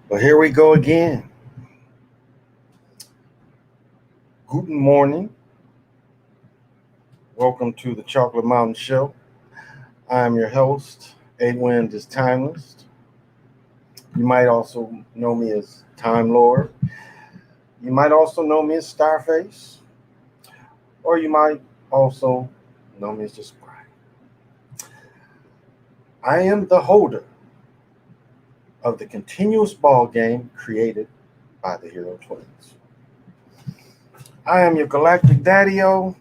Well, here we go again. Guten morning. Welcome to the Chocolate Mountain Show. I'm your host, Wind is Timeless. You might also know me as Time Lord. You might also know me as Starface. Or you might also know me as just Brian. I am the holder of the continuous ball game created by the Hero Twins. I am your galactic daddy-o,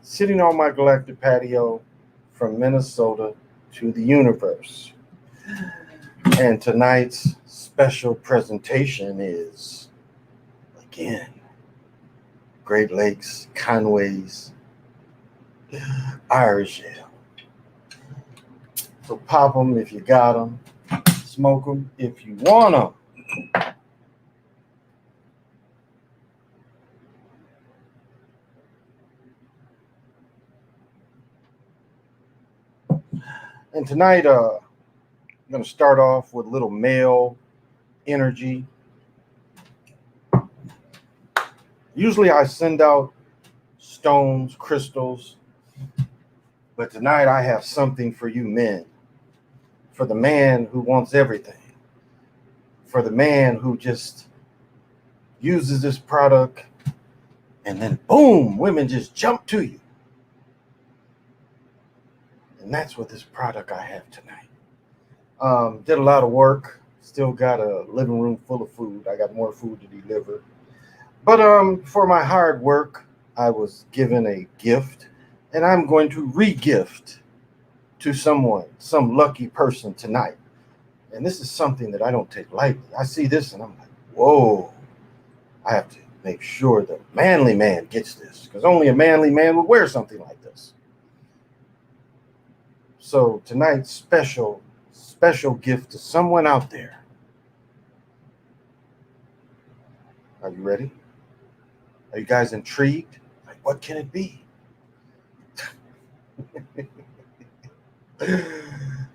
sitting on my galactic patio from Minnesota to the universe. And tonight's special presentation is, again, Great Lakes, Conway's Irish Ale. So pop them if you got them, smoke them if you want them. And tonight, I'm going to start off with a little male energy. Usually I send out stones, crystals, but tonight I have something for you men. For the man who wants everything. For the man who just uses this product and then boom, women just jump to you. And that's what this product I have tonight. Did a lot of work. Still got a living room full of food. I got more food to deliver. But for my hard work, I was given a gift, and I'm going to re-gift to someone, some lucky person tonight. And this is something that I don't take lightly. I see this and I'm like, whoa, I have to make sure the manly man gets this, because only a manly man would wear something like this. So tonight's special gift to someone out there. Are you ready? Are you guys intrigued? Like, what can it be?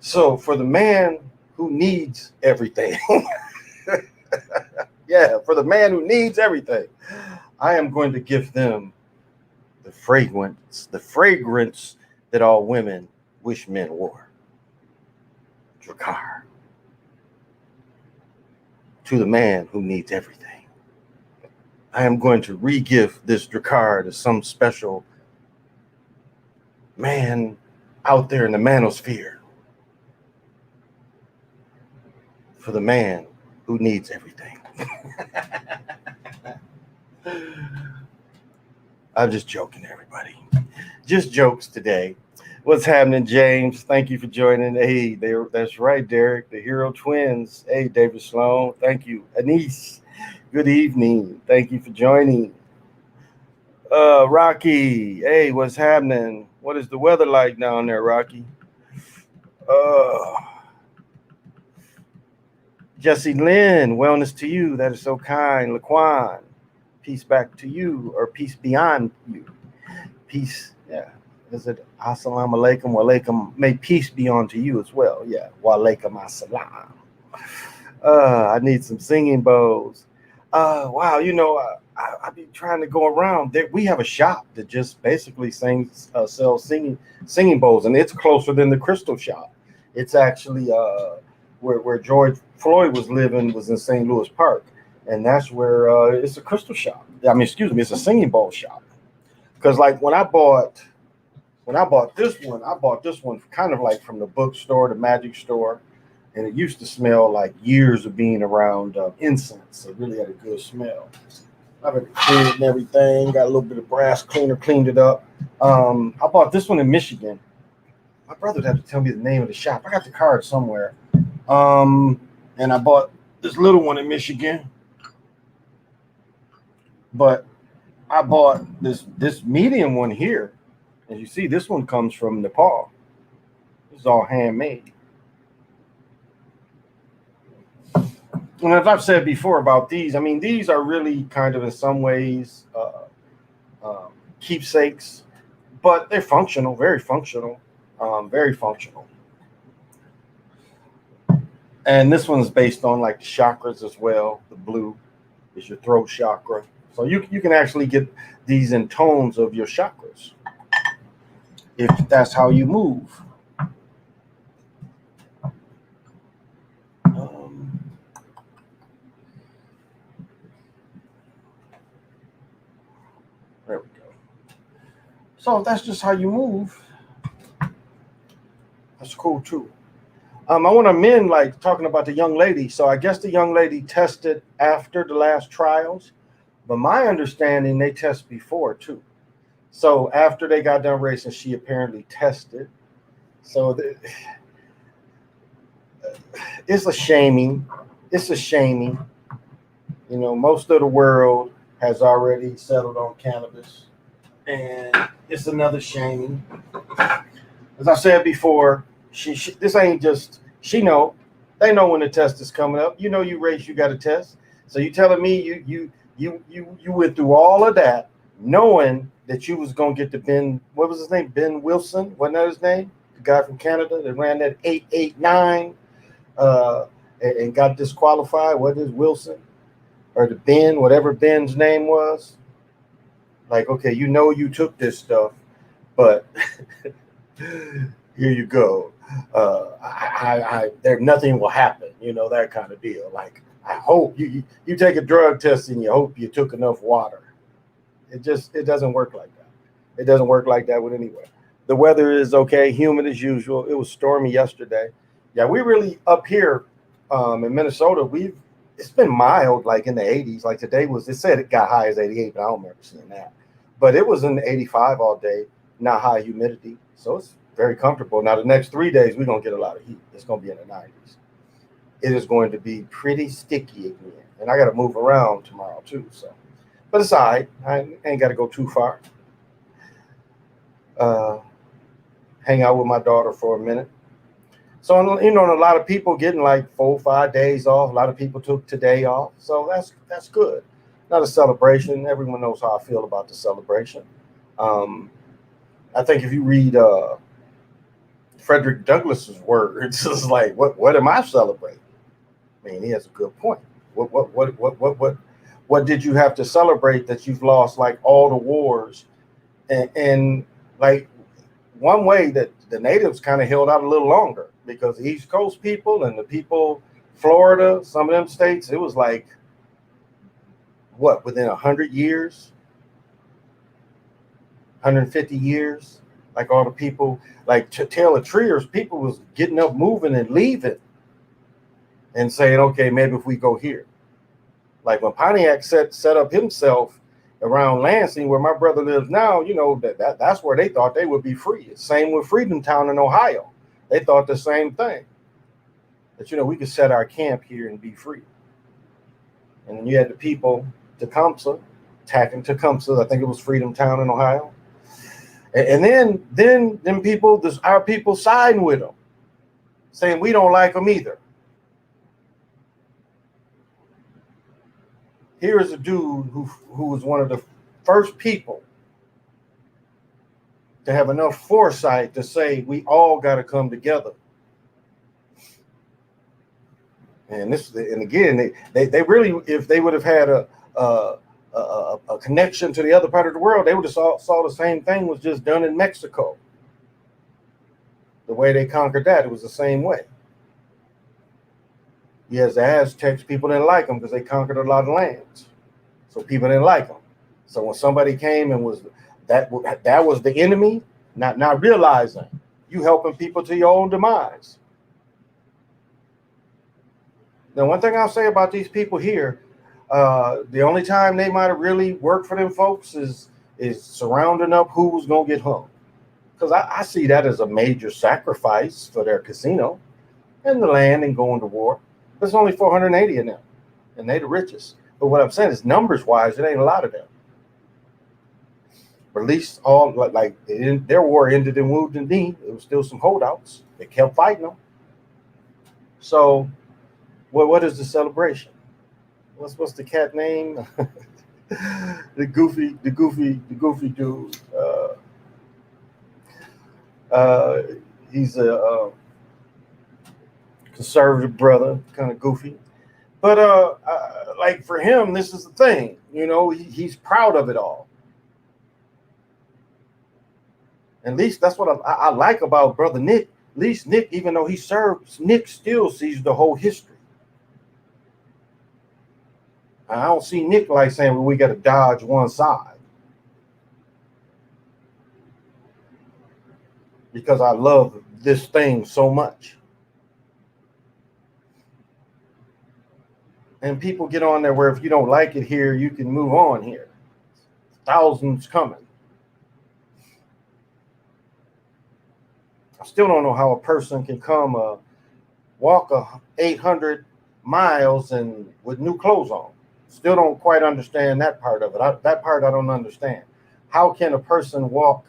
So, for the man who needs everything, yeah, for the man who needs everything, I am going to give them the fragrance that all women wish men wore. Drakkar. To the man who needs everything. I am going to re-gift this Drakkar to some special man out there in the manosphere. For the man who needs everything. I'm just joking, everybody. Just jokes today. What's happening, James? Thank you for joining. Hey, that's right, Derek. The Hero Twins. Hey, David Sloan. Thank you. Anise, good evening. Thank you for joining. Rocky. Hey, what's happening? What is the weather like down there, Rocky? Jesse Lynn, wellness to you. That is so kind. Laquan, peace back to you, or peace beyond you. Peace, yeah. Is it assalamu alaikum wa alaikum? May peace be unto you as well. Yeah, wa alaikum assalam. I need some singing bowls. Wow, I be trying to go around. We have a shop that just basically sells singing bowls, and it's closer than the Crystal Shop. It's actually where George Floyd was living was in St. Louis Park, and that's where it's a Crystal Shop. I mean, excuse me, it's a singing bowl shop. Because like when I bought this one, I bought this one kind of like from the bookstore, the magic store, and it used to smell like years of being around incense. It really had a good smell. I've had it cleaned and everything. Got a little bit of brass cleaner, cleaned it up. I bought this one in Michigan. My brother had to tell me the name of the shop. I got the card somewhere. And I bought this little one in Michigan. But I bought this medium one here. As you see, this one comes from Nepal. This is all handmade. And as I've said before about these, I mean, these are really kind of in some ways keepsakes, but they're functional, very functional, very functional. And this one's based on like the chakras as well. The blue is your throat chakra. So you can actually get these in tones of your chakras if that's how you move. There we go. So if that's just how you move, that's cool too. I want to amend, like talking about the young lady. So I guess the young lady tested after the last trials, but my understanding they test before too. So after they got done racing, she apparently tested. So it's a shaming. It's a shaming. You know, most of the world has already settled on cannabis, and it's another shaming. As I said before, she this ain't just she know. They know when the test is coming up. You know, you race, you got a test. So you telling me you went through all of that, knowing that you was gonna get the Ben. What was his name? Ben Wilson. Wasn't that his name? The guy from Canada that ran that 889 and got disqualified. What is Wilson or the Ben? Whatever Ben's name was. Like, okay, you know you took this stuff, but here you go. There nothing will happen, you know, that kind of deal. Like, I hope you take a drug test and you hope you took enough water. It doesn't work like that. It doesn't work like that with anyone. The weather is okay, humid as usual. It was stormy yesterday. Yeah, we really up here in Minnesota. It's been mild, like in the 80s. Like today it said it got high as 88, but I don't remember seeing that. But it was in the 85 all day, not high humidity. So it's very comfortable. Now, the next 3 days, we're going to get a lot of heat. It's going to be in the 90s. It is going to be pretty sticky again. And I got to move around tomorrow, too. So, but it's all right. I ain't got to go too far. Hang out with my daughter for a minute. So, you know, a lot of people getting like 4 or 5 days off. A lot of people took today off. So that's good. Not a celebration. Everyone knows how I feel about the celebration. I think if you read Frederick Douglass's words, it's like, what am I celebrating? I mean, he has a good point. What did you have to celebrate that you've lost like all the wars? And like one way that the natives kind of held out a little longer because the East Coast people and the people, Florida, some of them states, it was like, within 100 years, 150 years, like all the people, like Taylor Trier's people was getting up, moving and leaving and saying, okay, maybe if we go here. Like when Pontiac set up himself around Lansing, where my brother lives now, you know, that's where they thought they would be free. Same with Freedom Town in Ohio. They thought the same thing. That, you know, we could set our camp here and be free. And then you had the people, Tecumseh, attacking Tecumseh. I think it was Freedom Town in Ohio. And then our people siding with them, saying we don't like them either. Here is a dude who was one of the first people to have enough foresight to say we all got to come together. And again, they really, if they would have had a connection to the other part of the world, they would have saw the same thing was just done in Mexico. The way they conquered that, it was the same way. Yes, the Aztecs, people didn't like them because they conquered a lot of lands. So people didn't like them. So when somebody came and was that was the enemy, not realizing you helping people to your own demise. Now, one thing I'll say about these people here, the only time they might have really worked for them folks is surrounding up who's going to get hung. Because I see that as a major sacrifice for their casino and the land and going to war. There's only 480 of them, and they the richest. But what I'm saying is numbers-wise, it ain't a lot of them. But at least all, like their war ended in Wounded Knee. There was still some holdouts. They kept fighting them. So what is the celebration? What's the cat name? the goofy dude. He's a conservative brother, kind of goofy. But like for him, this is the thing. He's proud of it all. At least that's what I like about brother Nick. At least Nick, even though he serves, Nick still sees the whole history. I don't see Nick like saying, well, we got to dodge one side. Because I love this thing so much. And people get on there where if you don't like it here, you can move on here. Thousands coming. I still don't know how a person can come walk 800 miles and with new clothes on. Still don't quite understand that part of it. That part I don't understand. How can a person walk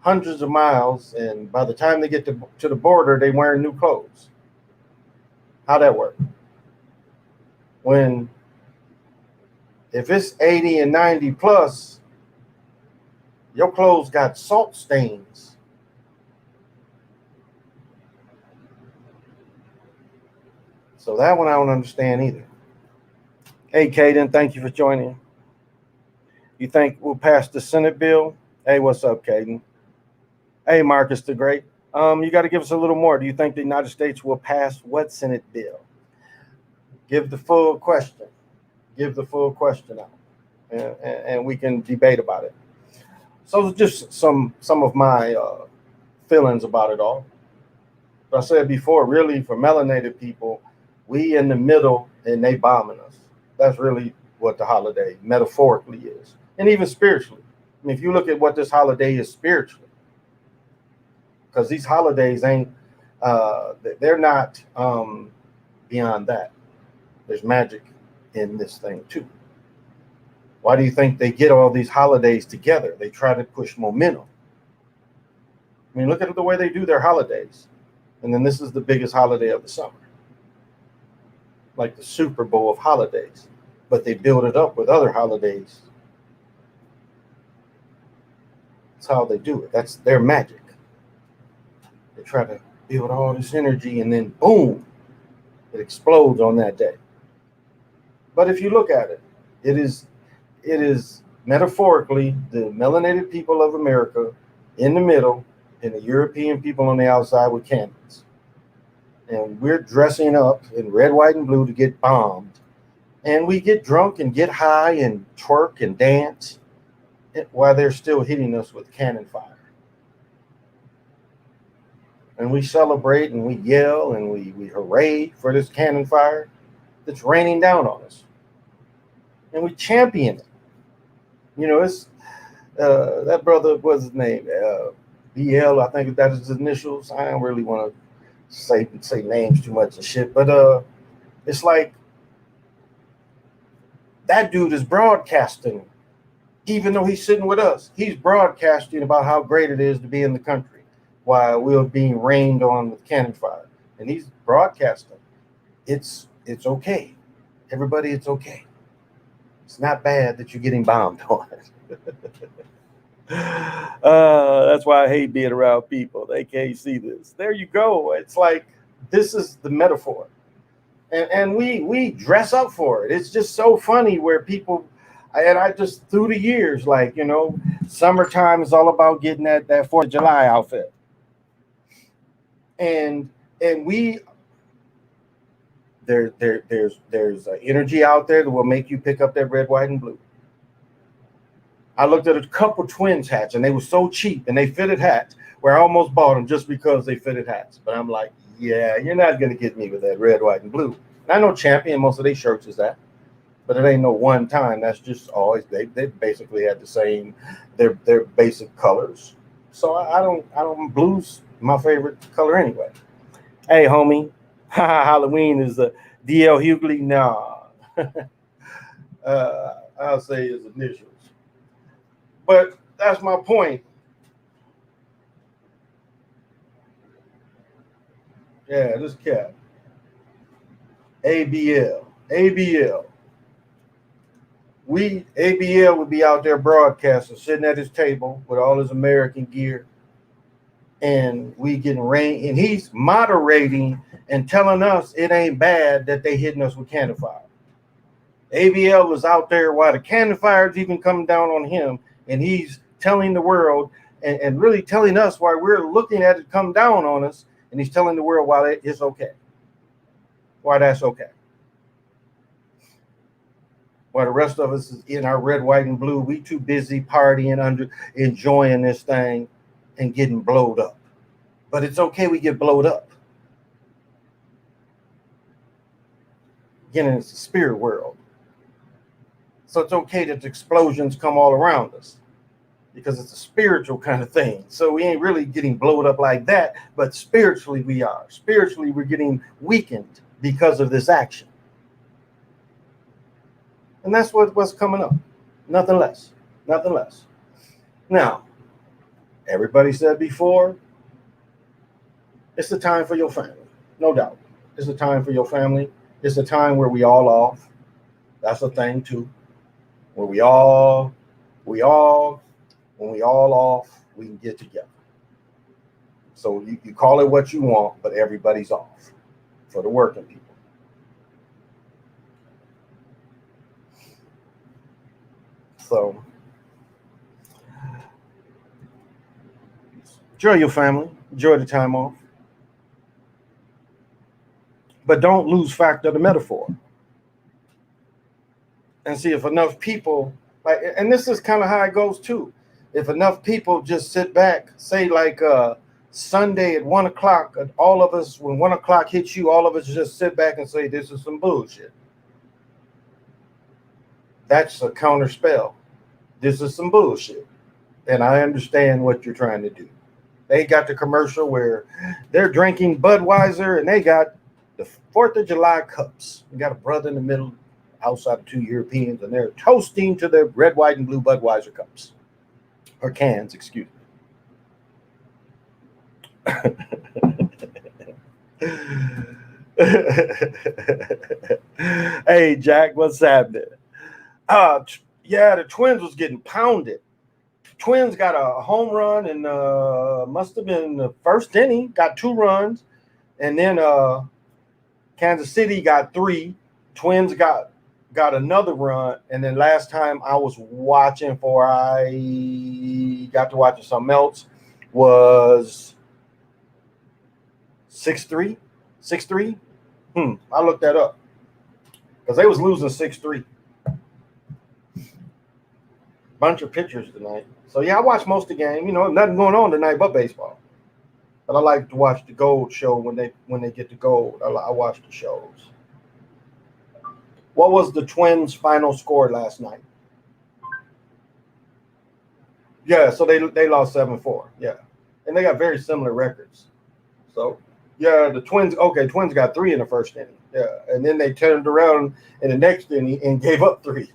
hundreds of miles and by the time they get to the border, they wearing new clothes? How that work? When if it's 80 and 90 plus, your clothes got salt stains. So that one I don't understand either. Hey, Caden, thank you for joining. You think we'll pass the Senate bill? Hey, what's up, Caden? Hey, Marcus the Great. You got to give us a little more. Do you think the United States will pass what Senate bill? Give the full question. Give the full question out, and we can debate about it. So just some of my feelings about it all. But I said before, really, for melanated people, we in the middle and they bombing us. That's really what the holiday metaphorically is, and even spiritually. I mean, if you look at what this holiday is spiritually, because these holidays ain't, they're not beyond that. There's magic in this thing too. Why do you think they get all these holidays together? They try to push momentum. I mean, look at the way they do their holidays. And then this is the biggest holiday of the summer. Like the Super Bowl of holidays. But they build it up with other holidays. That's how they do it. That's their magic. They try to build all this energy and then boom, it explodes on that day. But if you look at it, it is metaphorically the melanated people of America in the middle and the European people on the outside with candles. And we're dressing up in red, white, and blue to get bombed. And we get drunk and get high and twerk and dance while they're still hitting us with cannon fire. And we celebrate and we yell and we hooray for this cannon fire that's raining down on us. And we champion it. It's that brother, what's his name? BL, I think that is his initials. I don't really want to say names too much and shit, but it's like that dude is broadcasting, even though he's sitting with us. He's broadcasting about how great it is to be in the country while we're being rained on with cannon fire. And he's broadcasting. It's okay. Everybody, it's okay. It's not bad that you're getting bombed on. That's why I hate being around people. They can't see this. There you go. It's like this is the metaphor. And we dress up for it. It's just so funny where people, and I just through the years, like, summertime is all about getting that 4th of July outfit. And there's energy out there that will make you pick up that red, white, and blue. I looked at a couple twins hats and they were so cheap and they fitted hats where I almost bought them just because they fitted hats. But I'm like, yeah, you're not going to get me with that red, white, and blue. And I know Champion, most of their shirts is that, but it ain't no one time. That's just always, they basically had the same, their basic colors. So I don't, blue's my favorite color anyway. Hey, homie, Halloween is the DL Hughley. Nah. I'll say his initials. But that's my point. Yeah, this cat. ABL. ABL would be out there broadcasting, sitting at his table with all his American gear, and we getting rain, and he's moderating and telling us it ain't bad that they hitting us with cannon fire. ABL was out there while the cannon fire is even coming down on him, and he's telling the world and really telling us why we're looking at it come down on us, and he's telling the world why it's okay, why that's okay. While the rest of us is in our red, white, and blue, we too busy partying, enjoying this thing and getting blowed up. But it's okay we get blowed up. Again, it's the spirit world. So it's okay that the explosions come all around us because it's a spiritual kind of thing. So we ain't really getting blowed up like that, but spiritually we are. Spiritually, we're getting weakened because of this action. And that's what's coming up. Nothing less. Nothing less. Now, everybody said before, it's the time for your family. No doubt. It's a time for your family. It's a time where we all off. That's a thing too. Where when we all off, we can get together. So you call it what you want, but everybody's off for the working people. So enjoy your family, enjoy the time off. But don't lose fact of the metaphor. And see if enough people, and this is kind of how it goes too. If enough people just sit back, say like Sunday at 1 o'clock, all of us, when 1 o'clock hits you, all of us just sit back and say, this is some bullshit. That's a counter spell. This is some bullshit. And I understand what you're trying to do. They got the commercial where they're drinking Budweiser and they got the 4th of July cups. You got a brother in the middle, outside of 2 Europeans, and they're toasting to their red, white, and blue Budweiser cups. Or cans, excuse me. Hey, Jack, what's happening? Yeah, the Twins was getting pounded. Twins got a home run and must have been the first inning, got 2 runs. And then Kansas City got 3. Twins got another run. And then last time I was watching I got to watching something else was 6-3. 6-3? I looked that up. Because they was losing 6-3. Bunch of pitchers tonight. So yeah, I watched most of the game. You know, nothing going on tonight but baseball. But I like to watch the Gold show when they get the Gold. I watch the shows. What was the Twins' final score last night? Yeah, so they lost 7-4. Yeah, and they got very similar records. So yeah, the Twins. Okay, Twins got 3 in the first inning. Yeah, and then they turned around in the next inning and gave up 3.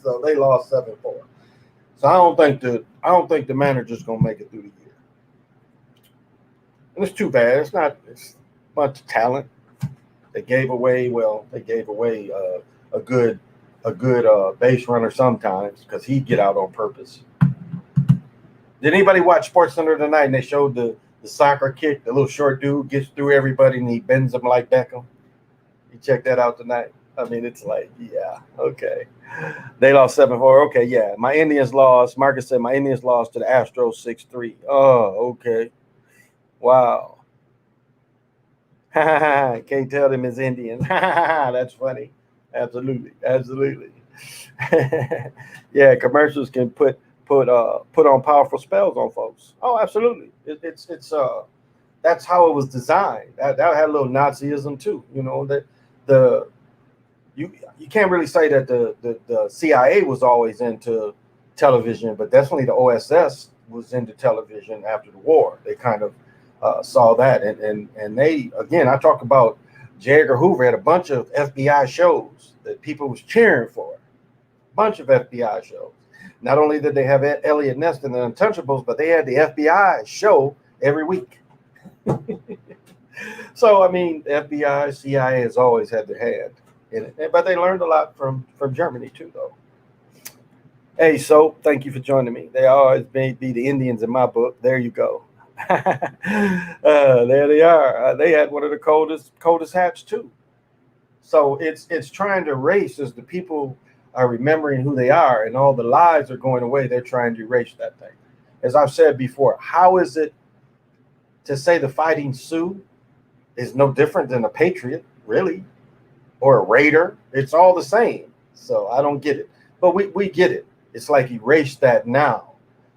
So they lost 7-4. So I don't think the manager's gonna make it through the year. And it's too bad. It's a bunch of talent. They gave away a good base runner sometimes because he'd get out on purpose. Did anybody watch SportsCenter tonight? And they showed the soccer kick, the little short dude gets through everybody and he bends them like Beckham. You check that out tonight. I mean, it's like, yeah, okay. They lost 7-4. Okay, yeah. My Indians lost. Marcus said my Indians lost to the Astros 6-3. Oh, okay. Wow. Can't tell them it's Indians. That's funny. Absolutely. Yeah, commercials can put on powerful spells on folks. Oh, absolutely. It's that's how it was designed. That had a little Nazism too. You know, that you can't really say that the CIA was always into television, but definitely the OSS was into television after the war. They kind of saw that, and they, again, I talk about J. Edgar Hoover had a bunch of FBI shows that people was cheering for. A bunch of FBI shows. Not only did they have Elliot Ness and the Untouchables, but they had the FBI show every week. So, I mean, FBI, CIA has always had their hand in it. But they learned a lot from Germany, too, though. Hey, so thank you for joining me. They always may be the Indians in my book. There you go. There they are. They had one of the coldest hats too. So it's trying to erase as the people are remembering who they are and all the lies are going away. They're trying to erase that thing. As I've said before, how is it to say the Fighting Sioux is no different than a patriot, really, or a raider? It's all the same. So I don't get it. But we get it. It's like erase that now.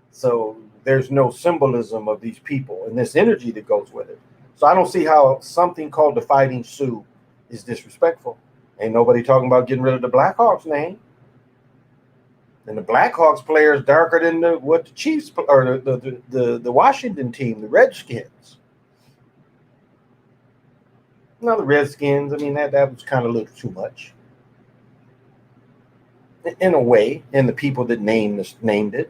So there's no symbolism of these people and this energy that goes with it. So I don't see how something called the Fighting Sioux is disrespectful. Ain't nobody talking about getting rid of the Blackhawks name. And the Blackhawks player is darker than what the Chiefs or the Washington team, the Redskins. Now the Redskins, I mean that was kind of a little too much. In a way, and the people that named it,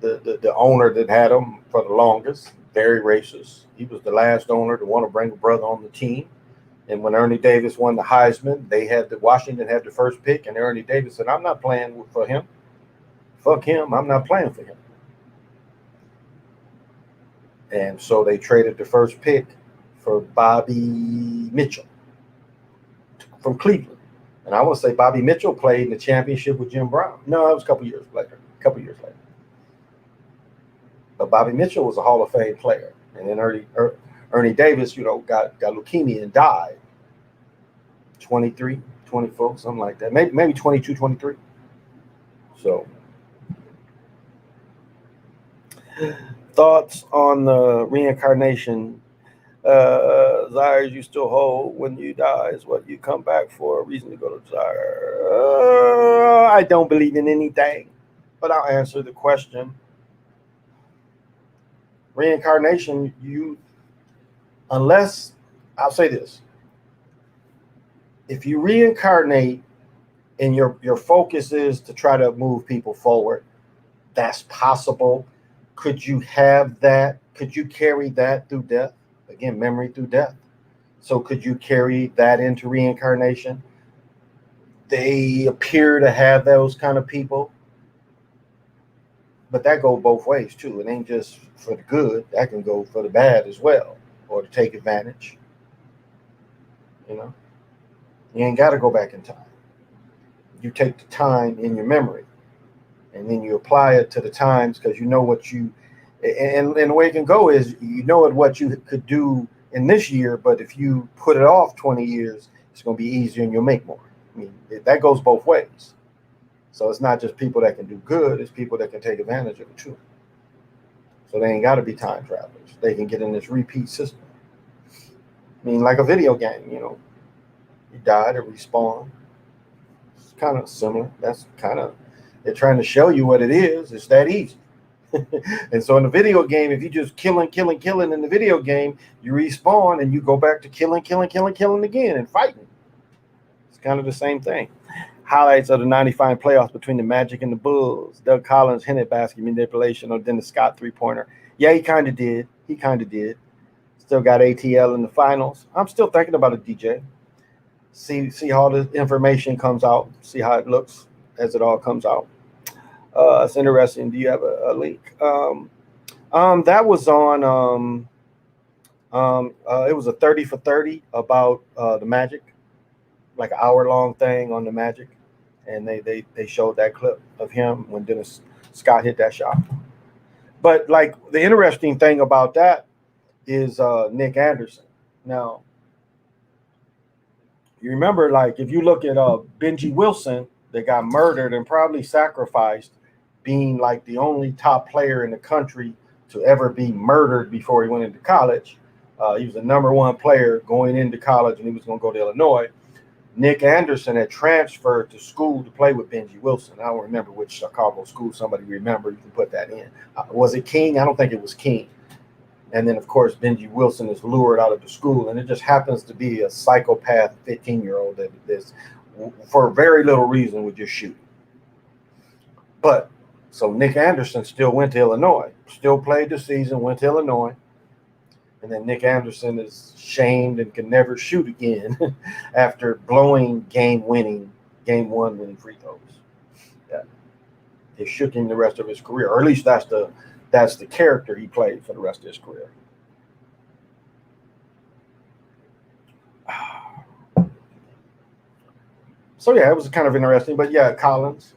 the owner that had them for the longest, very racist. He was the last owner to want to bring a brother on the team. And when Ernie Davis won the Heisman, Washington had the first pick, and Ernie Davis said, "I'm not playing for him. Fuck him. I'm not playing for him." And so they traded the first pick for Bobby Mitchell from Cleveland. And I want to say Bobby Mitchell played in the championship with Jim Brown. No, it was a couple years later. But Bobby Mitchell was a Hall of Fame player. And then Ernie Davis, got leukemia and died. 23, 24, something like that. Maybe 22, 23. So, thoughts on the reincarnation? Desires you still hold when you die is what you come back for. A reason to go to desire. I don't believe in anything, but I'll answer the question. Reincarnation, unless, I'll say this, if you reincarnate and your focus is to try to move people forward, that's possible. Could you have that? Could you carry that through death? Again, memory through death. So could you carry that into reincarnation? They appear to have those kind of people. But that goes both ways too. It ain't just for the good. That can go for the bad as well, or to take advantage. You ain't got to go back in time. You take the time in your memory, and then you apply it to the times because you know what you. And the way it can go is what you could do in this year, but if you put it off 20 years, it's going to be easier and you'll make more. I mean, that goes both ways. So it's not just people that can do good, it's people that can take advantage of it too. So they ain't got to be time travelers. They can get in this repeat system. I mean, like a video game, you die to respawn. It's kind of similar. They're trying to show you what it is. It's that easy. And so in the video game, if you just killing in the video game, you respawn and you go back to killing again and fighting. It's kind of the same thing. Highlights of the 95 playoffs between the Magic and the Bulls. Doug Collins hinted basket manipulation on Dennis Scott three-pointer. Yeah, he kind of did. Still got ATL in the finals. I'm still thinking about it, DJ. See how the information comes out. See how it looks as it all comes out. It's interesting. Do you have a link? That was on. It was a 30 for 30 about the Magic, like an hour-long thing on the Magic, and they showed that clip of him when Dennis Scott hit that shot. But like the interesting thing about that is Nick Anderson. Now, you remember, like if you look at Benji Wilson, that got murdered and probably sacrificed, being like the only top player in the country to ever be murdered before he went into college. He was the number one player going into college, and he was going to go to Illinois. Nick Anderson had transferred to school to play with Benji Wilson. I don't remember which Chicago school. Somebody remember, you can put that in. Was it King? I don't think it was King. And then, of course, Benji Wilson is lured out of the school, and it just happens to be a psychopath 15-year-old that is, for very little reason, would just shoot. But so Nick Anderson still went to Illinois, still played the season, went to Illinois. And then Nick Anderson is shamed and can never shoot again after blowing game one winning free throws. Yeah. It shook him the rest of his career, or at least that's that's the character he played for the rest of his career. So yeah, it was kind of interesting. But yeah, Collins.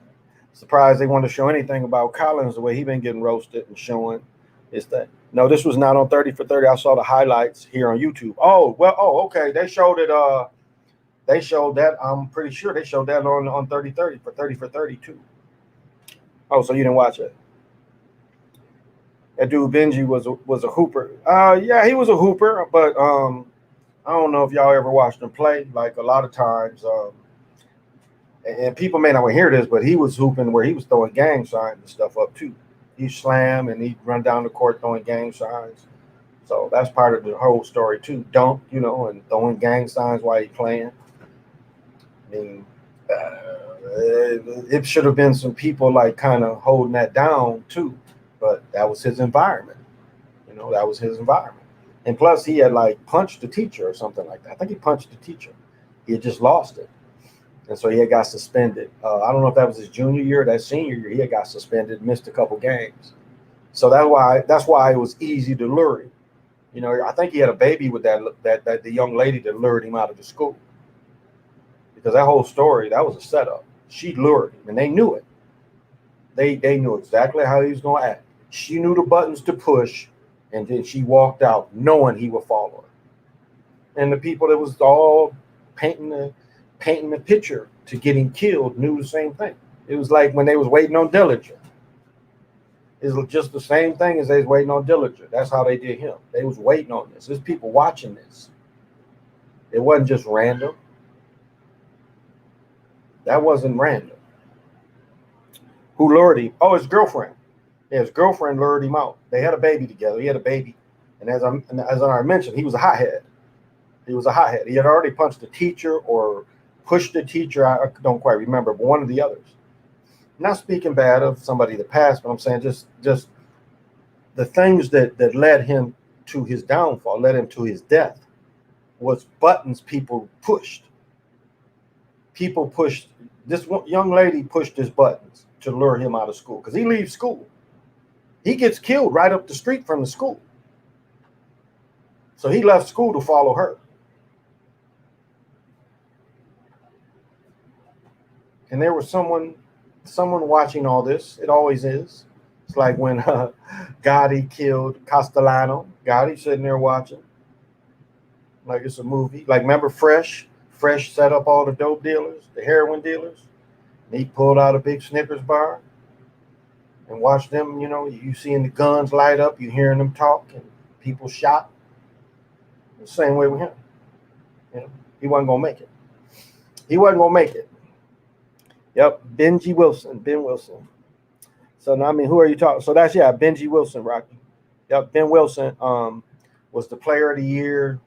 Surprised they wanted to show anything about Collins the way he been getting roasted and showing. Is that no? This was not on 30 for 30. I saw the highlights here on YouTube. Oh well. Oh okay. They showed it. They showed that. I'm pretty sure they showed that on 30 for 30 for 30 too. Oh, so you didn't watch it? That dude Benji was a hooper. Yeah, he was a hooper, but I don't know if y'all ever watched him play. Like a lot of times, and people may not want to hear this, but he was hooping where he was throwing gang signs and stuff up too. He'd slam and he'd run down the court throwing gang signs. So that's part of the whole story too. Dunk, and throwing gang signs while he's playing. I mean, it should have been some people like kind of holding that down too, but that was his environment. That was his environment. And plus, he had like punched the teacher or something like that. I think he punched the teacher. He had just lost it. And so he had got suspended. I don't know if that was his junior year or that senior year. He had got suspended, missed a couple games. So that's why it was easy to lure him. I think he had a baby with that the young lady that lured him out of the school. Because that whole story, that was a setup. She lured him, and they knew it. They knew exactly how he was going to act. She knew the buttons to push, and then she walked out knowing he would follow her. And the people that was all painting the picture to getting killed knew the same thing. It was like when they was waiting on Dillinger. It's just the same thing as they was waiting on Dillinger. That's how they did him. They was waiting on this. There's people watching this. It wasn't just random. That wasn't random. Who lured him? Oh, his girlfriend. Yeah, his girlfriend lured him out. They had a baby together. He had a baby. And as I mentioned, he was a hothead. He was a hothead. He had already punched the teacher or pushed the teacher. I don't quite remember, but one of the others. Not speaking bad of somebody that passed, but I'm saying just the things that led him to his downfall, led him to his death, was buttons people pushed. People pushed. This young lady pushed his buttons to lure him out of school because he leaves school. He gets killed right up the street from the school. So he left school to follow her. And there was someone watching all this. It always is. It's like when Gotti killed Castellano. Gotti sitting there watching. Like it's a movie. Like remember Fresh? Fresh set up all the dope dealers, the heroin dealers. And he pulled out a big Snickers bar and watched them, you seeing the guns light up, you hearing them talk and people shot. The same way with him. He wasn't going to make it. He wasn't going to make it. Yep, Ben Wilson. So now, who are you talking? So that's Benji Wilson, Rocky. Yep, Ben Wilson was the player of the year.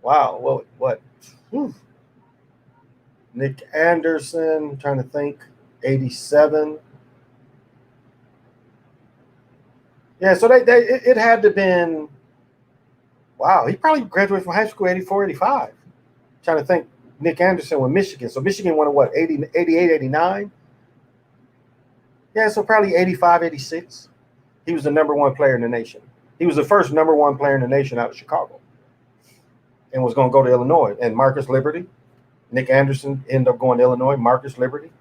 Wow, what? Nick Anderson, I'm trying to think, 87. Yeah, so it had to been, wow, he probably graduated from high school 84, 85. Trying to think, Nick Anderson with Michigan. So Michigan won what, 88, 89? Yeah, so probably 85, 86. He was the number one player in the nation. He was the first number one player in the nation out of Chicago and was going to go to Illinois. And Marcus Liberty, Nick Anderson ended up going to Illinois. Marcus Liberty.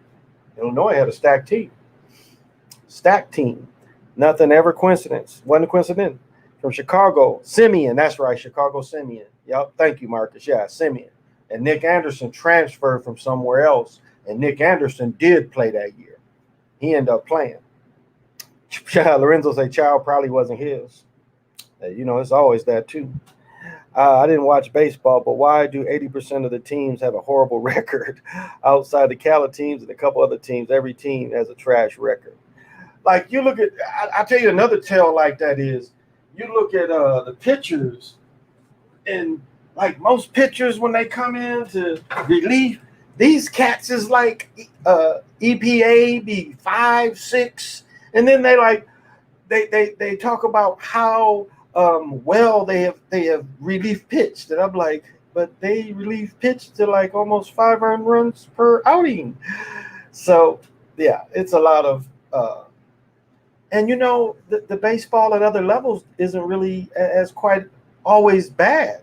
Illinois had a stacked team. Nothing ever coincidence. Wasn't a coincidence. From Chicago, Simeon. That's right, Chicago Simeon. Yep, thank you, Marcus. Yeah, Simeon. And Nick Anderson transferred from somewhere else. And Nick Anderson did play that year. He ended up playing. Lorenzo say child probably wasn't his. It's always that too. I didn't watch baseball, but why do 80% of the teams have a horrible record? Outside the Cali teams and a couple other teams, every team has a trash record. Like you look at, I'll tell you another tale like that is, you look at the pitchers, and like most pitchers when they come in to relief, these cats is like EPA be 5, 6, and then they talk about how well they have relief pitched, and I'm like, but they relief pitched to like almost 5 earned runs per outing. So yeah, it's a lot of And the baseball at other levels isn't really as quite always bad.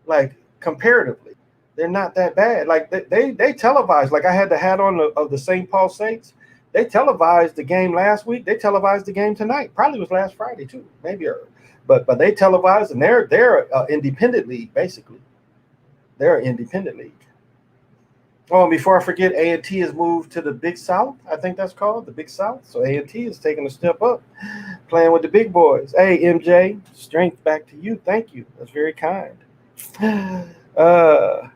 Like comparatively, they're not that bad. Like they televised. Like I had the hat on of the St. Paul Saints. They televised the game last week. They televised the game tonight. Probably was last Friday too, maybe early. But they televised, and they're independent league basically. They're an independent league. Oh, and before I forget, A&T has moved to the Big South. I think that's called the Big South. So A&T is taking a step up, playing with the big boys. Hey, MJ, strength back to you. Thank you. That's very kind. Uh,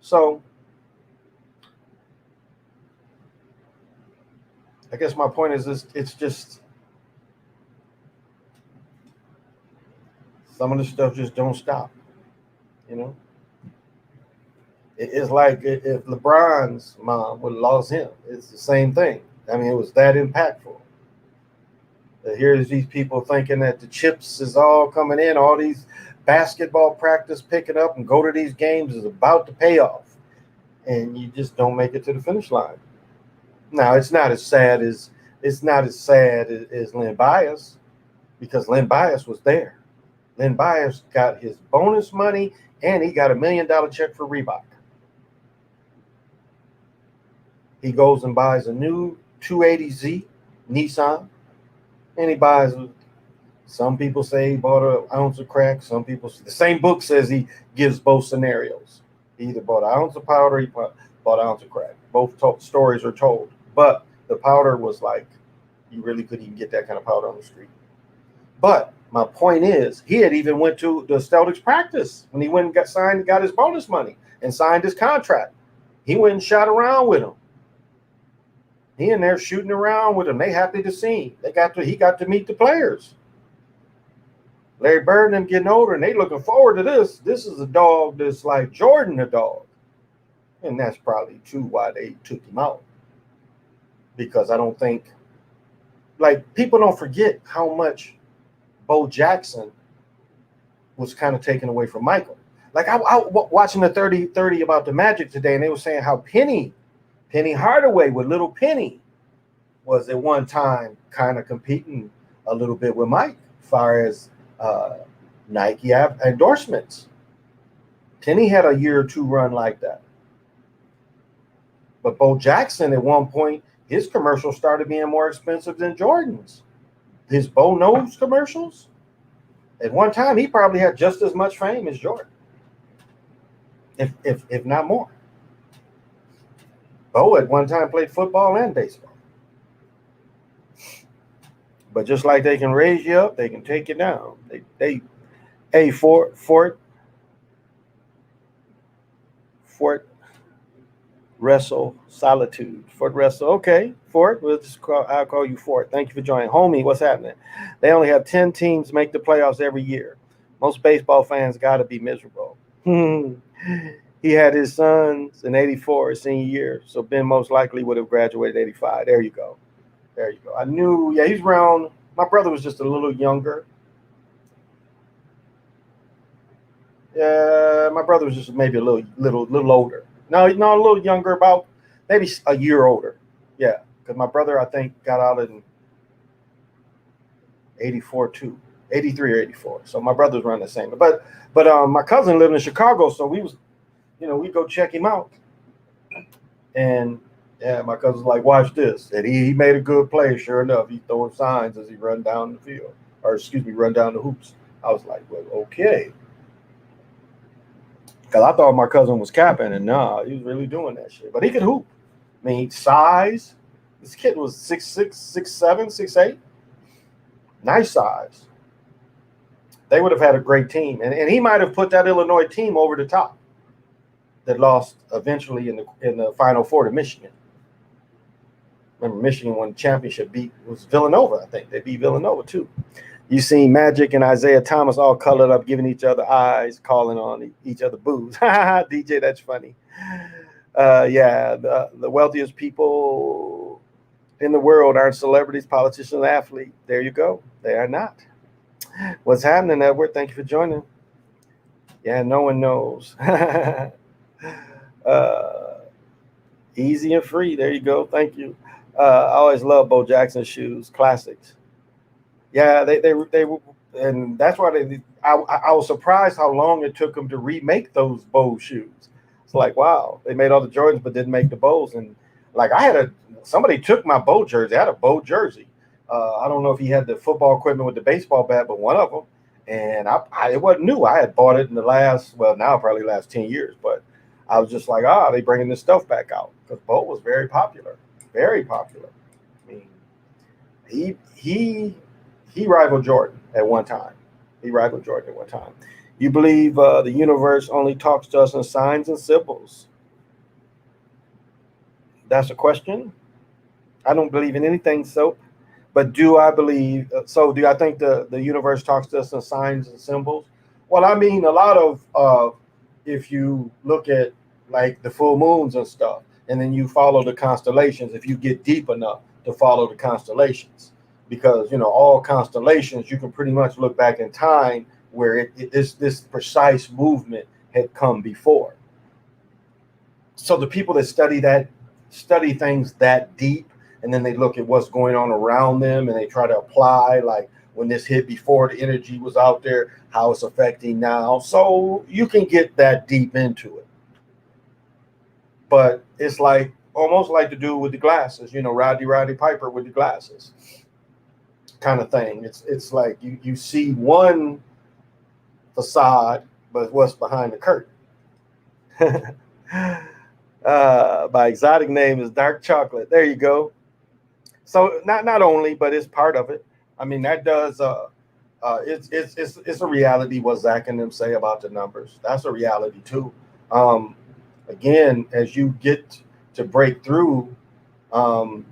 so I guess my point is this: it's just some of the stuff just don't stop. You know, it's like if LeBron's mom would have lost him, it's the same thing. I mean, it was that impactful. Here's these people thinking that the chips is all coming in, all these basketball practice picking up and go to these games is about to pay off, and you just don't make it to the finish line. Now it's not as sad as Len Bias, because Len Bias was there. Len Bias got his bonus money and he got $1 million check for Reebok. He goes and buys a new 280Z Nissan, and he buys. Some people say he bought an ounce of crack. Some people, the same book says he gives both scenarios. He either bought an ounce of powder, he bought an ounce of crack. Both stories are told, but the powder was like, you really couldn't even get that kind of powder on the street. But my point is, he had even went to the Celtics practice when he went and got his bonus money and signed his contract. He went and shot around with him. He in there shooting around with him. They happy to see him. He got to meet the players. Larry Bird and them getting older, and they looking forward to this. This is a dog that's like Jordan a dog. And that's probably too why they took him out. Because I don't think, like, people don't forget how much Bo Jackson was kind of taken away from Michael. Like, I watching the 30-30 about the Magic today, and they were saying how Penny Hardaway with Little Penny was at one time kind of competing a little bit with Mike as far as Nike endorsements. Penny had a year or two run like that. But Bo Jackson, at one point, his commercials started being more expensive than Jordan's. His Bo Knows commercials, at one time, he probably had just as much fame as Jordan, if not more. Bo at one time played football and baseball. But just like they can raise you up, they can take you down. Hey, Fort Wrestle Solitude. Fort Wrestle. Okay, Fort. I'll call you Fort. Thank you for joining. Homie, what's happening? They only have 10 teams make the playoffs every year. Most baseball fans got to be miserable. He had his sons in 84, his senior year. So Ben most likely would have graduated 85. There you go. I knew, yeah, he's around. My brother was just a little younger. Yeah, my brother was just maybe a little older. No, a little younger, about maybe a year older. Yeah, because my brother, I think, got out in 84 too, 83 or 84. So my brother's around the same. But my cousin lived in Chicago, so we was, we go check him out. And yeah, my cousin's like, watch this. And he made a good play, sure enough. He throwing signs as he run down the field. Run down the hoops. I was like, well, okay. Because I thought my cousin was capping, and nah, he was really doing that shit. But he could hoop. I mean, size. This kid was 6'6", 6'7", 6'8". Nice size. They would have had a great team. And he might have put that Illinois team over the top that lost eventually in the Final Four to Michigan. Remember, Michigan won the championship, was Villanova, I think. They beat Villanova, too. You seen Magic and Isaiah Thomas all colored up, giving each other eyes, calling on each other boos. DJ, that's funny. Yeah, the wealthiest people in the world aren't celebrities, politicians, athletes. There you go. They are not. What's happening, Edward? Thank you for joining. Yeah, no one knows. Easy and free. There you go. Thank you. I always love Bo Jackson shoes, classics. Yeah, they and that's why they. I was surprised how long it took them to remake those Bo shoes. It's like wow, they made all the Jordans but didn't make the Bows. And like I had a somebody took my Bo jersey. I had a Bo jersey. I don't know if he had the football equipment with the baseball bat, but one of them. And it wasn't new. I had bought it in the last well now probably last 10 years, but I was just like they bringing this stuff back out because Bo was very popular, very popular. I mean, he rivaled Jordan at one time. He rivaled Jordan at one time. You believe the universe only talks to us in signs and symbols? That's a question. I don't believe in anything so. But do I believe so? Do I think the universe talks to us in signs and symbols? Well, I mean, a lot of if you look at like the full moons and stuff, and then you follow the constellations, if you get deep enough to follow the constellations, because all constellations you can pretty much look back in time where this precise movement had come before. So the people that study things that deep and then they look at what's going on around them and they try to apply like when this hit before the energy was out there, how it's affecting now. So you can get that deep into it. But it's like almost like the dude with the glasses, Roddy Piper with the glasses kind of thing. It's like you see one facade, but what's behind the curtain. My exotic name is Dark Chocolate. There you go. So not only, but it's part of it. I mean, that does. It's a reality what Zach and them say about the numbers. That's a reality too. Um, Again, as you get to break through, um,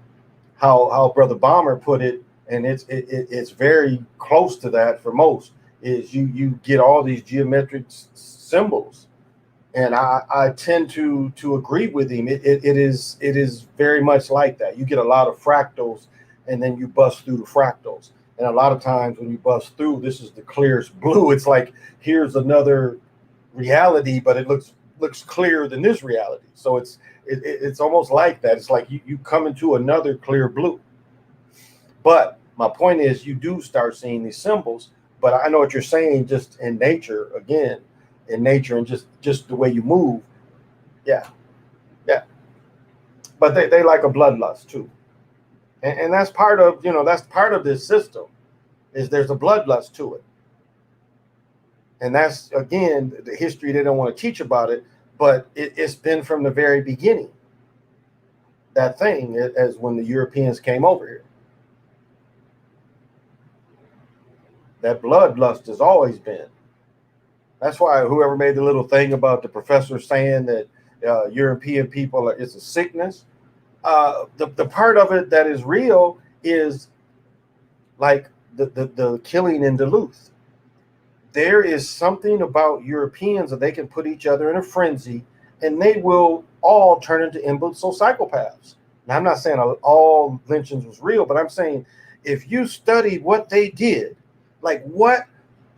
how Brother Bomber put it, and it's very close to that for most. Is you get all these geometric symbols, and I tend to agree with him. It is very much like that. You get a lot of fractals, and then you bust through the fractals. And a lot of times when you bust through, this is the clearest blue. It's like here's another reality, but it looks clearer than this reality. So it's almost like that. It's like you come into another clear blue. But my point is, you do start seeing these symbols. But I know what you're saying. Just in nature, again, in nature, and just the way you move, yeah, yeah. But they like a bloodlust too, and that's part of that's part of this system. Is there's a bloodlust to it, and that's again the history they don't want to teach about it, but it's been from the very beginning. That thing as when the Europeans came over here. That bloodlust has always been. That's why whoever made the little thing about the professor saying that European people it's a sickness. The part of it that is real is like the killing in Duluth. There is something about Europeans that they can put each other in a frenzy, and they will all turn into imbecile psychopaths. Now, I'm not saying all lynchings was real, but I'm saying if you studied what they did, like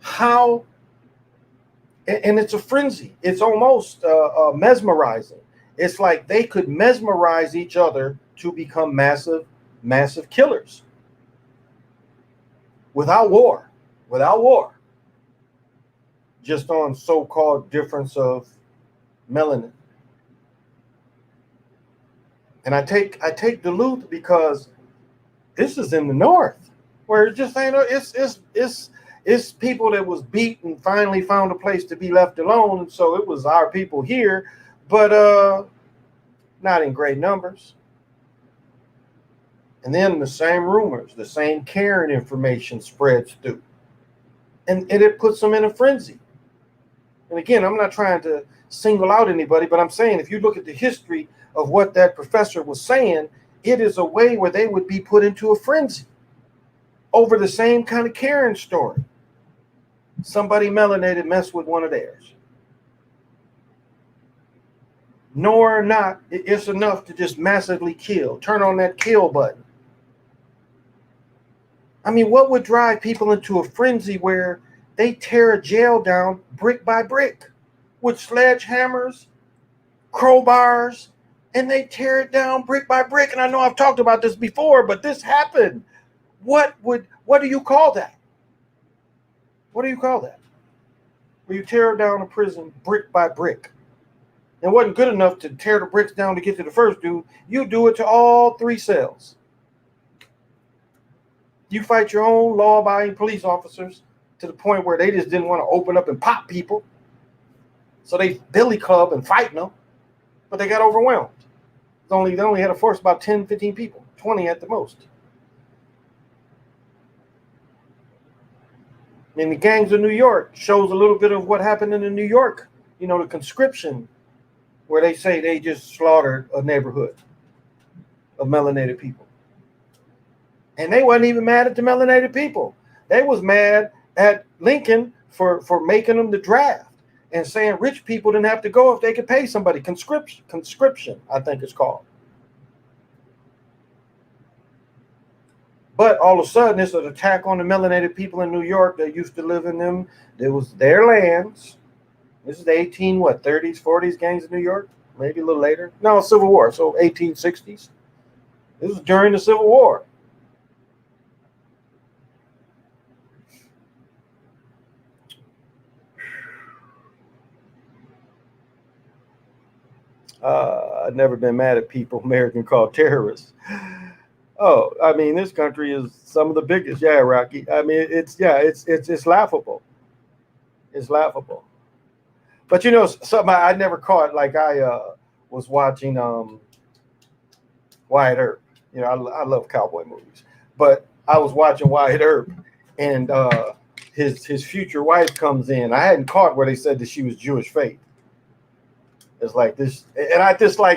how and it's a frenzy. It's almost mesmerizing. It's like they could mesmerize each other to become massive killers without war, just on so-called difference of melanin. And I take Duluth because this is in the north, where it just ain't. It's people that was beat and finally found a place to be left alone. And so it was our people here, but not in great numbers. And then the same rumors, the same Karen information spreads through. And it puts them in a frenzy. And again, I'm not trying to single out anybody, but I'm saying if you look at the history of what that professor was saying, it is a way where they would be put into a frenzy over the same kind of Karen story. Somebody melanated messed with one of theirs. Nor not, it's enough to just massively kill. Turn on that kill button. I mean, what would drive people into a frenzy where they tear a jail down brick by brick with sledgehammers, crowbars, and they tear it down brick by brick. And I know I've talked about this before, but this happened. What do you call that? What do you call that? Where you tear down a prison brick by brick. It wasn't good enough to tear the bricks down to get to the first dude. You do it to all 3 cells. You fight your own law-abiding police officers to the point where they just didn't want to open up and pop people. So they billy club and fighting them, but they got overwhelmed. They only had a force about 10, 15 people, 20 at the most. And the gangs of New York shows a little bit of what happened in New York. You know, the conscription, where they say they just slaughtered a neighborhood of melanated people. And they wasn't even mad at the melanated people. They was mad at Lincoln for making them the draft and saying rich people didn't have to go if they could pay somebody. Conscription, I think it's called. But all of a sudden, it's an attack on the melanated people in New York that used to live in them. It was their lands. This is the 30s, 40s gangs of New York, maybe a little later. No, Civil War, so 1860s. This was during the Civil War. I've never been mad at people American called terrorists. Oh, I mean, this country is some of the biggest. Yeah, Rocky. I mean, it's laughable. It's laughable. But you know, something I never caught. Like I was watching Wyatt Earp. You know, I love cowboy movies, but I was watching Wyatt Earp, and his future wife comes in. I hadn't caught where they said that she was Jewish faith. It's like this, and I just I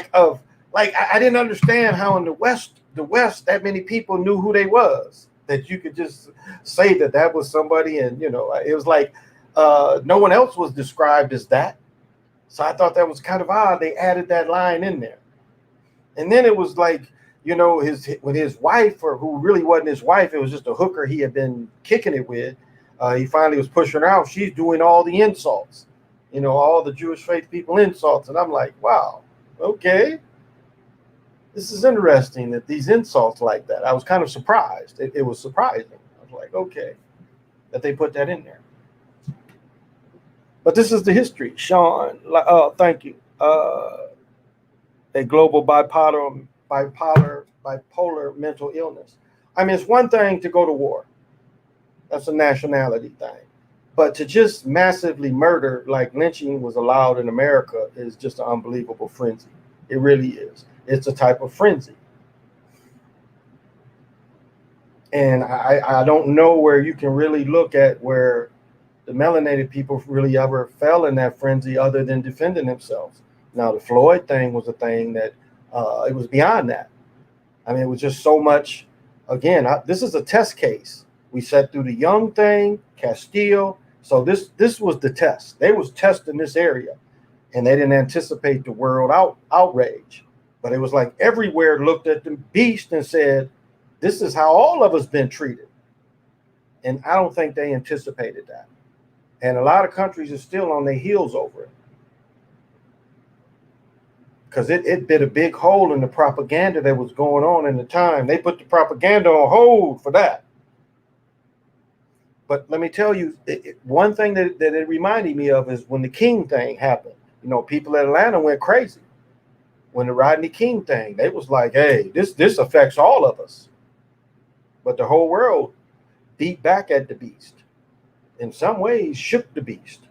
didn't understand how in the West that many people knew who they was, that you could just say that was somebody, and you know, it was like no one else was described as that. So I thought that was kind of odd. They added that line in there, and then it was like, you know, his wife, or who really wasn't his wife, it was just a hooker he had been kicking it with. He finally was pushing her out. She's doing all the insults. You know, all the Jewish faith people insults. And I'm like, wow, okay. This is interesting that these insults like that. I was kind of surprised. It was surprising. I was like, okay, that they put that in there. But this is the history. Sean, thank you. A global bipolar mental illness. I mean, it's one thing to go to war. That's a nationality thing. But to just massively murder, like lynching was allowed in America, is just an unbelievable frenzy. It really is. It's a type of frenzy. And I don't know where you can really look at where the melanated people really ever fell in that frenzy other than defending themselves. Now, the Floyd thing was a thing that it was beyond that. I mean, it was just so much. Again, this is a test case. We sat through the Young thing, Castile. So this was the test. They was testing this area, and they didn't anticipate the world outrage. But it was like everywhere looked at the beast and said, this is how all of us been treated. And I don't think they anticipated that. And a lot of countries are still on their heels over it. Because it bit a big hole in the propaganda that was going on in the time. They put the propaganda on hold for that. But let me tell you, one thing that it reminded me of is when the King thing happened. You know, people in Atlanta went crazy. When the Rodney King thing, they was like, hey, this affects all of us. But the whole world beat back at the beast. In some ways, shook the beast.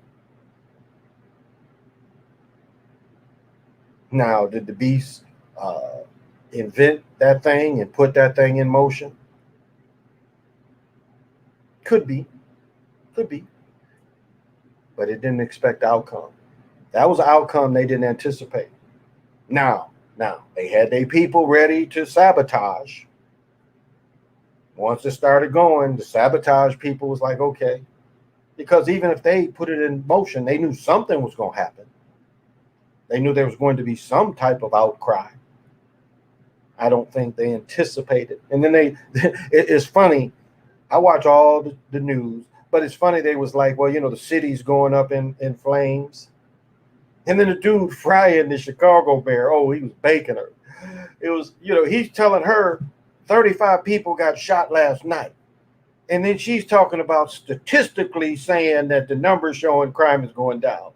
Now, did the beast invent that thing and put that thing in motion? Could be. But it didn't expect the outcome. That was an outcome they didn't anticipate. Now, they had their people ready to sabotage. Once it started going, the sabotage people was like, okay. Because even if they put it in motion, they knew something was going to happen. They knew there was going to be some type of outcry. I don't think they anticipated. And then it's funny. I watch all the news, but it's funny. They was like, well, you know, the city's going up in flames. And then the dude frying the Chicago Bear, oh, he was baking her. It was, he's telling her 35 people got shot last night. And then she's talking about statistically saying that the numbers showing crime is going down.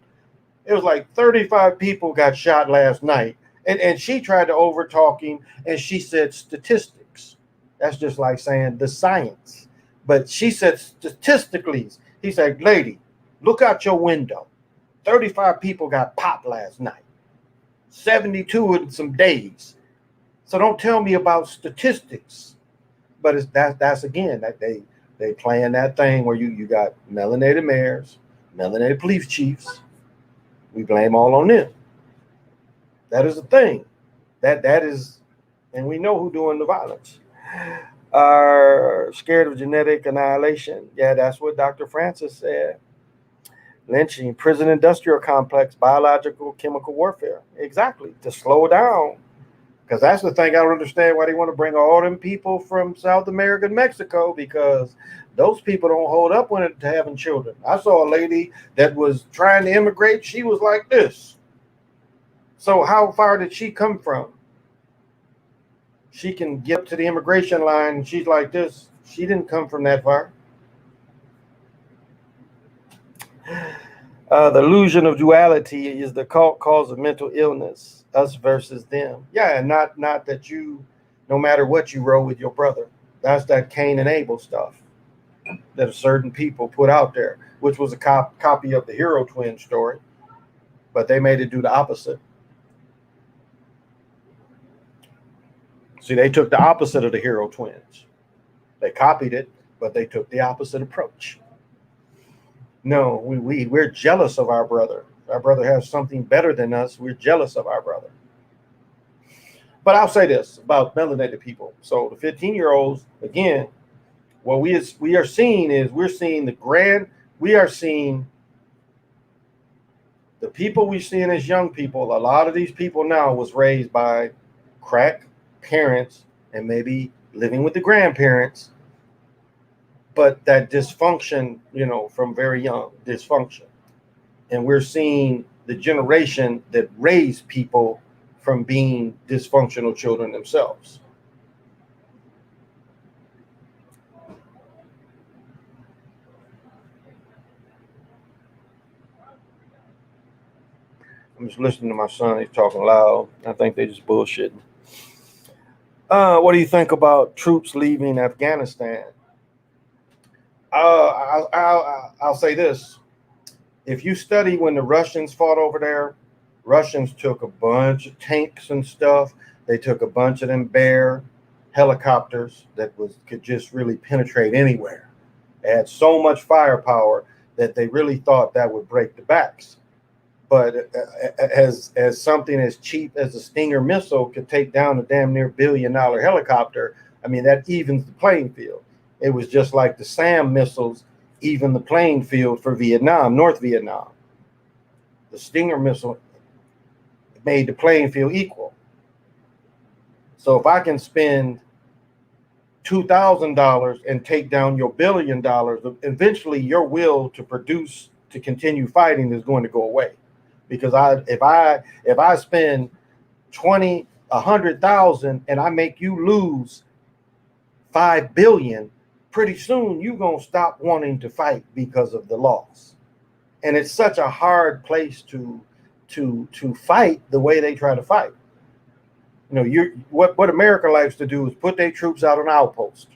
It was like 35 people got shot last night. And she tried to over talking and she said statistics. That's just like saying the science. But she said statistically. He said, lady, look out your window. 35 people got popped last night. 72 in some days. So don't tell me about statistics. But that's again that they playing that thing where you got melanated mayors, melanated police chiefs. We blame all on them. That is a thing. That is, and we know who doing the violence. Are scared of genetic annihilation. Yeah, that's what Dr. Francis said. Lynching, prison industrial complex, biological, chemical warfare. Exactly. To slow down. Because that's the thing I don't understand why they want to bring all them people from South America and Mexico, because those people don't hold up when it to having children. I saw a lady that was trying to immigrate. She was like this. So how far did she come from? She can get up to the immigration line and she's like this. She didn't come from that far. The illusion of duality is the cause of mental illness, us versus them. Yeah, and not that you, no matter what you roll with your brother. That's that Cain and Abel stuff that certain people put out there, which was a copy of the Hero Twin story, but they made it do the opposite. See, they took the opposite of the Hero Twins. They copied it, but they took the opposite approach. No, we're jealous of our brother. Our brother has something better than us. We're jealous of our brother. But I'll say this about melanated people. So the 15-year-olds, again, what we are seeing is we're seeing the people we're seeing as young people. A lot of these people now was raised by crack parents and maybe living with the grandparents. But that dysfunction, from very young, dysfunction. And we're seeing the generation that raised people from being dysfunctional children themselves. I'm just listening to my son. He's talking loud. I think they just bullshitting. What do you think about troops leaving Afghanistan? I'll say this. If you study when the Russians fought over there, Russians took a bunch of tanks and stuff. They took a bunch of them Bear helicopters that could just really penetrate anywhere. They had so much firepower that they really thought that would break the backs. But as something as cheap as a Stinger missile could take down a damn near $1 billion helicopter, I mean, that evens the playing field. It was just like the SAM missiles even the playing field for Vietnam, North Vietnam. The Stinger missile made the playing field equal. So if I can spend $2,000 and take down your $1 billion, eventually your will to produce, to continue fighting is going to go away. Because if I spend 100,000 and I make you lose 5 billion, pretty soon you're going to stop wanting to fight because of the loss. And it's such a hard place to fight the way they try to fight. What America likes to do is put their troops out on outposts,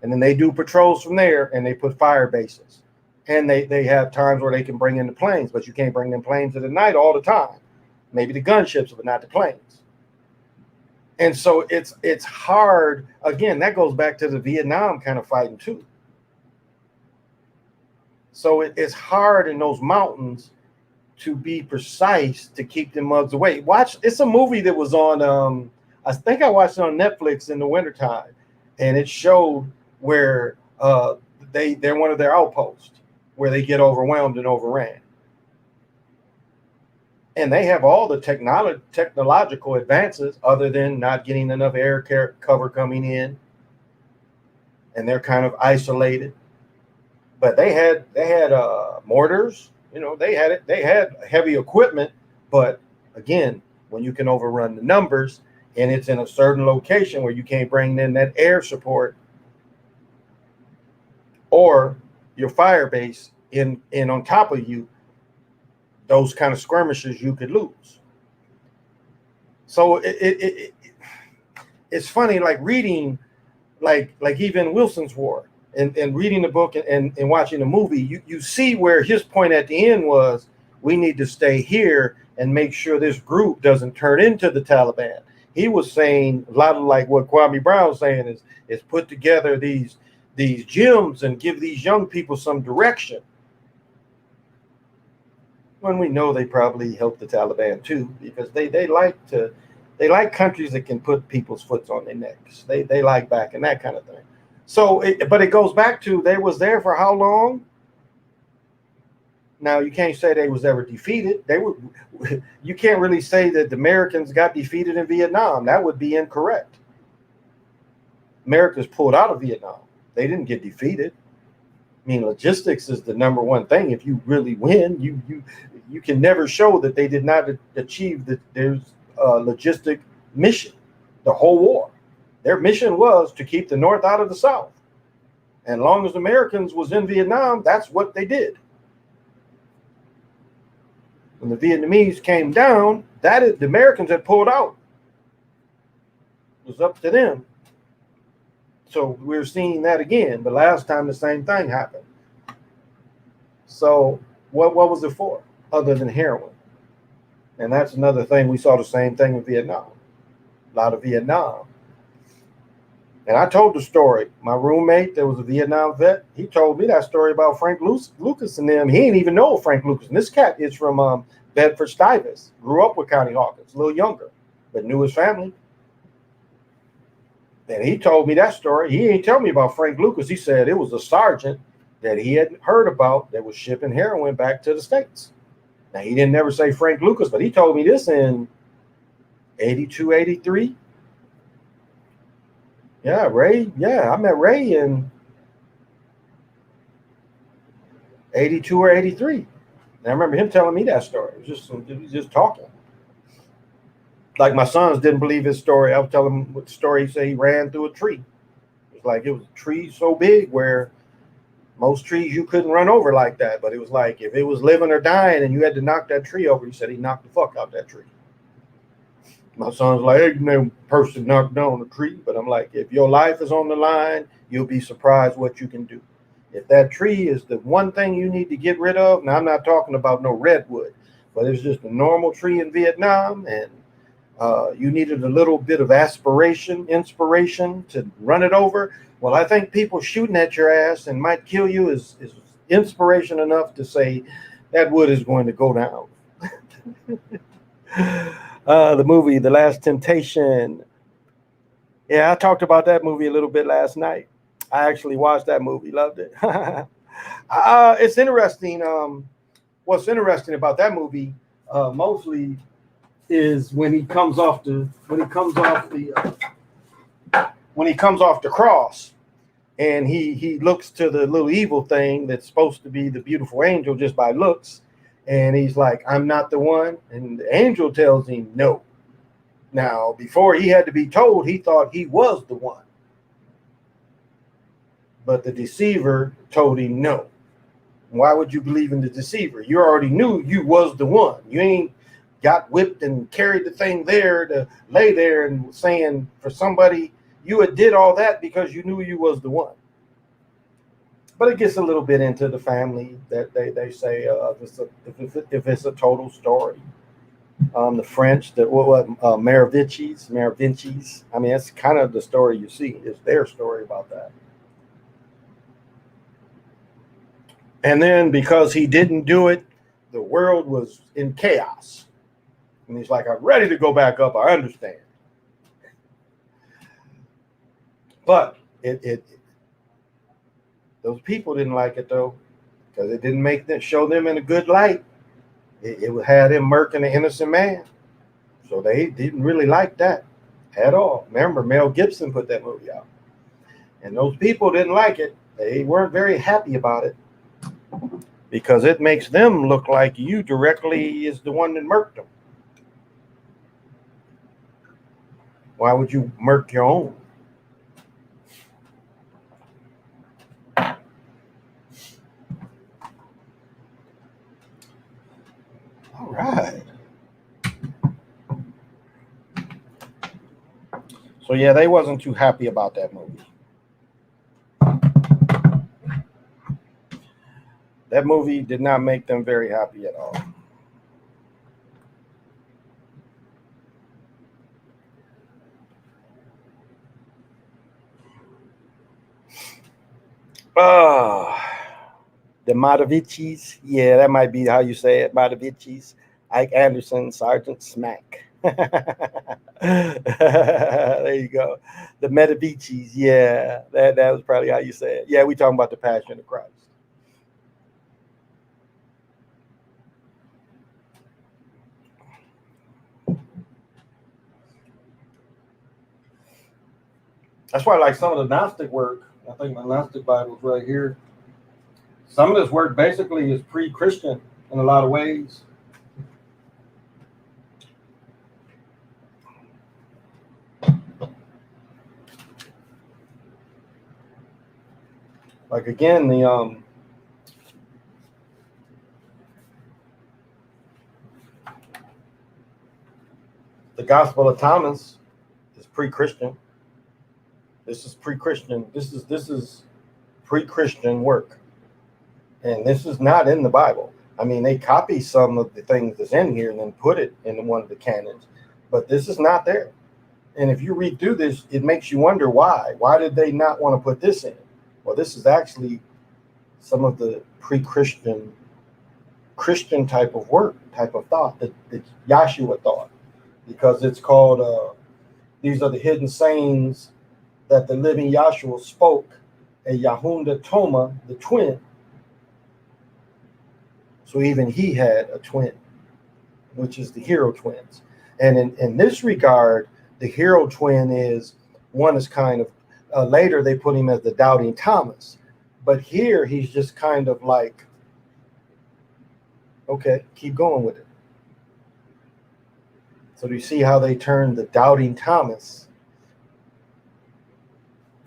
and then they do patrols from there, and they put fire bases, and they have times where they can bring in the planes, but you can't bring them planes at the night all the time. Maybe the gunships, but not the planes. And so it's hard. Again, that goes back to the Vietnam kind of fighting too. So it's hard in those mountains to be precise to keep them mugs away. It's a movie that was on, I think I watched it on Netflix in the wintertime, and it showed where they're one of their outposts where they get overwhelmed and overran. And they have all the technological advances other than not getting enough air cover coming in. And they're kind of isolated. But they had mortars, You know, they had it. They had heavy equipment, but again, when you can overrun the numbers and it's in a certain location where you can't bring in that air support or your fire base in on top of you, those kind of skirmishes you could lose. So it's funny, like reading, like even Wilson's War, and reading the book and watching the movie, you see where his point at the end was, we need to stay here and make sure this group doesn't turn into the Taliban. He was saying a lot of like what Kwame Brown's saying is put together these gyms and give these young people some direction. When we know they probably help the Taliban too, because they like countries that can put people's foots on their necks. They like back and that kind of thing. So, but it goes back to, they was there for how long? Now you can't say they was ever defeated. They were. You can't really say that the Americans got defeated in Vietnam. That would be incorrect. America's pulled out of Vietnam. They didn't get defeated. I mean, logistics is the number one thing. If you really win, you can never show that they did not achieve their logistic mission, the whole war. Their mission was to keep the North out of the South. And as long as the Americans was in Vietnam, that's what they did. When the Vietnamese came down, the Americans had pulled out. It was up to them. So we're seeing that again. But last time the same thing happened. So what was it for other than heroin? And that's another thing. We saw the same thing in Vietnam. A lot of Vietnam. And I told the story. My roommate, there was a Vietnam vet. He told me that story about Frank Lucas and them. He didn't even know Frank Lucas. And this cat is from Bedford Stuyvesant. Grew up with Connie Hawkins, a little younger, but knew his family. And he told me that story. He didn't tell me about Frank Lucas. He said it was a sergeant that he had heard about that was shipping heroin back to the States. Now, he didn't never say Frank Lucas, but he told me this in 82, 83. Yeah, Ray. Yeah, I met Ray in 82 or 83. And I remember him telling me that story. It was just talking. Like my sons didn't believe his story. I was telling him what the story. He said he ran through a tree. It was like it was a tree so big where most trees you couldn't run over like that. But it was like if it was living or dying and you had to knock that tree over, he said he knocked the fuck out that tree. My son's like, hey, no person knocked down a tree. But I'm like, if your life is on the line, you'll be surprised what you can do. If that tree is the one thing you need to get rid of, now I'm not talking about no redwood, but it's just a normal tree in Vietnam, and you needed a little bit of inspiration to run it over. Well, I think people shooting at your ass and might kill you is inspiration enough to say that wood is going to go down. The movie, The Last Temptation. Yeah, I talked about that movie a little bit last night. I actually watched that movie, loved it. It's interesting. What's interesting about that movie mostly is when he comes off the cross, and he looks to the little evil thing that's supposed to be the beautiful angel just by looks. And he's like, I'm not the one. And the angel tells him no. Now, before he had to be told, he thought he was the one. But the deceiver told him no. Why would you believe in the deceiver? You already knew you was the one. You ain't got whipped and carried the thing there to lay there and saying for somebody, you had did all that because you knew you was the one. But it gets a little bit into the family that they say if it's a total story. The French, Maravicis. I mean, that's kind of the story you see. It's their story about that. And then because he didn't do it, the world was in chaos. And he's like, I'm ready to go back up. I understand. But those people didn't like it, though, because it didn't show them in a good light. It had him murking an innocent man. So they didn't really like that at all. Remember, Mel Gibson put that movie out. And those people didn't like it. They weren't very happy about it. because it makes them look like you directly is the one that murked them. Why would you murk your own? All right. So yeah, they wasn't too happy about that movie. That movie did not make them very happy at all. The Matavichis. Yeah, that might be how you say it. Matavichis. Ike Anderson, Sergeant Smack. There you go. The Metavichis. Yeah, that was probably how you say it. Yeah, we talking about the Passion of Christ. That's why, like some of the Gnostic work, I think my Gnostic Bible's right here. Some of this work basically is pre-Christian in a lot of ways. Like again, the Gospel of Thomas is pre-Christian. This is pre-Christian. This is pre-Christian work, and this is not in the Bible. I mean, they copy some of the things that's in here and then put it in one of the canons, but this is not there. And if you read through this, it makes you wonder why. Why did they not want to put this in? Well, this is actually some of the pre-Christian Christian type of work, type of thought that Yahshua thought, because it's called, these are the hidden sayings that the living Yahshua spoke, a Yahunda Toma, the twin. So even he had a twin, which is the hero twins. And in this regard, the hero twin is one is kind of, later they put him as the doubting Thomas. But here he's just kind of like, okay, keep going with it. So do you see how they turned the doubting Thomas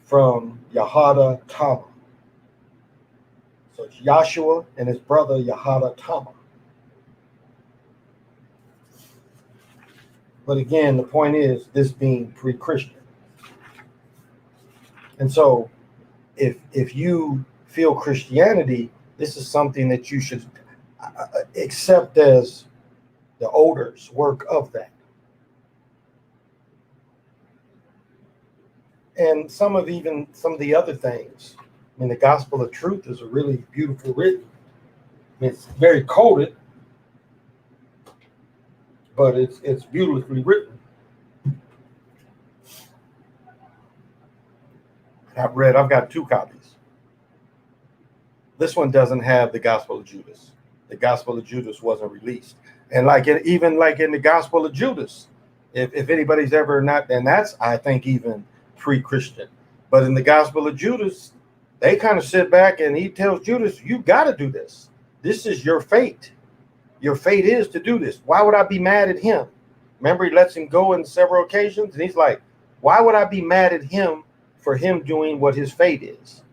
from Yahada Tama? So it's Yahshua and his brother Yahada Tama. But again, the point is this being pre-Christian. And so if you feel Christianity, this is something that you should accept as the odors work of that. And some of the other things. I mean, the Gospel of Truth is a really beautiful written. I mean, it's very coded, but it's beautifully written. I've got 2 copies. This one doesn't have the Gospel of Judas. The Gospel of Judas wasn't released. And even in the Gospel of Judas, if anybody's ever not, and that's, I think, even pre-Christian. But in the Gospel of Judas, they kind of sit back and he tells Judas, you got to do this. This is your fate. Your fate is to do this. Why would I be mad at him? Remember, he lets him go on several occasions. And he's like, why would I be mad at him for him doing what his fate is?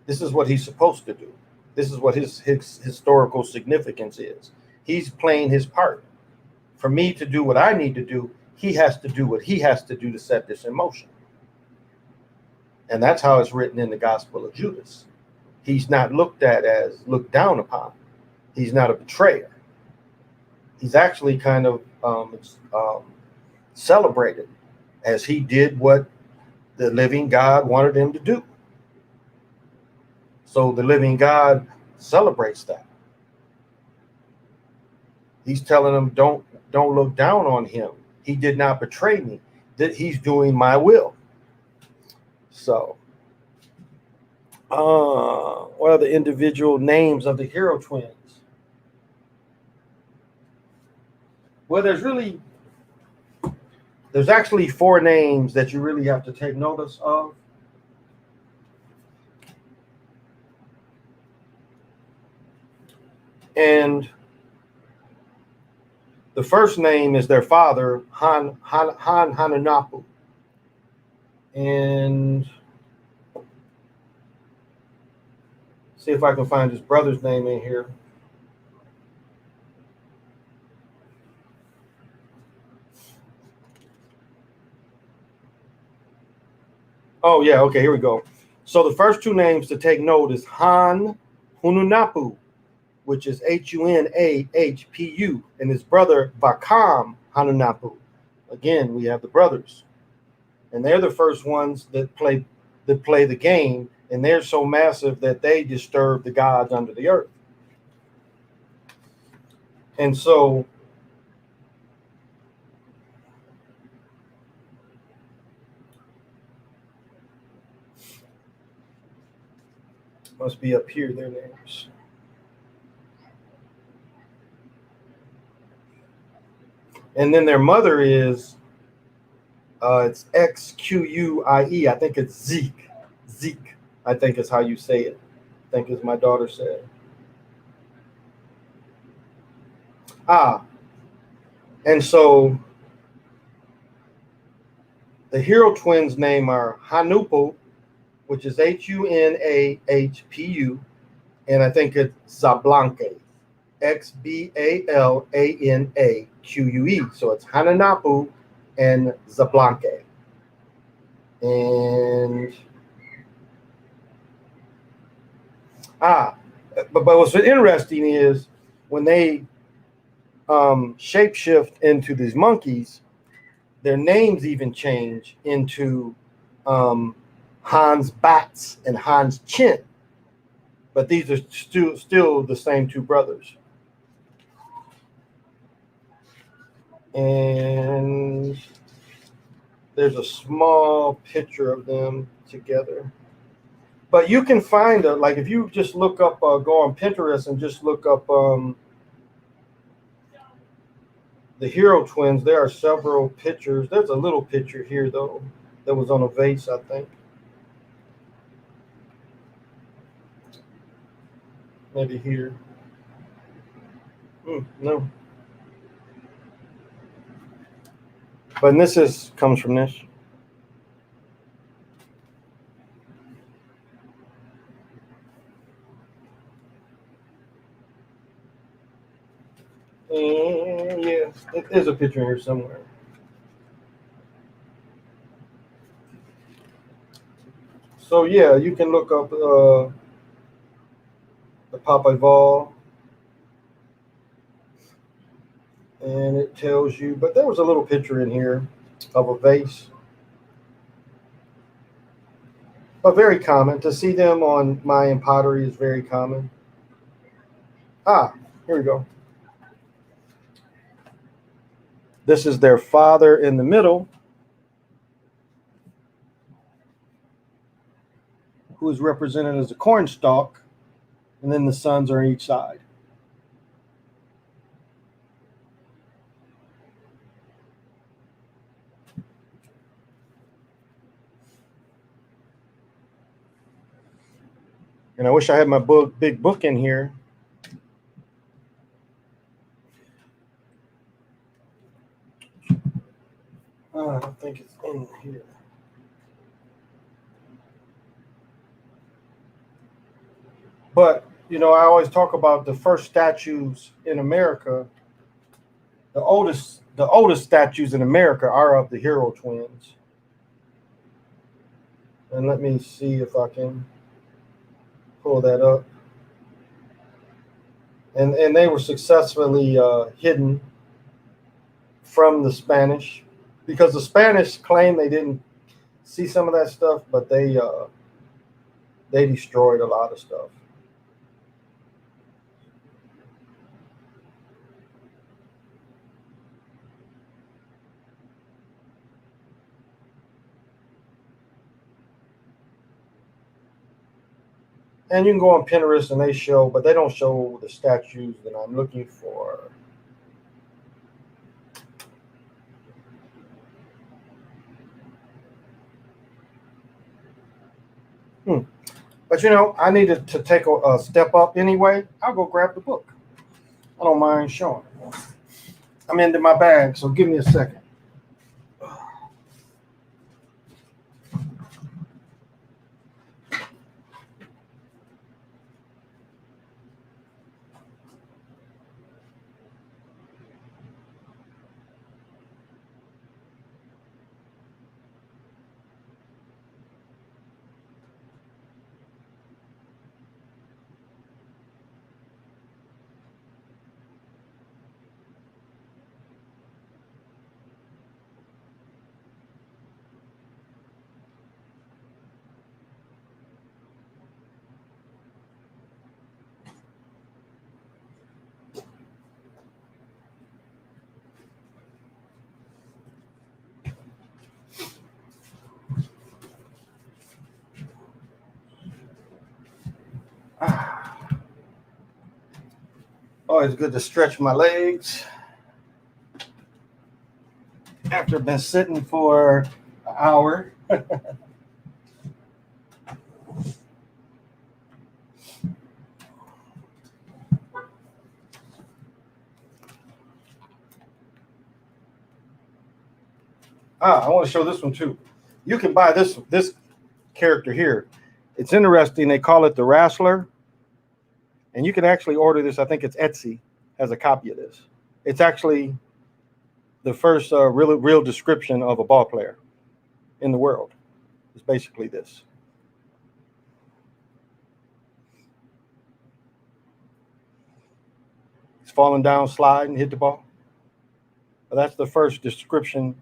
This is what he's supposed to do. This is what his historical significance is. He's playing his part. For me to do what I need to do, he has to do what he has to do to set this in motion. And that's how it's written in the Gospel of Judas. He's not looked down upon. He's not a betrayer. He's actually kind of celebrated as he did what the living God wanted him to do. So the living God celebrates that. He's telling them, don't look down on him. He did not betray me. That he's doing my will. So, what are the individual names of the hero twins? Well, there's actually 4 names that you really have to take notice of. And the first name is their father, Han Hanunapu. And see if I can find his brother's name in here. Oh, yeah, okay, here we go. So the first two names to take note is Han Hununapu, which is Hunahpu, and his brother Vakam Hanunapu. Again, we have the brothers. And they're the first ones that play the game, and they're so massive that they disturb the gods under the earth. And so must be up here, their names. And then their mother is it's Xuie. I think it's Zeke. Zeke, I think is how you say it. I think as my daughter said. And so the hero twins' name are Hanupu, which is Hunahpu, and I think it's Zablanque, Xbalanaque. So it's Hanunapu and Zablanque. And but what's interesting is when they shapeshift into these monkeys, their names even change into Hans Bats and Hans Chin. But these are still the same two brothers. And there's a small picture of them together. But you can find like if you just look up, go on Pinterest and just look up the hero twins. There are several pictures. There's a little picture here though that was on a vase, I think. Maybe here. No. But this comes from this. And yeah, there's a picture here somewhere. So yeah, you can look up the Papaival, and it tells you. But there was a little picture in here of a vase. But very common. To see them on Mayan pottery is very common. Here we go. This is their father in the middle, who is represented as a cornstalk, and then the sons are on each side. And I wish I had my big book in here. I don't think it's in here. But, I always talk about the first statues in America. The oldest statues in America are of the hero twins. And let me see if I can pull that up. And they were successfully hidden from the Spanish, because the Spanish claim they didn't see some of that stuff, but they destroyed a lot of stuff. And you can go on Pinterest and they show, but they don't show the statues that I'm looking for. But I needed to take a step up anyway. I'll go grab the book. I don't mind showing. I'm into my bag, so give me a second. Always good to stretch my legs after I've been sitting for an hour. I want to show this one too. You can buy this character here. It's interesting. They call it the Wrestler, and you can actually order this. I think it's Etsy has a copy of this. It's actually the first real description of a ball player in the world. It's basically this. He's falling down, slide, and hit the ball. Well, that's the first description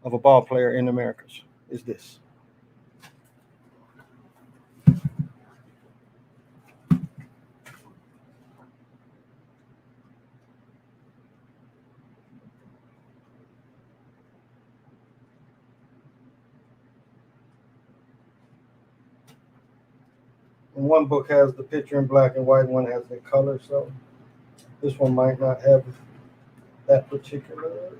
of a ball player in the Americas. Is this. And one book has the picture in black and white, one has the color, so this one might not have that particular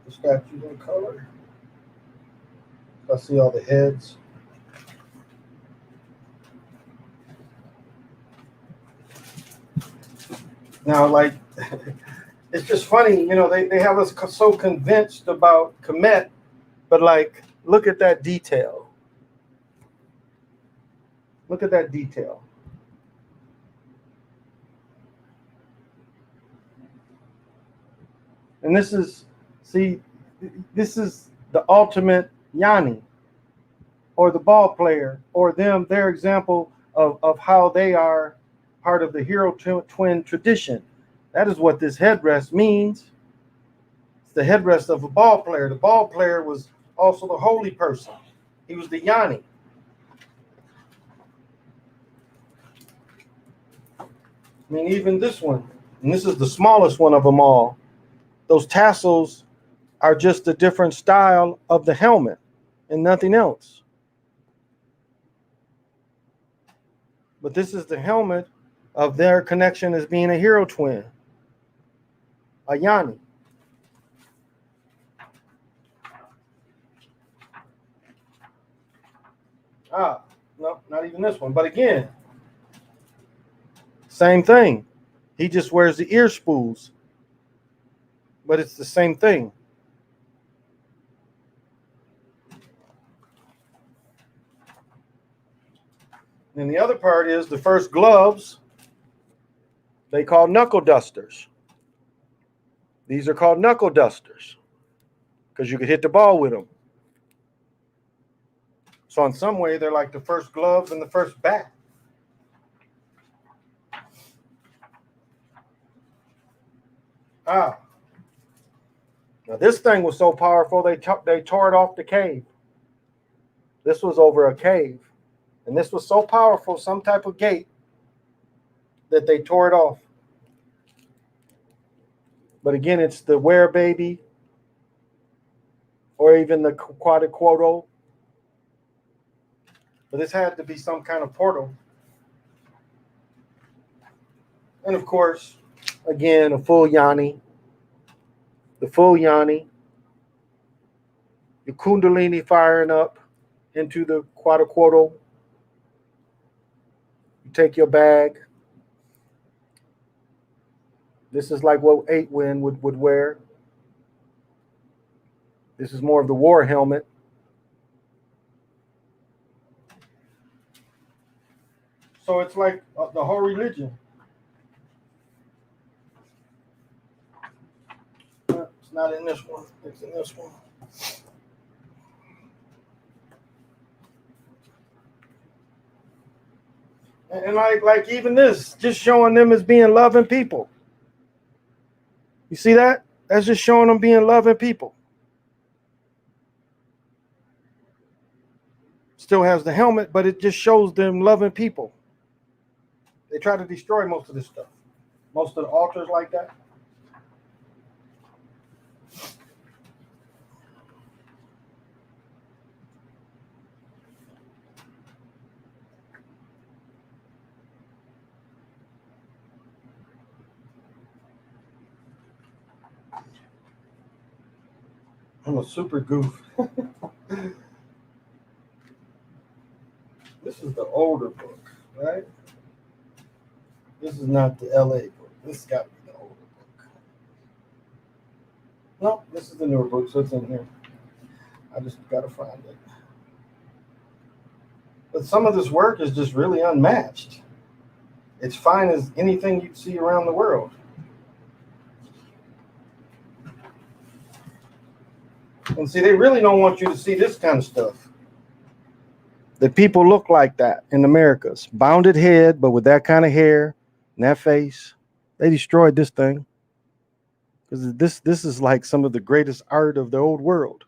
statue in color. I see all the heads. Now, like, it's just funny, you know, they have us so convinced about Komet, but like, look at that detail. Look at that detail. And this is, see, this is the ultimate Yanni, or the ball player, or their example of how they are part of the hero twin tradition. That is what this headrest means. It's the headrest of a ball player. The ball player was also the holy person. He was the Yanni. I mean, even this one, and this is the smallest one of them all, those tassels are just a different style of the helmet and nothing else. But this is the helmet of their connection as being a hero twin, a Yanni. No, not even this one. But again, same thing. He just wears the ear spools, but it's the same thing. And the other part is the first gloves, they call knuckle dusters. These are called knuckle dusters because you could hit the ball with them. So in some way, they're like the first gloves and the first bat. Now this thing was so powerful, they tore it off the cave. This was over a cave. And this was so powerful, some type of gate, that they tore it off. But again, it's the Werebaby, or even the Quadriquoto. But this had to be some kind of portal. And of course, again, a full Yanni. The full Yanni. Your Kundalini firing up into the Quadriquoto. You take your bag. This is like what 8-Win would wear. This is more of the war helmet. So it's like the whole religion. It's not in this one. It's in this one. And like even this, just showing them as being loving people. You see that? That's just showing them being loving people. Still has the helmet, but it just shows them loving people. They try to destroy most of this stuff. Most of the altars like that. I'm a super goof. This is the older book, right? This is not the LA book. This has got to be the older book. No, this is the newer book, so it's in here. I just got to find it. But some of this work is just really unmatched. It's fine as anything you'd see around the world. And see, they really don't want you to see this kind of stuff. That people look like that in America's. Bounded head, but with that kind of hair and that face. They destroyed this thing. Because this is like some of the greatest art of the old world.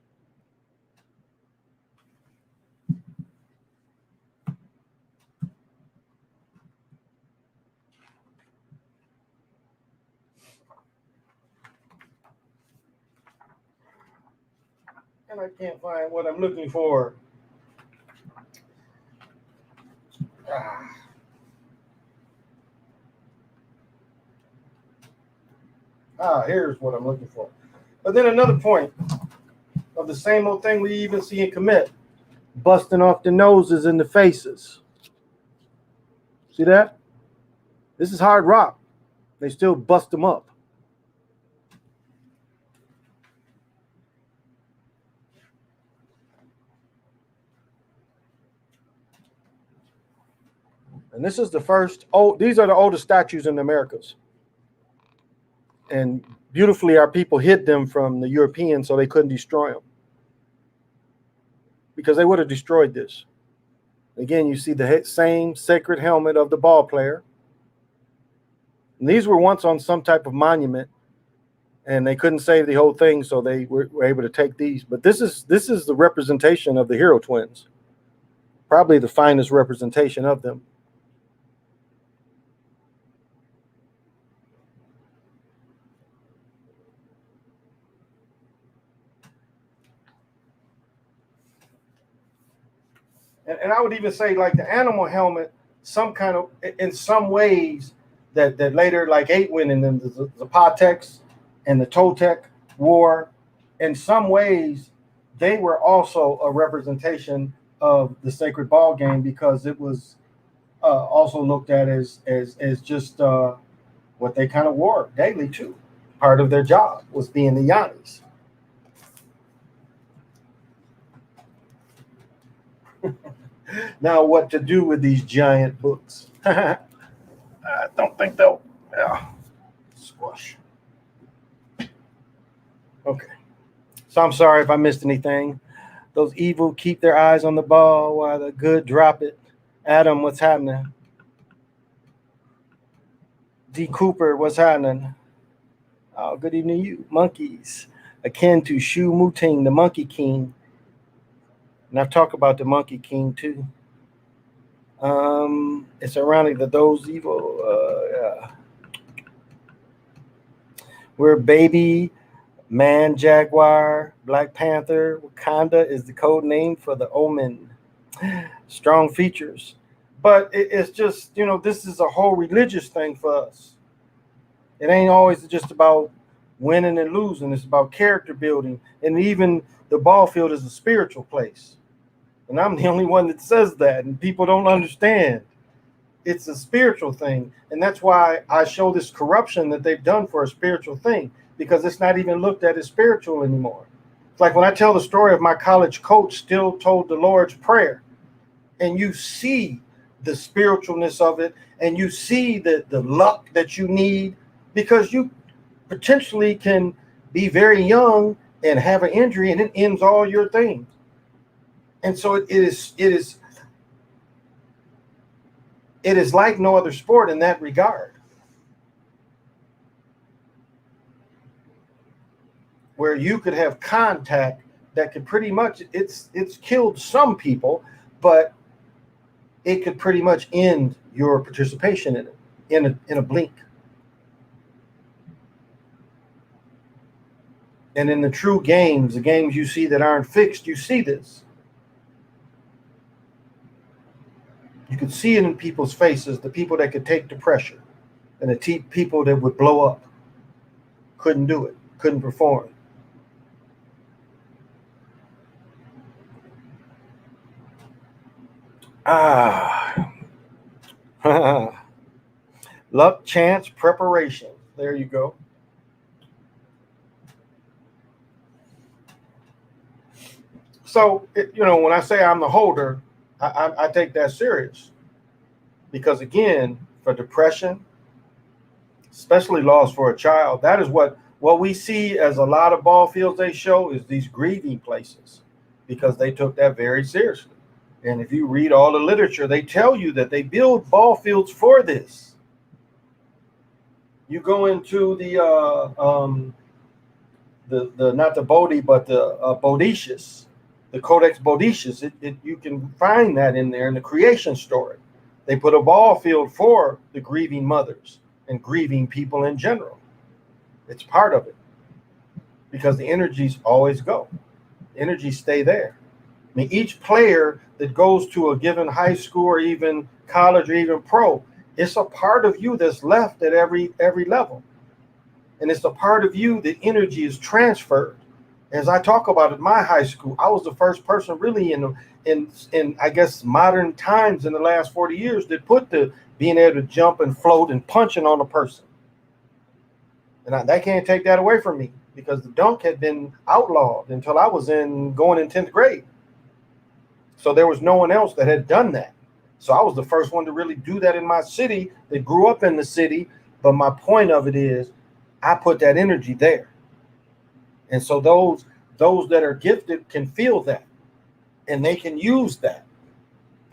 And I can't find what I'm looking for. Here's what I'm looking for. But then another point of the same old thing we even see in commit. Busting off the noses and the faces. See that? This is hard rock. They still bust them up. And this is the first, these are the oldest statues in the Americas. And beautifully, our people hid them from the Europeans so they couldn't destroy them. Because they would have destroyed this. Again, you see the same sacred helmet of the ball player. And these were once on some type of monument, and they couldn't save the whole thing, so they were able to take these. But this is the representation of the hero twins. Probably the finest representation of them. And I would even say, like the animal helmet, some kind of, in some ways, that later, like 8-Win and then the Zapotecs and the Toltec wore, in some ways, they were also a representation of the sacred ball game because it was also looked at as just what they kind of wore daily too. Part of their job was being the Yannis. Now, what to do with these giant books? I don't think they'll. Yeah. Squash. Okay. So I'm sorry if I missed anything. Those evil keep their eyes on the ball while the good drop it. Adam, what's happening? D. Cooper, what's happening? Oh, good evening, you. Monkeys. Akin to Shu Muting, the Monkey King. And I've talked about the Monkey King too. It's ironic that those evil, yeah. We're baby, man, jaguar, Black Panther. Wakanda is the code name for the omen. Strong features. But it's just, this is a whole religious thing for us. It ain't always just about winning and losing. It's about character building. And even the ball field is a spiritual place. And I'm the only one that says that, and people don't understand. It's a spiritual thing. And that's why I show this corruption that they've done for a spiritual thing, because it's not even looked at as spiritual anymore. It's like when I tell the story of my college coach still told the Lord's Prayer, and you see the spiritualness of it, and you see the luck that you need, because you potentially can be very young and have an injury, and it ends all your things. And so it is like no other sport in that regard, where you could have contact that could pretty much, it's killed some people, but it could pretty much end your participation in it in a blink. And in the true games, the games you see that aren't fixed, you see this. You could see it in people's faces, the people that could take the pressure, and the people that would blow up, couldn't do it, couldn't perform. Luck, chance, preparation. There you go. So, when I say I'm the holder, I take that serious, because again, for depression, especially loss for a child, that is what we see as a lot of ball fields they show is these grieving places, because they took that very seriously. And if you read all the literature, they tell you that they build ball fields for this. You go into the not the Bodhi, but the Bodacious, the Codex Bodacious. You can find that in there in the creation story. They put a ball field for the grieving mothers and grieving people in general. It's part of it, because the energies always go. The energies stay there. I mean, each player that goes to a given high school or even college or even pro, it's a part of you that's left at every level. And it's a part of you that energy is transferred. As I talk about at my high school, I was the first person really in I guess modern times in the last 40 years that put the being able to jump and float and punching on a person. And they can't take that away from me, because the dunk had been outlawed until I was going in 10th grade. So there was no one else that had done that. So I was the first one to really do that in my city, that grew up in the city. But my point of it is, I put that energy there. And so those that are gifted can feel that, and they can use that.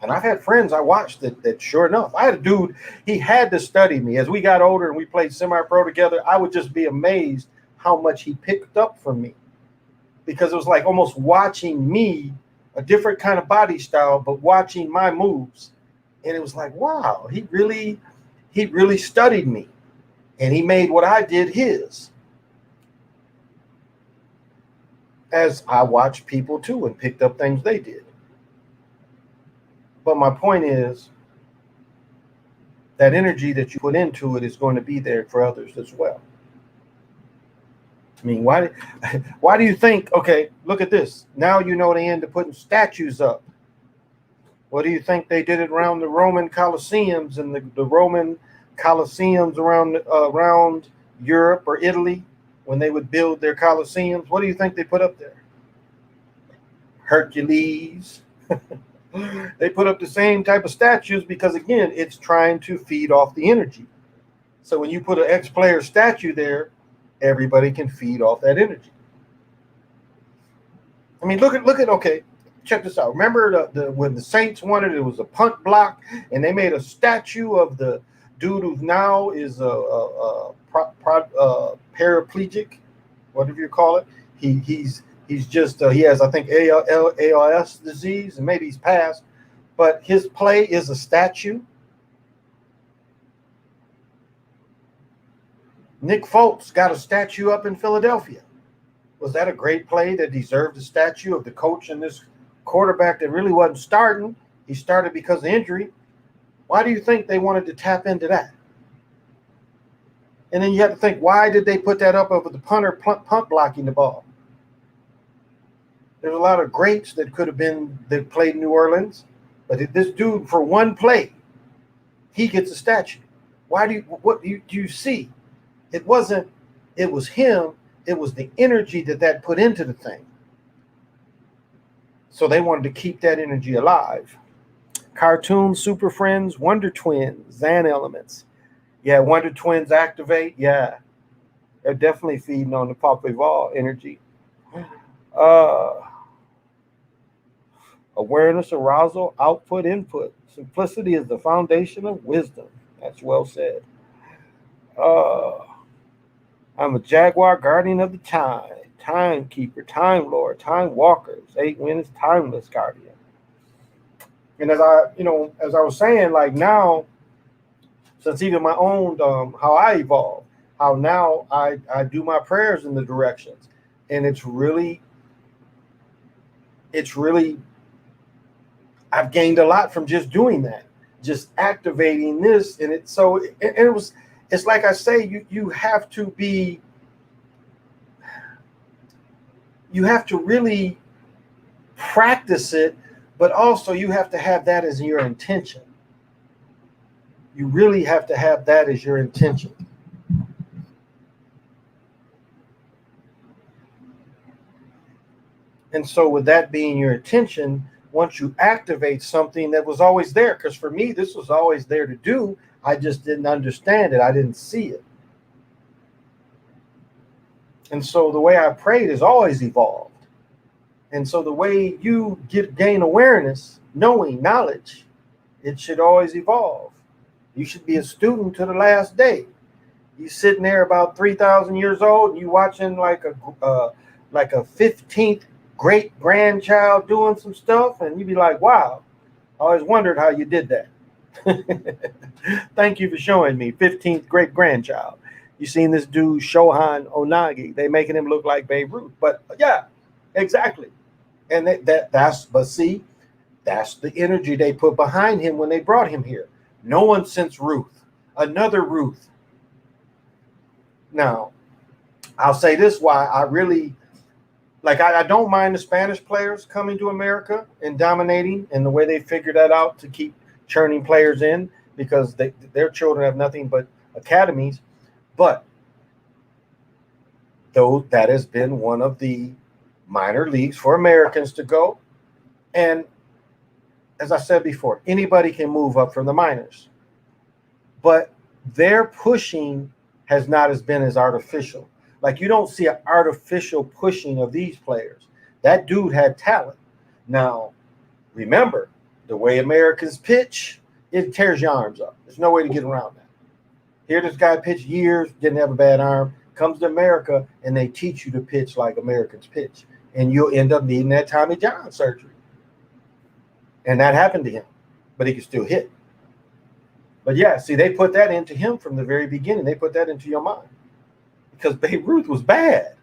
And I've had friends I watched that sure enough, I had a dude, he had to study me. As we got older and we played semi-pro together, I would just be amazed how much he picked up from me, because it was like almost watching me, a different kind of body style, but watching my moves. And it was like, wow, he really studied me, and he made what I did his. As I watched people too and picked up things they did. But my point is, that energy that you put into it is going to be there for others as well. I mean, why do you think, okay, look at this. Now you know they end up putting statues up. What do you think they did it around the Roman Colosseums and the Roman Colosseums around Europe or Italy, when they would build their Colosseums? What do you think they put up there? Hercules. They put up the same type of statues, because again, it's trying to feed off the energy. So when you put an ex-player statue there, everybody can feed off that energy. I mean, look at okay, check this out. Remember when the Saints wanted, it was a punt block, and they made a statue of the dude who now is a paraplegic, whatever you call it. He's just he has, I think, ALS disease, and maybe he's passed, but his play is a statue. Nick Foltz got a statue up in Philadelphia. Was that a great play that deserved a statue of the coach and this quarterback that really wasn't starting? He started because of injury. Why do you think they wanted to tap into that? And then you have to think, why did they put that up over the punter punt blocking the ball? There's a lot of greats that could have been that played in New Orleans, but this dude, for one play, he gets a statue. Why do you see? It was him. It was the energy that put into the thing. So they wanted to keep that energy alive. Cartoon Super Friends, Wonder Twins, Zan elements. Yeah, Wonder Twins activate. Yeah, they're definitely feeding on the Pop Evolve energy. Awareness, arousal, output, input. Simplicity is the foundation of wisdom. That's well said. I'm a Jaguar, guardian of the time, timekeeper, time lord, time walkers. 8 wins, timeless guardian. And as I was saying, like now, since even my own how I evolve, how now I do my prayers in the directions, and it's really I've gained a lot from just doing that, just activating this, and it's like I say, you have to really practice it, but also you have to have that as your intention. You really have to have that as your intention. And so with that being your intention, once you activate something that was always there, because for me, this was always there to do, I just didn't understand it. I didn't see it. And so the way I prayed has always evolved. And so the way you gain awareness, knowledge, it should always evolve. You should be a student to the last day. You sitting there about 3,000 years old, and you watching like a 15th great grandchild doing some stuff, and you be like, wow, I always wondered how you did that. Thank you for showing me. 15th great grandchild. You seen this dude Shohan Onagi? They making him look like Babe Ruth, but yeah, exactly. And that's the energy they put behind him when they brought him here. No one since Ruth, another Ruth. Now, I'll say this: why I really I don't mind the Spanish players coming to America and dominating, and the way they figured that out to keep churning players in, because their children have nothing but academies. But though that has been one of the minor leagues for Americans to go, and as I said before, anybody can move up from the minors, but their pushing has not been as artificial. Like, you don't see an artificial pushing of these players. That dude had talent. Now, remember, the way Americans pitch, it tears your arms up. There's no way to get around that. Here, this guy pitched years, didn't have a bad arm, comes to America, and they teach you to pitch like Americans pitch. And you'll end up needing that Tommy John surgery. And that happened to him, but he could still hit. But yeah, see, they put that into him from the very beginning. They put that into your mind. Because Babe Ruth was bad.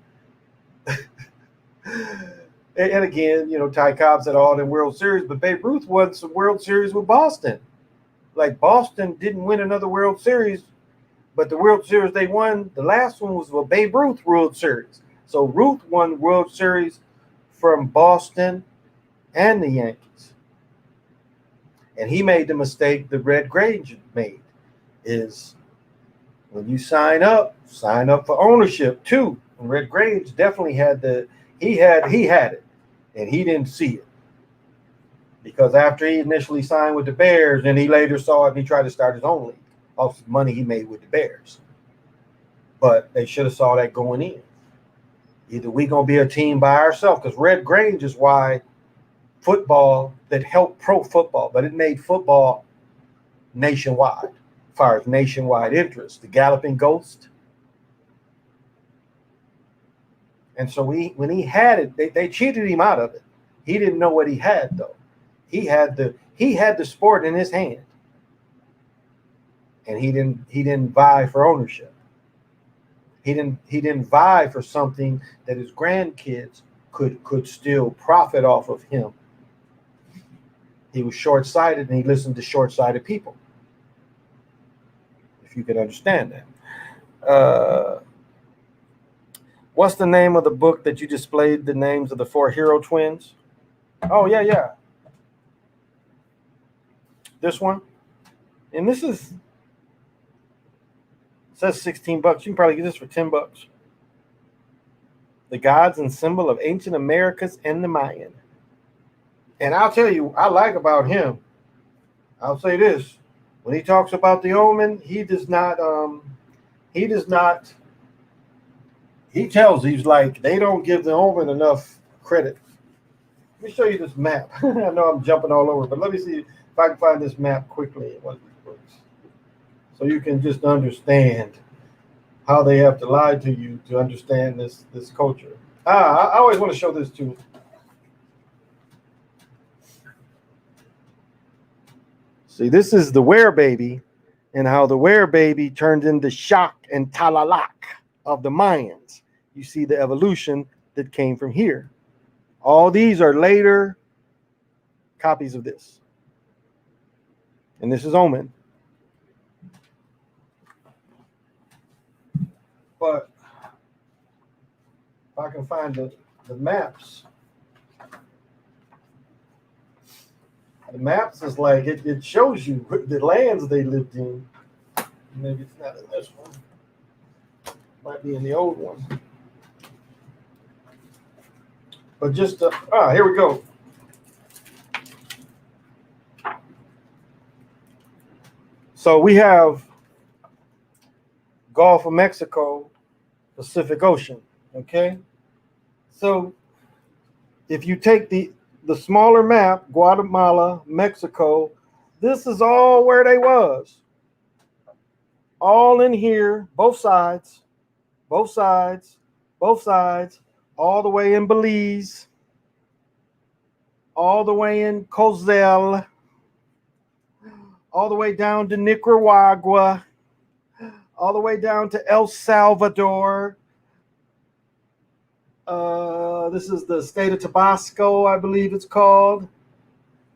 And again, Ty Cobb said all them World Series, but Babe Ruth won some World Series with Boston. Like, Boston didn't win another World Series, but the World Series they won, the last one was a Babe Ruth World Series. So Ruth won World Series from Boston and the Yankees. And he made the mistake that Red Grange made, is when you sign up for ownership too. And Red Grange definitely had he had it, and he didn't see it. Because after he initially signed with the Bears, and he later saw it, and he tried to start his own league off the money he made with the Bears. But they should have saw that going in. Either we gonna be a team by ourselves, because Red Grange is why football, that helped pro football, but it made football nationwide, as far as nationwide interest. The Galloping Ghost. And so when he had it, they cheated him out of it. He didn't know what he had, though. He had the sport in his hand, and he didn't vie for ownership. He didn't vie for something that his grandkids could still profit off of him. He was short-sighted, and he listened to short-sighted people. If you could understand that. What's the name of the book that you displayed the names of the 4 hero twins? Oh, yeah. This one? And this is, it says $16. You can probably get this for $10. The gods and symbol of ancient Americas and the Mayan. And I'll tell you, I like about him. I'll say this: when he talks about the omen, he does not. He tells he's like they don't give the omen enough credit. Let me show you this map. I know I'm jumping all over, but let me see if I can find this map quickly in one of these books, so you can just understand how they have to lie to you to understand this culture. I always want to show this too. See, this is the were baby, and how the were baby turned into Shak and Talalak of the Mayans. You see the evolution that came from here. All these are later copies of this. And this is Omen. But if I can find the maps, the maps is like it shows you the lands they lived in. Maybe it's not in this one. Might be in the old one. But just here we go. So we have Gulf of Mexico, Pacific Ocean. Okay. So if you take the smaller map, Guatemala, Mexico, this is all where they was. All in here, both sides, both sides, both sides, all the way in Belize, all the way in Cozell, all the way down to Nicaragua, all the way down to El Salvador. This is the state of Tabasco, I believe it's called.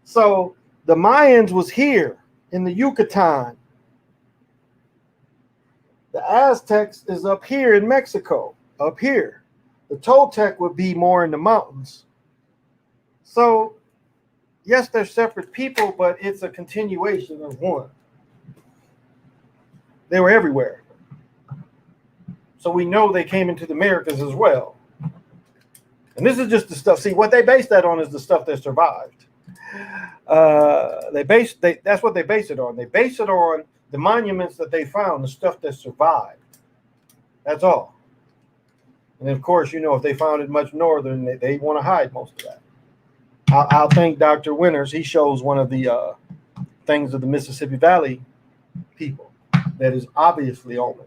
So the Mayans was here in the Yucatan. The Aztecs is up here in Mexico, up here. The Toltec would be more in the mountains. So, yes, they're separate people, but it's a continuation of one. They were everywhere. So we know they came into the Americas as well. And this is just the stuff. See, what they base that on is the stuff that survived. That's what they base it on. They base it on the monuments that they found, the stuff that survived. That's all. And of course, if they found it much northern, they want to hide most of that. I'll thank Dr. Winters. He shows one of the things of the Mississippi Valley people that is obviously Omen.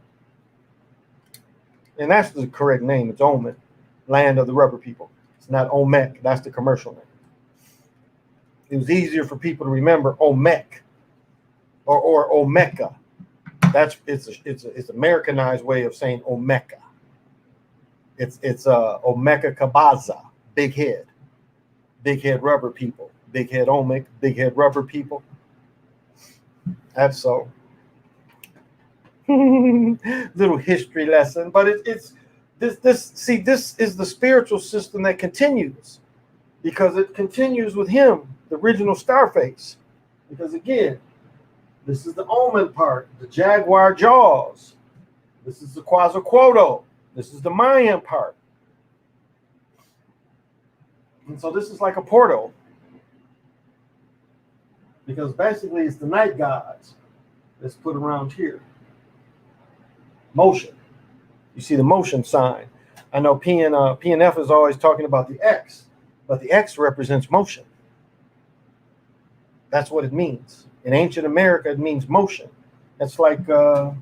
And that's the correct name. It's Omen, land of the rubber people. It's not Olmec. That's the commercial name. It was easier for people to remember Olmec or Olmeca. It's Americanized way of saying Olmeca. It's Olmeca Cabaza, big head rubber people, big head Olmec, big head rubber people. That's so. Little history lesson, but it's this is the spiritual system that continues, because it continues with him, the original Starface. Because again, this is the Omen part, the jaguar jaws. This is the Quetzalcoatl. This is the Mayan part. And so this is like a portal, because basically it's the night gods that's put around here. Motion. You see the motion sign. I know PNF is always talking about the X, but the X represents motion. That's what it means. In ancient America, it means motion. It's like the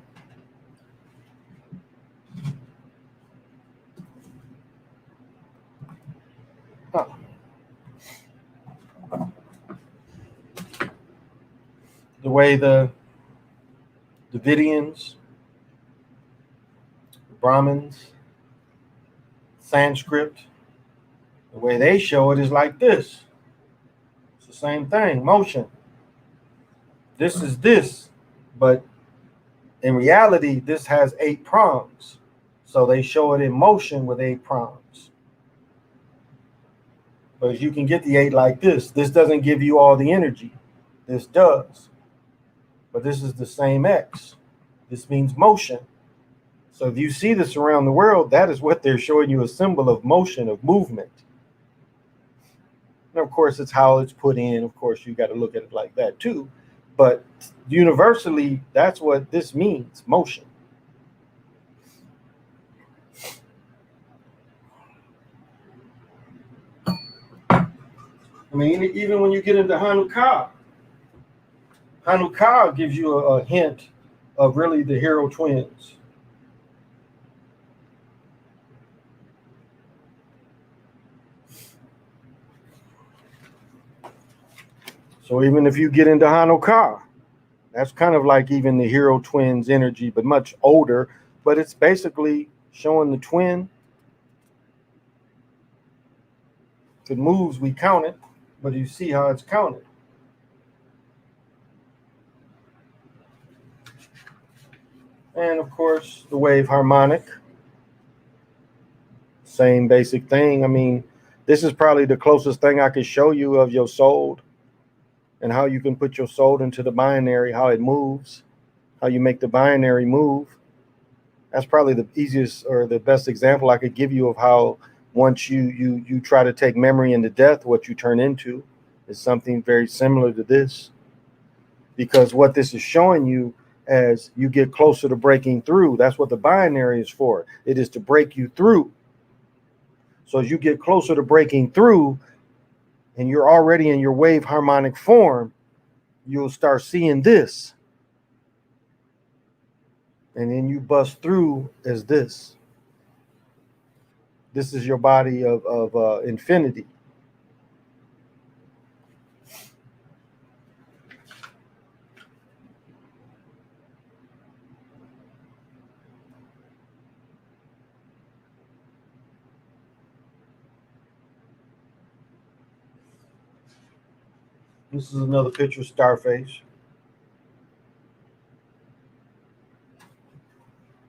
way the Davidians, Brahmins, Sanskrit, the way they show it is like this. It's the same thing, motion. This is this, but in reality, this has 8 prongs. So they show it in motion with 8 prongs. But you can get the 8 like this. This doesn't give you all the energy. This does. but this is the same X. This means motion. So if you see this around the world, that is what they're showing you, a symbol of motion, of movement. And of course, it's how it's put in. Of course, you got to look at it like that too. But universally, that's what this means, motion. I mean, even when you get into Hanukkah, Hanukkah gives you a hint of really the hero twins. So even if you get into Hanukkah, that's kind of like even the hero twins energy, but much older. But it's basically showing the twin. If it moves, we count it, but you see how it's counted. And of course, the wave harmonic. Same basic thing. I mean, this is probably the closest thing I could show you of your soul and how you can put your soul into the binary, how it moves, how you make the binary move. That's probably the easiest or the best example I could give you of how once you try to take memory into death, what you turn into is something very similar to this. Because what this is showing you as you get closer to breaking through, that's what the binary is for. It is to break you through. So as you get closer to breaking through, and you're already in your wave harmonic form, you'll start seeing this. And then you bust through as this. This is your body of infinity. This is another picture of Starface.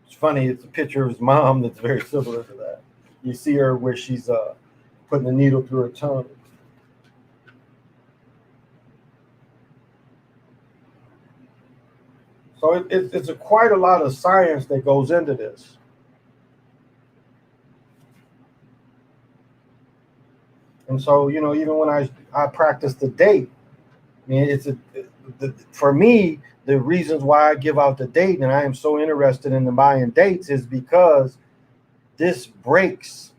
It's funny, it's a picture of his mom that's very similar to that. You see her where she's putting the needle through her tongue. So it's quite a lot of science that goes into this. And so, you know, even when I practice the date, I mean, for me, the reasons why I give out the date and I am so interested in the Mayan dates is because this breaks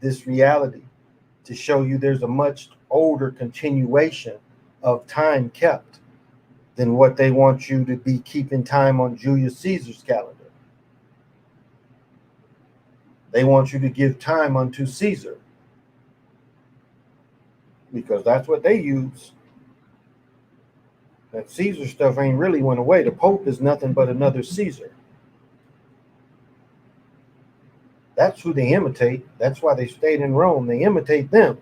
this reality to show you there's a much older continuation of time kept than what they want you to be keeping time on Julius Caesar's calendar. They want you to give time unto Caesar because that's what they use. That Caesar stuff ain't really went away. The Pope is nothing but another Caesar. That's who they imitate. That's why they stayed in Rome. They imitate them.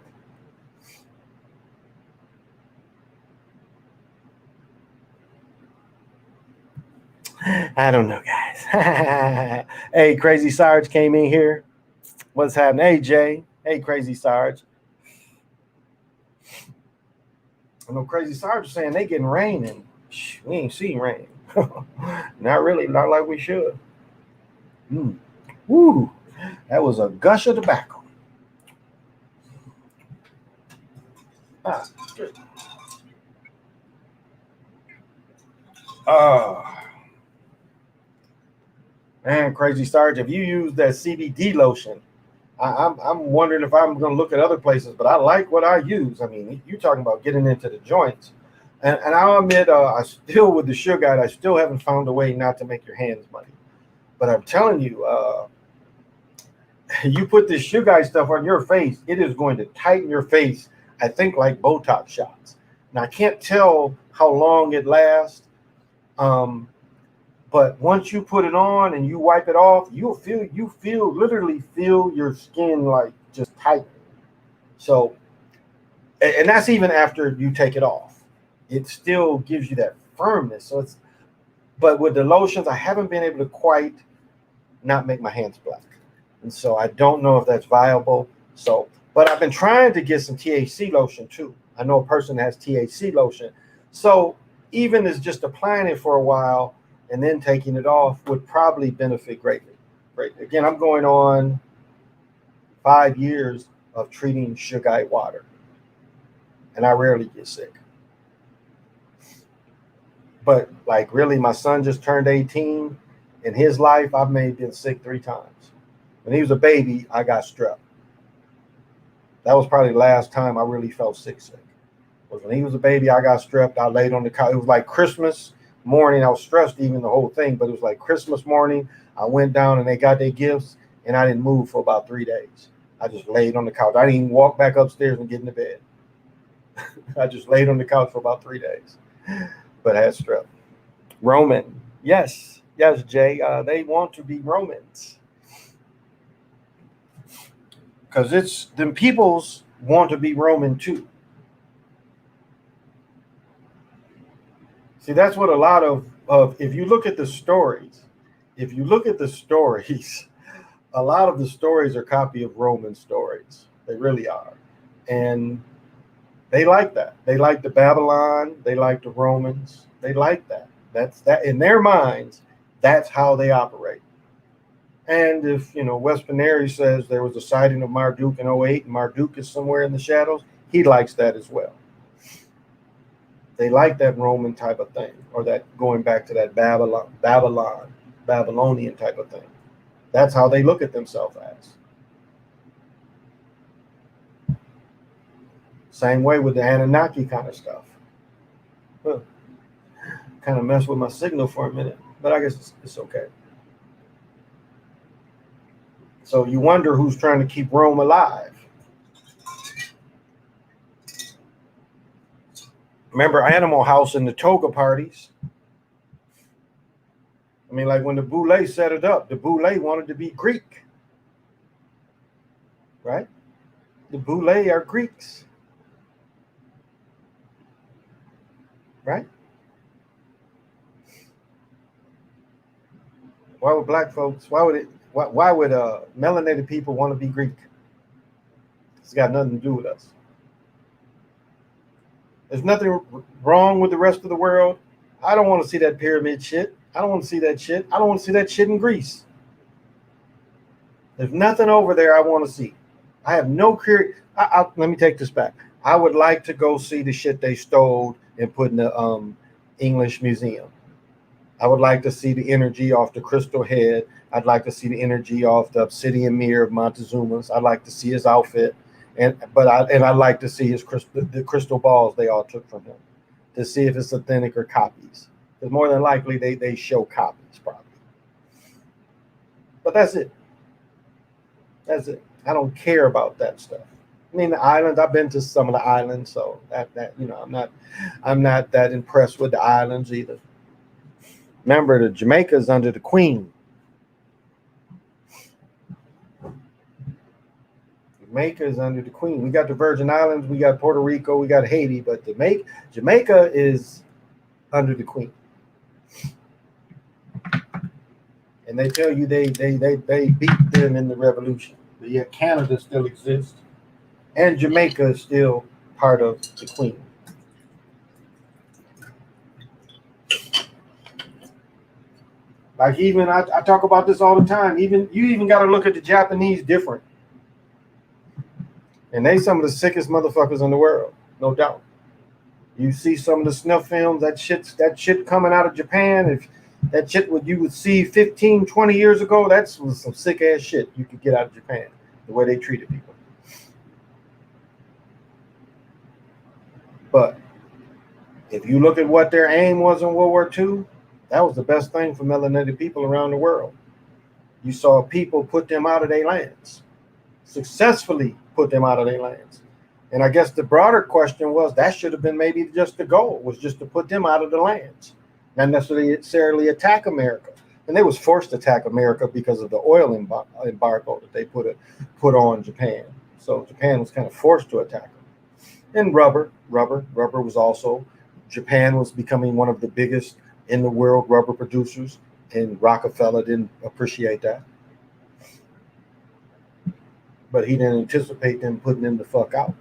I don't know, guys. Hey, Crazy Sarge came in here. What's happening? Hey, Jay. Hey, Crazy Sarge. I know Crazy Sarge is saying they getting rain and we ain't seen rain. Not really, not like we should. Woo, that was a gush of tobacco. Good. Man, Crazy Sarge, if you use that CBD lotion, I'm wondering if I'm going to look at other places, but I like what I use. I mean, you're talking about getting into the joints. And I'll admit, I still, with the sugar, I still haven't found a way not to make your hands muddy. But I'm telling you, you put this sugar stuff on your face, it is going to tighten your face, I think, like Botox shots. Now, I can't tell how long it lasts. But once you put it on and you wipe it off, you literally feel your skin like just tighten. So, and that's even after you take it off. It still gives you that firmness. So but with the lotions, I haven't been able to quite not make my hands black. And so I don't know if that's viable. So, but I've been trying to get some THC lotion too. I know a person that has THC lotion. So even as just applying it for a while and then taking it off would probably benefit greatly. Great. Again, I'm going on 5 years of treating Sugai water, and I rarely get sick. But like really, my son just turned 18. In his life, I've maybe been sick 3 times. When he was a baby, I got strep. That was probably the last time I really felt sick. Was when he was a baby, I got strep. I laid on the couch. It was like Christmas morning. I was stressed even the whole thing, but it was like Christmas morning. I went down and they got their gifts, and I didn't move for about 3 days. I just laid on the couch. I didn't even walk back upstairs and get into bed. I just laid on the couch for about 3 days, but I had strep. Roman, yes, Jay. They want to be Romans because it's them peoples want to be Roman too. See, that's what a lot of if you look at the stories, a lot of the stories are copy of Roman stories. They really are. And they like that. They like the Babylon. They like the Romans. They like that. That's that in their minds. That's how they operate. And if, Wes Pineri says there was a sighting of Marduk in '08 and Marduk is somewhere in the shadows, he likes that as well. They like that Roman type of thing, or that going back to that Babylonian type of thing. That's how they look at themselves as. Same way with the Anunnaki kind of stuff. Well, kind of messed with my signal for a minute, but I guess it's okay. So you wonder who's trying to keep Rome alive. Remember Animal House and the toga parties? I mean, like when the Boule set it up, the Boule wanted to be Greek, right? The Boule are Greeks, right? Why would black folks? Why would melanated people want to be Greek? It's got nothing to do with us. There's nothing wrong with the rest of the world. I don't want to see that pyramid shit. I don't want to see that shit. I don't want to see that shit in Greece. There's nothing over there I want to see. I have no curiosity. Let me take this back. I would like to go see the shit they stole and put in the English Museum. I would like to see the energy off the crystal head. I'd like to see the energy off the obsidian mirror of Montezuma's. I'd like to see his outfit, I'd like to see the crystal balls they all took from him to see if it's authentic or copies. Because more than likely they show copies probably. But that's it. That's it. I don't care about that stuff. I mean, the islands. I've been to some of the islands, so I'm not that impressed with the islands either. Remember, the Jamaica's under the Queen. Jamaica is under the Queen. We got the Virgin Islands, we got Puerto Rico, we got Haiti, but Jamaica is under the Queen. And they tell you they beat them in the revolution. But yet Canada still exists, and Jamaica is still part of the Queen. Like even I talk about this all the time. You even got to look at the Japanese different, and they some of the sickest motherfuckers in the world, no doubt. You see some of the snuff films, that shit coming out of Japan. If that shit what you would see 15, 20 years ago, was some sick ass shit you could get out of Japan. The way they treated people. But if you look at what their aim was in World War II, that was the best thing for melanated people around the world. You saw people put them out of their lands, successfully put them out of their lands. And I guess the broader question was that should have been maybe just the goal, was just to put them out of the lands, not necessarily attack America. And they was forced to attack America because of the oil embargo that they put on Japan. So Japan was kind of forced to attack them. And rubber was also, Japan was becoming one of the biggest in the world rubber producers, and Rockefeller didn't appreciate that. But he didn't anticipate them putting them the fuck out.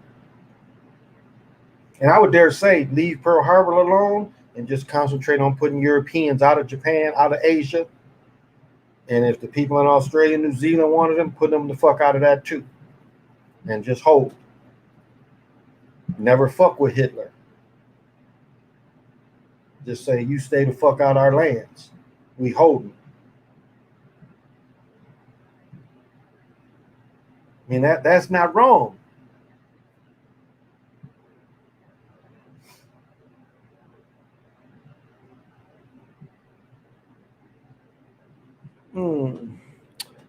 And I would dare say, leave Pearl Harbor alone, and just concentrate on putting Europeans out of Japan, out of Asia. And if the people in Australia and New Zealand wanted them, put them the fuck out of that too. And just hold. Never fuck with Hitler. Just say, you stay the fuck out our lands. We holding. I mean, that's not wrong.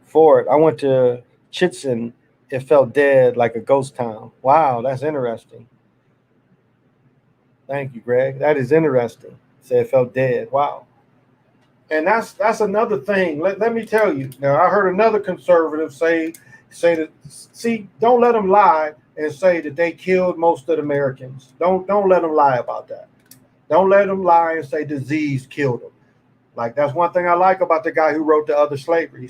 Ford, I went to Chitzen. It felt dead like a ghost town. Wow, that's interesting. Thank you, Greg. That is interesting. Say it felt dead. Wow. And that's another thing. Let me tell you. Now, I heard another conservative say that, see, don't let them lie and say that they killed most of the Americans. Don't let them lie about that. Don't let them lie and say disease killed them. Like, that's one thing I like about the guy who wrote The Other Slavery.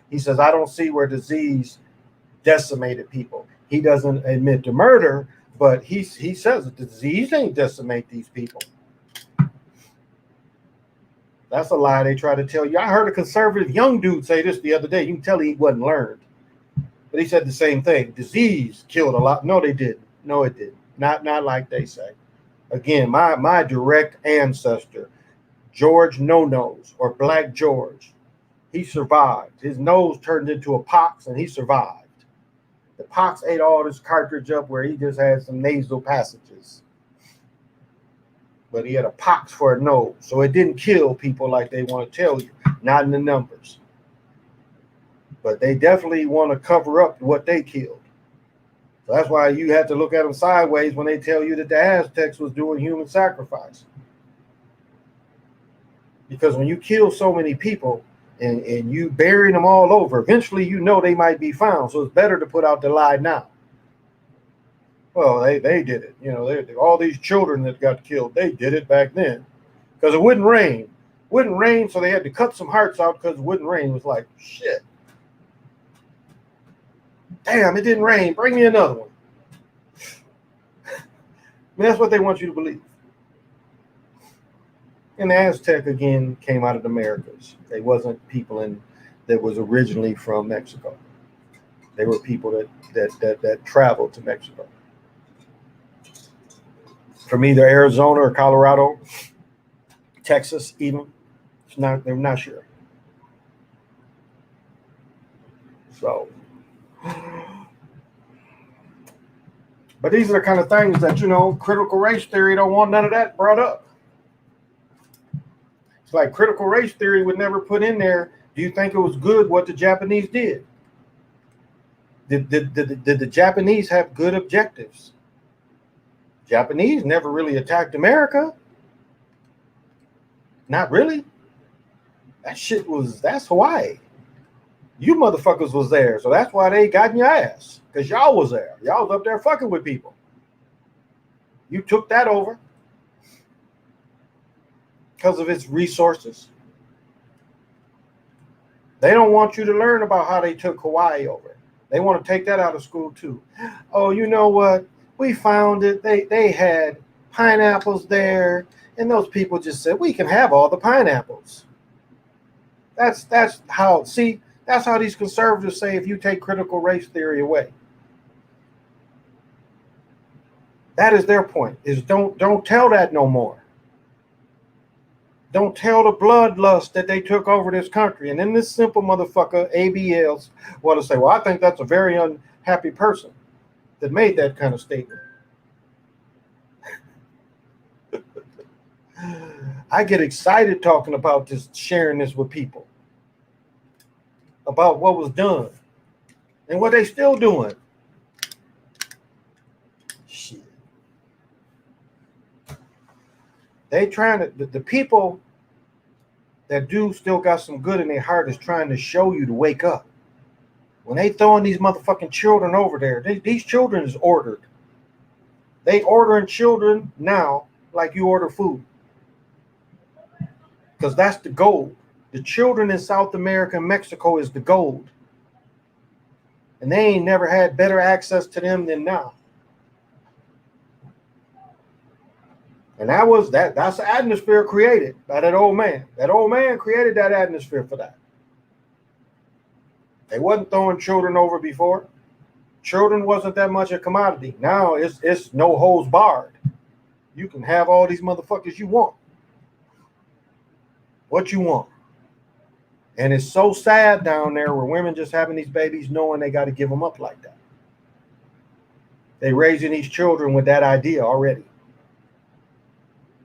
He says I don't see where disease decimated people. He doesn't admit to murder, but he says that the disease ain't decimate these people. That's a lie they try to tell you. I heard a conservative young dude say this the other day. You can tell he wasn't learned. But he said the same thing. Disease killed a lot. No, they didn't. No, it didn't. Not like they say. Again, my direct ancestor, George No-Nose, or Black George, he survived. His nose turned into a pox and he survived. The pox ate all this cartridge up where he just had some nasal passages. But he had a pox for a nose. So it didn't kill people like they want to tell you. Not in the numbers. But they definitely want to cover up what they killed. So that's why you have to look at them sideways when they tell you that the Aztecs was doing human sacrifice. Because when you kill so many people and you bury them all over, eventually you know they might be found. So it's better to put out the lie now. Well, they did it. You know, all these children that got killed, they did it back then. Because it wouldn't rain. It wouldn't rain, so they had to cut some hearts out because it wouldn't rain. It was like, shit. Damn, it didn't rain. Bring me another one. I mean, that's what they want you to believe. And the Aztec, again, came out of the Americas. They wasn't people that was originally from Mexico. They were people that traveled to Mexico. From either Arizona or Colorado, Texas even. They're not sure. So, but these are the kind of things that, critical race theory don't want none of that brought up. It's like critical race theory would never put in there, do you think it was good what the Japanese did? Did the Japanese have good objectives? Japanese never really attacked America. Not really. That's Hawaii. You motherfuckers was there, so that's why they got in your ass. Because y'all was there. Y'all was up there fucking with people. You took that over because of its resources. They don't want you to learn about how they took Hawaii over. They want to take that out of school too. Oh, you know what? We found it. They had pineapples there, and those people just said, we can have all the pineapples. That's how these conservatives say if you take critical race theory away. That is their point, is don't tell that no more. Don't tell the bloodlust that they took over this country. And then this simple motherfucker, ABLs, want to say, well, I think that's a very unhappy person that made that kind of statement. I get excited talking about this, sharing this with people about what was done and what they still doing. Shit. They trying to, the people that do still got some good in their heart is trying to show you to wake up. When they throwing these motherfucking children over there, these children is ordered. They ordering children now like you order food. Because that's the gold. The children in South America and Mexico is the gold. And they ain't never had better access to them than now. And that's the atmosphere created by that old man. That old man created that atmosphere for that. They wasn't throwing children over before. Children wasn't that much a commodity. Now it's no holds barred. You can have all these motherfuckers you want. What you want. And it's so sad down there where women just having these babies knowing they got to give them up like that. They raising these children with that idea already.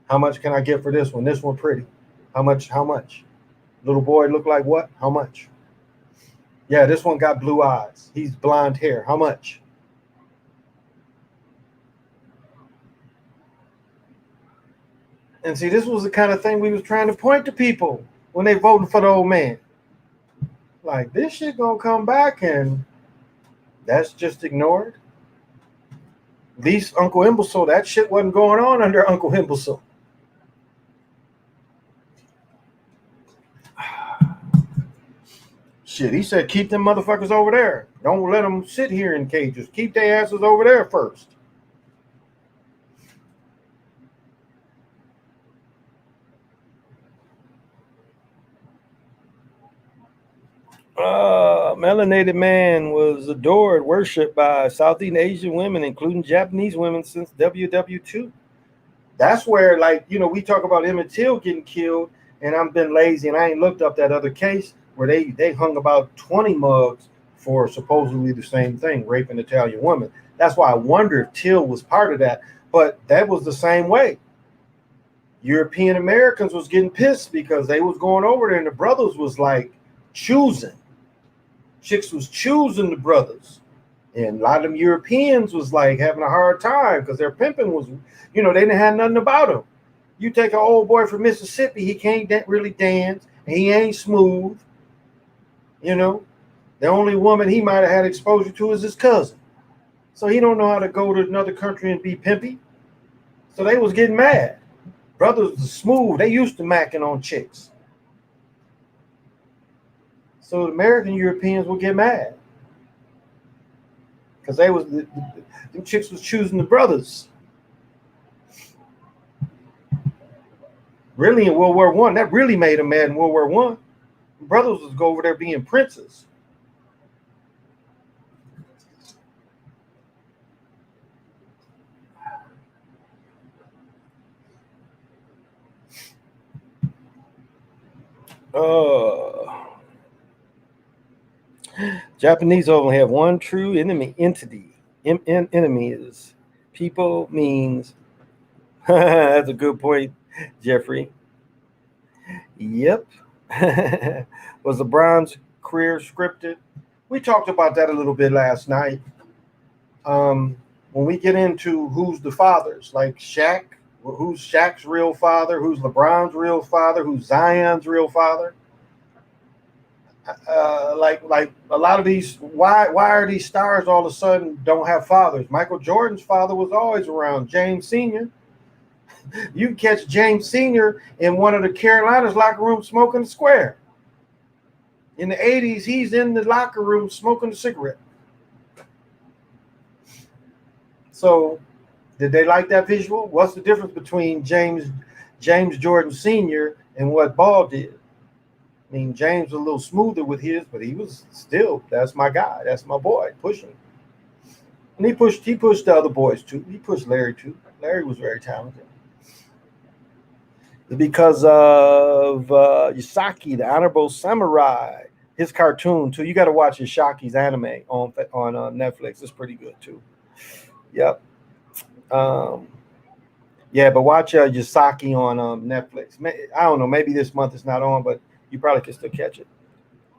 How much can I get for this one? This one pretty. How much? How much? Little boy look like what? How much? Yeah, this one got blue eyes. He's blonde hair. How much? And see, this was the kind of thing we was trying to point to people when they voting for the old man. Like, this shit gonna come back, and that's just ignored. At least Uncle Imbecile, that shit wasn't going on under Uncle Imbecile. Shit, he said keep them motherfuckers over there. Don't let them sit here in cages. Keep their asses over there first. Melanated man was adored, worshipped by Southeast Asian women, including Japanese women, since WW2. That's where, like, you know, we talk about Emmett Till getting killed, and I've been lazy and I ain't looked up that other case where they hung about 20 mugs for supposedly the same thing, raping an Italian woman. That's why I wonder if Till was part of that. But that was the same way. European Americans was getting pissed because they was going over there and the brothers was like choosing. Chicks was choosing the brothers. And a lot of them Europeans was like having a hard time because their pimping was, you know, they didn't have nothing about them. You take an old boy from Mississippi, he can't really dance, and he ain't smooth. You know, the only woman he might have had exposure to is his cousin. So he don't know how to go to another country and be pimpy. So they was getting mad. Brothers was smooth. They used to macking on chicks. So the American Europeans will get mad. Because they was the chicks was choosing the brothers. Really in World War One, that really made them mad in World War One. Brothers was go over there being princes. Japanese only have one true entity. Enemy is people means. That's a good point, Jeffrey. Yep. Was LeBron's career scripted? We talked about that a little bit last night. When we get into who's the fathers, like Shaq, who's Shaq's real father, who's LeBron's real father, who's Zion's real father. Like a lot of these, why are these stars all of a sudden don't have fathers? Michael Jordan's father was always around. James Sr. You can catch James Sr. in one of the Carolinas locker rooms smoking a square. In the 80s, he's in the locker room smoking a cigarette. So, did they like that visual? What's the difference between James Jordan Sr. and what Ball did? I mean, James was a little smoother with his, but he was still, that's my guy. That's my boy, pushing. And he pushed the other boys too. He pushed Larry too. Larry was very talented. Because of Yasaki, the Honorable Samurai, his cartoon too. You got to watch Yasaki's anime on Netflix. It's pretty good too. Yep. Yeah, but watch Yasaki on Netflix. I don't know. Maybe this month it's not on, but you probably can still catch it.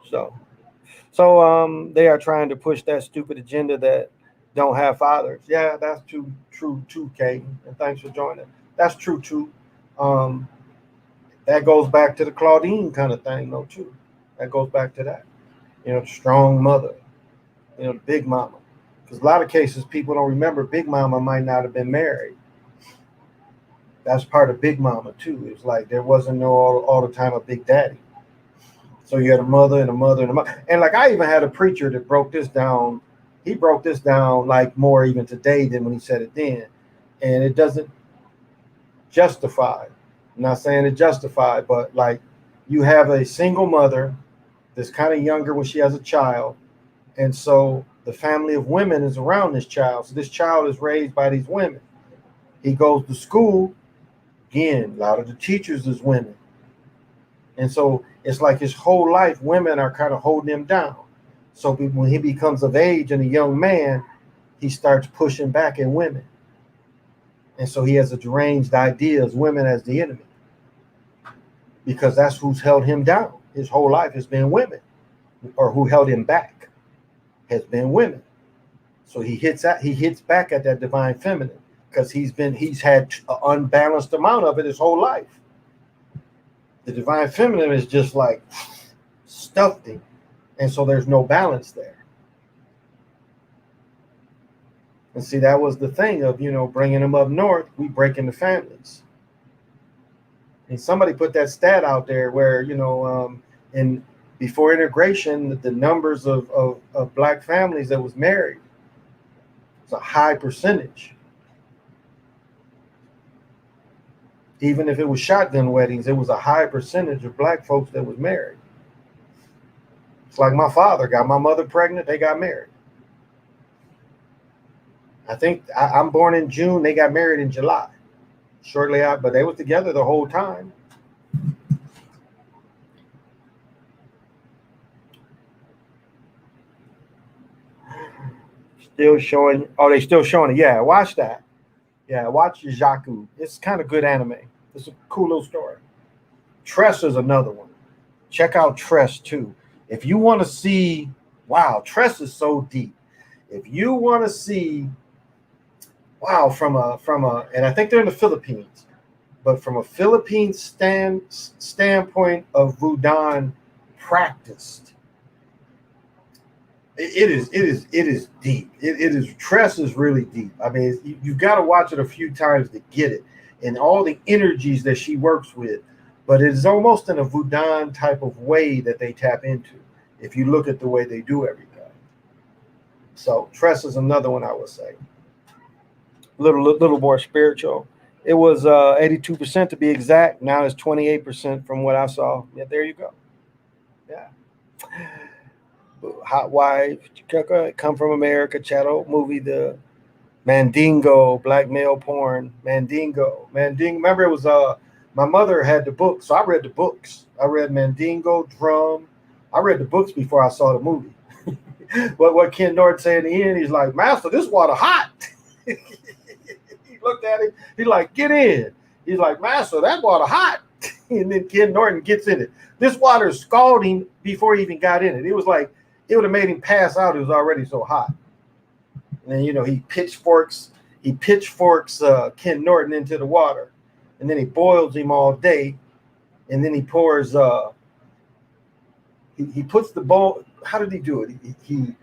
So they are trying to push that stupid agenda that don't have fathers. Yeah, that's true too, Kate. And thanks for joining. That's true too. That goes back to the Claudine kind of thing, though, too. That goes back to that. You know, strong mother. You know, big mama. Because a lot of cases, people don't remember Big Mama might not have been married. That's part of Big Mama, too. It's like there wasn't no all the time a Big Daddy. So you had a mother and a mother and a mother. And like I even had a preacher that broke this down. He broke this down like more even today than when he said it then. And it doesn't justified. I'm not saying it's justified, but like you have a single mother that's kind of younger when she has a child. And so the family of women is around this child. So this child is raised by these women. He goes to school. Again, a lot of the teachers is women. And so it's like his whole life, women are kind of holding him down. So when he becomes of age and a young man, he starts pushing back at women. And so he has a deranged idea of women as the enemy, because that's who's held him down. His whole life has been women, or who held him back has been women. So he hits back at that divine feminine, because he's had an unbalanced amount of it his whole life. The divine feminine is just like stuffed him. And so there's no balance there. And see, that was the thing of, bringing them up north, we breaking the families. And somebody put that stat out there where, in before integration, the numbers of black families that was married, it's a high percentage. Even if it was shotgun weddings, it was a high percentage of black folks that was married. It's like my father got my mother pregnant, they got married. I think I'm born in June, they got married in July. Shortly out, but they were together the whole time. Still showing, they still showing it. Yeah, watch that. Yeah, watch Jaku. It's kind of good anime. It's a cool little story. Tress is another one. Check out Tress too. If you want to see, wow, Tress is so deep. If you want to see, wow, from a, and I think they're in the Philippines, but from a Philippine standpoint of Vudan practiced, it is deep. It is, Tress is really deep. I mean, you've got to watch it a few times to get it, and all the energies that she works with. But it is almost in a Vudan type of way that they tap into, if you look at the way they do everything. So Tress is another one I would say. Little more spiritual. It was 82% to be exact. Now it's 28% from what I saw. Yeah, there you go. Yeah. Hot Wife, Come From America, Chatto movie, the Mandingo, black male porn, Mandingo. Remember, it was my mother had the book, so I read the books. I read Mandingo, Drum. I read the books before I saw the movie. But what Ken Norton said in the end, he's like, "Master, this water hot." He looked at him. He's like, "Get in." He's like, "Master, that water hot." And then Ken Norton gets in it. This water is scalding before he even got in it. It was like, it would have made him pass out. It was already so hot. And then, he pitchforks Ken Norton into the water, and then he boils him all day, and then he pours. He puts the bowl. How did he do it? He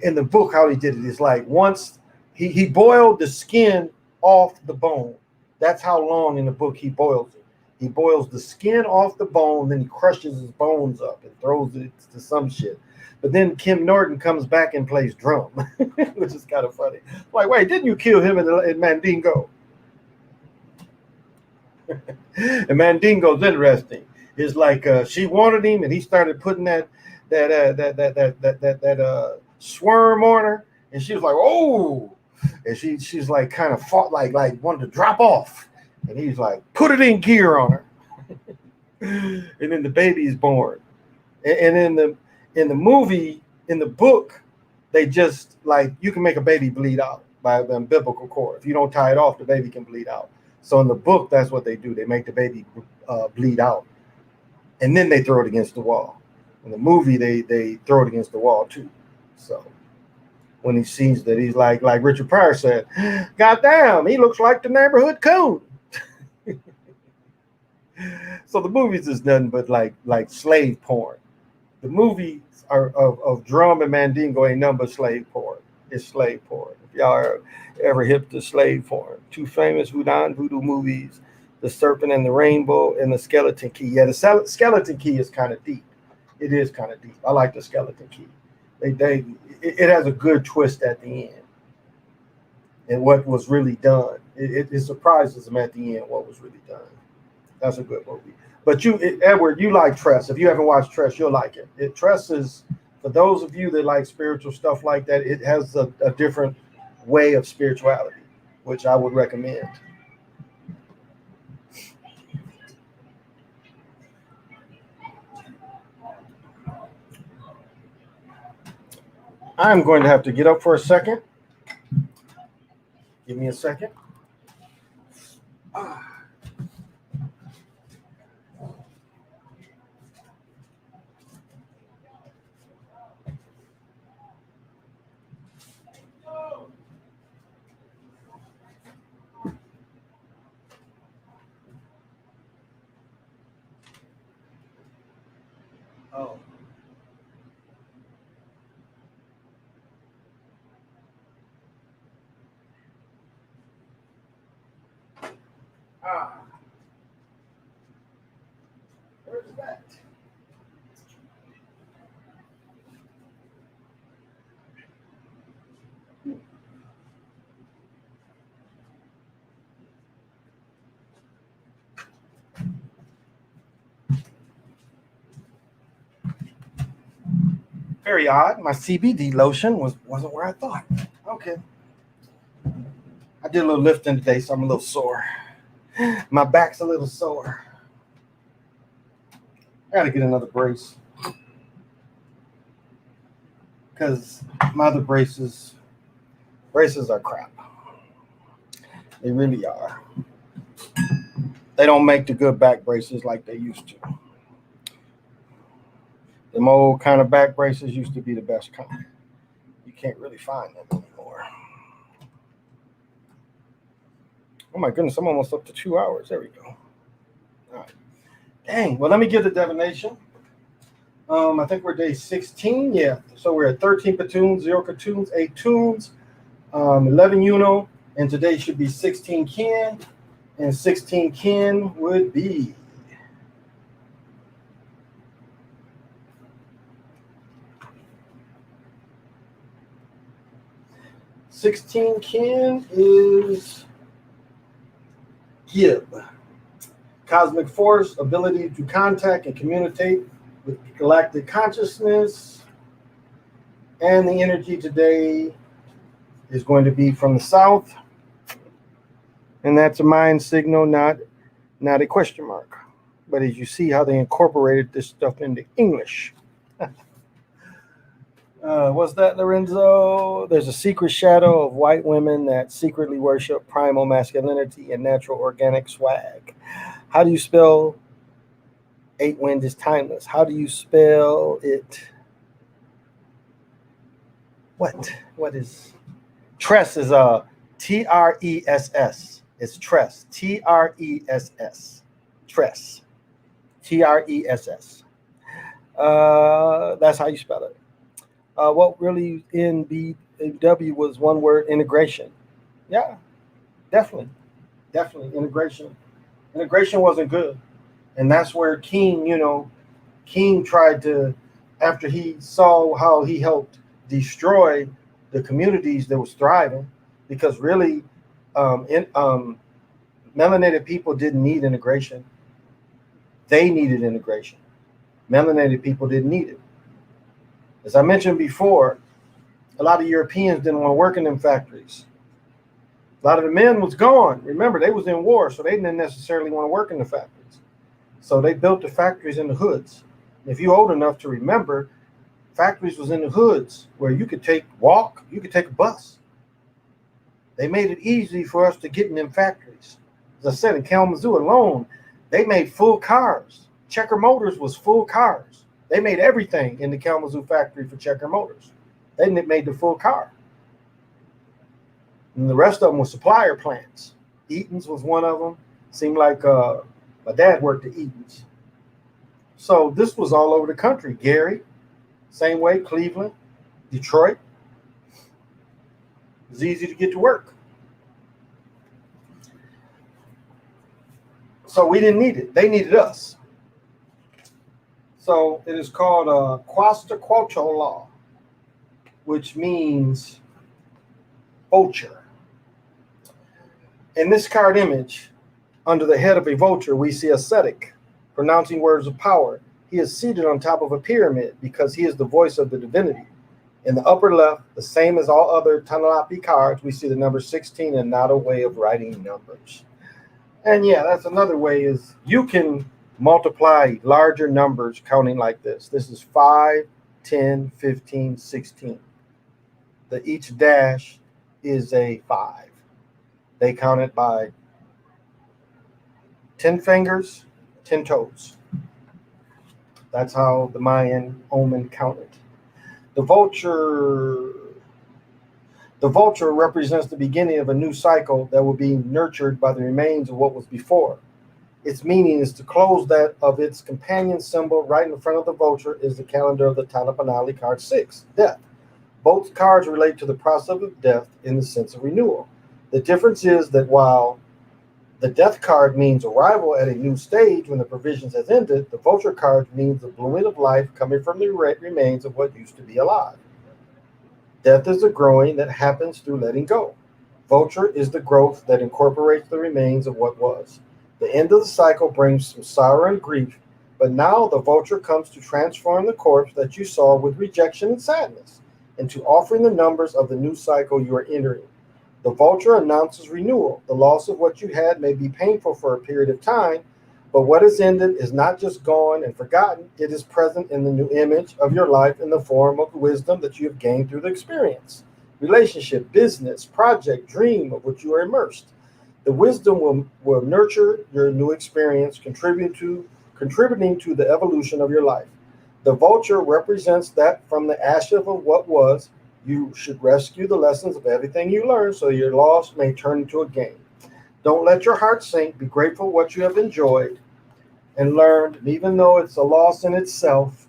in the book, how he did it is like, once he boiled the skin off the bone. That's how long in the book he boils it. He boils the skin off the bone, then he crushes his bones up and throws it to some shit. But then Kim Norton comes back and plays drum, which is kind of funny. Like, wait, didn't you kill him in Mandingo? And Mandingo's interesting. It's like she wanted him, and he started putting that swerm on her, and she was like, "Oh," and she's like kind of fought like wanted to drop off, and he's like, "Put it in gear on her," and then the baby is born. And in the movie, in the book, they just like, you can make a baby bleed out by the umbilical cord. If you don't tie it off, the baby can bleed out. So in the book, that's what they do. They make the baby bleed out, and then they throw it against the wall. In the movie, they throw it against the wall too. So when he sees that, he's like Richard Pryor said, "God damn, he looks like the neighborhood coon." So the movies is nothing but like slave porn. The movies are of Drum and Mandingo ain't nothing but slave porn. It's slave porn. If y'all are ever hip to slave porn, two famous voodoo movies, The Serpent and the Rainbow and The Skeleton Key. Yeah, the Skeleton Key is kind of deep. It is kind of deep. I like The Skeleton Key. It has a good twist at the end, and what was really done. It surprises them at the end what was really done. That's a good movie. But Edward, you like Tress. If you haven't watched Tress, you'll like it. Tress is, for those of you that like spiritual stuff like that, it has a different way of spirituality, which I would recommend. I'm going to have to get up for a second. Give me a second. Ah. Oh. Ah. Where's that? Very odd. My CBD lotion wasn't where I thought. Okay. I did a little lifting today, so I'm a little sore. My back's a little sore. I gotta get another brace. Because my other braces are crap. They really are. They don't make the good back braces like they used to. Them old kind of back braces used to be the best kind. You can't really find them anymore. Oh my goodness, I'm almost up to 2 hours. There we go. All right. Dang. Well, let me give the divination. I think we're day 16. Yeah. So we're at 13 platoons, 0 cartoons, 8 tunes, 11 Uno, and today should be 16 kin. And 16 kin would be 16 kin is Gib. Cosmic force, ability to contact and communicate with galactic consciousness. And the energy today is going to be from the south. And that's a mind signal, not a question mark. But as you see how they incorporated this stuff into English. What's that, Lorenzo? There's a secret shadow of white women that secretly worship primal masculinity and natural organic swag. How do you spell 8 Wind is timeless? How do you spell it? What is Tress? Is Tress. It's Tress. Tress. Tress. Tress. That's how you spell it. What really in BW was one word: integration. Yeah, definitely integration. Integration wasn't good, and that's where King tried to, after he saw how he helped destroy the communities that was thriving, because really, melanated people didn't need integration. They needed integration. Melanated people didn't need it. As I mentioned before, a lot of Europeans didn't want to work in them factories. A lot of the men was gone. Remember, they was in war, so they didn't necessarily want to work in the factories. So they built the factories in the hoods. If you're old enough to remember, factories was in the hoods where you could take a bus. They made it easy for us to get in them factories. As I said, in Kalamazoo alone, they made full cars. Checker Motors was full cars. They made everything in the Kalamazoo factory for Checker Motors. They made the full car. And the rest of them were supplier plants. Eaton's was one of them. Seemed like my dad worked at Eaton's. So this was all over the country. Gary, same way, Cleveland, Detroit. It was easy to get to work. So we didn't need it. They needed us. So it is called Quasta Quocho law, which means vulture. In this card image, under the head of a vulture, we see ascetic, pronouncing words of power. He is seated on top of a pyramid because he is the voice of the divinity. In the upper left, the same as all other Tanalapi cards, we see the number 16 and not a way of writing numbers. And yeah, that's another way is you can multiply larger numbers counting like this. This is 5, 10, 15, 16. Each dash is a 5. They count it by 10 fingers, 10 toes. That's how the Mayan omen counted. The vulture represents the beginning of a new cycle that will be nurtured by the remains of what was before. Its meaning is to close that of its companion symbol. Right in front of the vulture is the calendar of the Tanapanali card 6, death. Both cards relate to the process of death in the sense of renewal. The difference is that while the death card means arrival at a new stage when the provisions has ended, the vulture card means the blooming of life coming from the remains of what used to be alive. Death is the growing that happens through letting go. Vulture is the growth that incorporates the remains of what was. The end of the cycle brings some sorrow and grief, but now the vulture comes to transform the corpse that you saw with rejection and sadness into offering the numbers of the new cycle you are entering. The vulture announces renewal. The loss of what you had may be painful for a period of time, but what is ended is not just gone and forgotten. It is present in the new image of your life in the form of wisdom that you have gained through the experience, relationship, business, project, dream of which you are immersed. The wisdom will nurture your new experience, contributing to the evolution of your life. The vulture represents that from the ashes of what was, you should rescue the lessons of everything you learned so your loss may turn into a gain. Don't let your heart sink. Be grateful for what you have enjoyed and learned. And even though it's a loss in itself,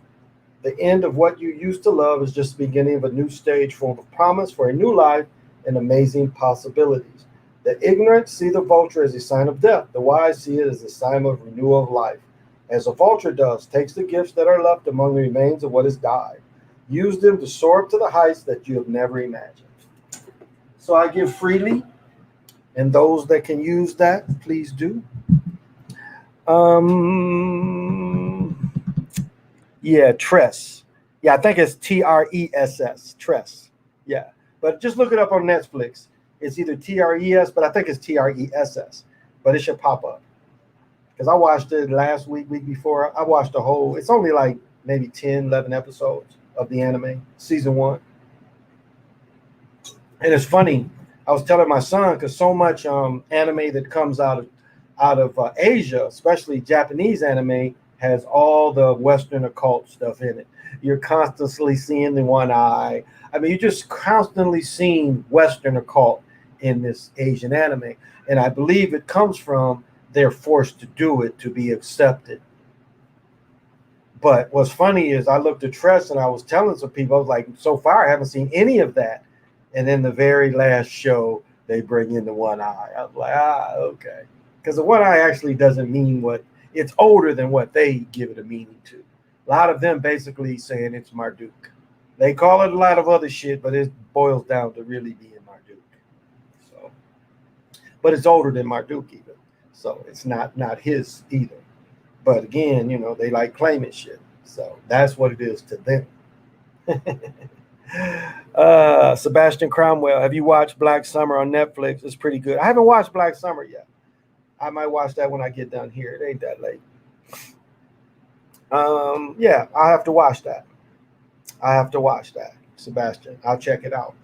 the end of what you used to love is just the beginning of a new stage full of promise for a new life and amazing possibilities. The ignorant see the vulture as a sign of death. The wise see it as a sign of renewal of life. As a vulture does, takes the gifts that are left among the remains of what has died. Use them to soar up to the heights that you have never imagined. So I give freely, and those that can use that, please do. Yeah, Tress. Yeah, I think it's TRESS, Tress. Yeah, but just look it up on Netflix. It's either TRES, but I think it's TRESS. But it should pop up because I watched it last week before. I watched the whole. It's only like maybe 10, 11 episodes of the anime, season 1. And it's funny. I was telling my son because so much anime that comes out of Asia, especially Japanese anime, has all the Western occult stuff in it. You're constantly seeing the one eye. I mean, you're just constantly seeing Western occult in this Asian anime, and I believe it comes from they're forced to do it to be accepted. But what's funny is I looked at Tress and I was telling some people, I was like, so far I haven't seen any of that. And then the very last show, they bring in the one eye. I was like, okay. Because the one eye actually doesn't mean what, it's older than what they give it a meaning to. A lot of them basically saying it's Marduk. They call it a lot of other shit, but it boils down to really being Marduk. So, but it's older than Marduk even. So it's not his either. But again, they like claiming shit. So that's what it is to them. Sebastian Cromwell, have you watched Black Summer on Netflix? It's pretty good. I haven't watched Black Summer yet. I might watch that when I get done here. It ain't that late. Yeah, I have to watch that. Sebastian. I'll check it out.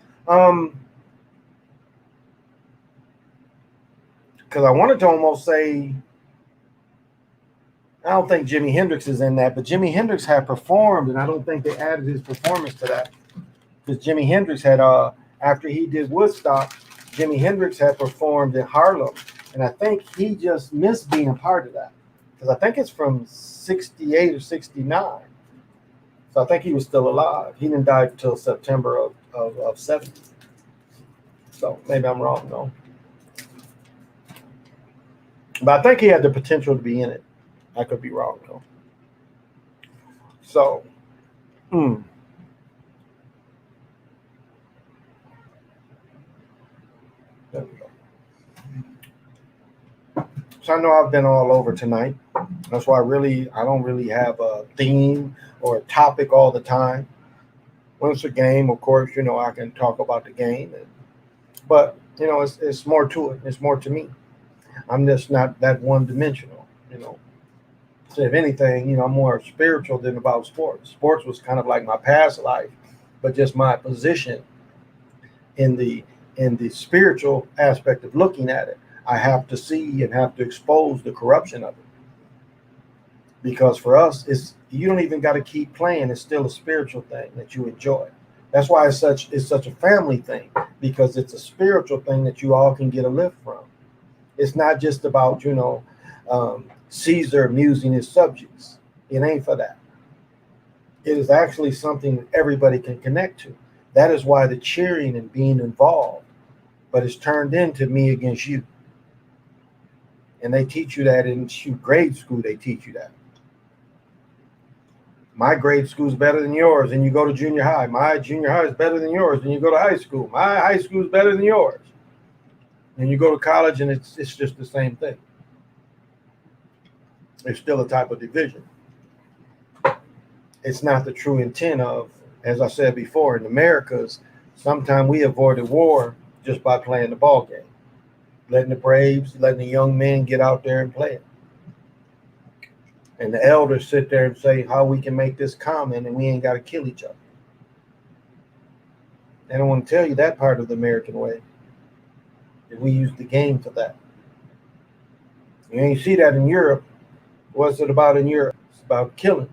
Because I wanted to almost say, I don't think Jimi Hendrix is in that, but Jimi Hendrix had performed, and I don't think they added his performance to that. Because Jimi Hendrix had, after he did Woodstock, Jimi Hendrix had performed in Harlem, and I think he just missed being a part of that. Because I think it's from 68 or 69. So I think he was still alive. He didn't die until September of 70. So maybe I'm wrong, though. But I think he had the potential to be in it. I could be wrong, though. So, There we go. I know I've been all over tonight. That's why I don't really have a theme or a topic all the time. When it's a game, of course, I can talk about the game, but it's more to it. It's more to me. I'm just not that one dimensional. So if anything, I'm more spiritual than about sports. Sports was kind of like my past life, but just my position in the spiritual aspect of looking at it. I have to see and have to expose the corruption of it. Because for us, you don't even got to keep playing. It's still a spiritual thing that you enjoy. That's why it's such a family thing, because it's a spiritual thing that you all can get a lift from. It's not just about Caesar amusing his subjects. It ain't for that. It is actually something that everybody can connect to. That is why the cheering and being involved, but it's turned into me against you. And they teach you that in grade school. They teach you that. My grade school is better than yours, and you go to junior high. My junior high is better than yours, and you go to high school. My high school is better than yours, and you go to college, and it's just the same thing. It's still a type of division. It's not the true intent of, as I said before, in Americas, sometimes we avoided war just by playing the ball game, letting the young men get out there and play it. And the elders sit there and say how we can make this common and we ain't got to kill each other. They don't want to tell you that part of the American way. And we use the game for that. You ain't see that in Europe. What's it about in Europe? It's about killing.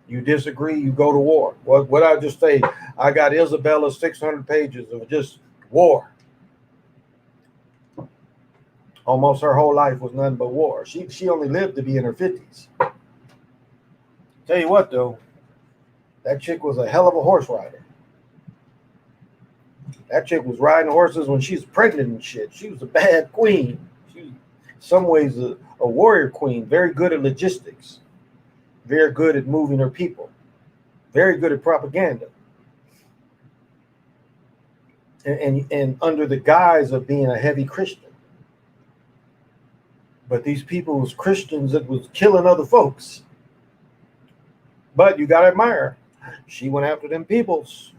You disagree, you go to war. What I just say, I got Isabella's 600 pages of just war. Almost her whole life was nothing but war. She only lived to be in her 50s. Tell you what, though, that chick was a hell of a horse rider. That chick was riding horses when she was pregnant and shit. She was a bad queen. She was, in some ways, a warrior queen, very good at logistics, very good at moving her people, very good at propaganda. And under the guise of being a heavy Christian. But these people was Christians that was killing other folks. But you got to admire her. She went after them peoples.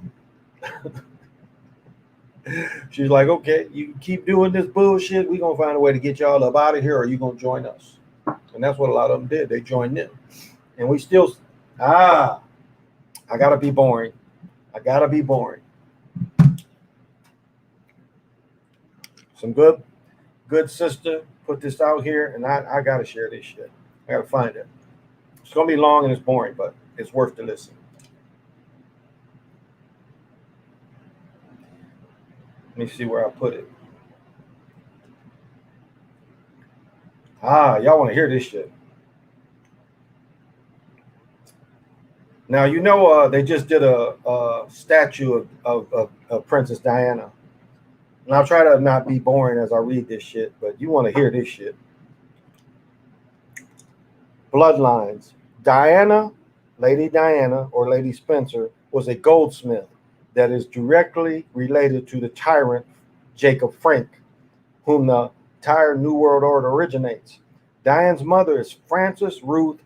She's like, okay, you keep doing this bullshit. We're going to find a way to get y'all up out of here, or you're going to join us. And that's what a lot of them did. They joined them. And we still, I got to be boring. I got to be boring. Some good sister put this out here, and I got to share this shit. I got to find it. It's going to be long and it's boring, but it's worth the listen. Let me see where I put it. Y'all want to hear this shit. Now, they just did a statue of Princess Diana. And I'll try to not be boring as I read this shit, but you want to hear this shit. Bloodlines. Diana, Lady Diana, or Lady Spencer, was a goldsmith that is directly related to the tyrant Jacob Frank, whom the entire New World Order originates. Diane's mother is Frances Ruth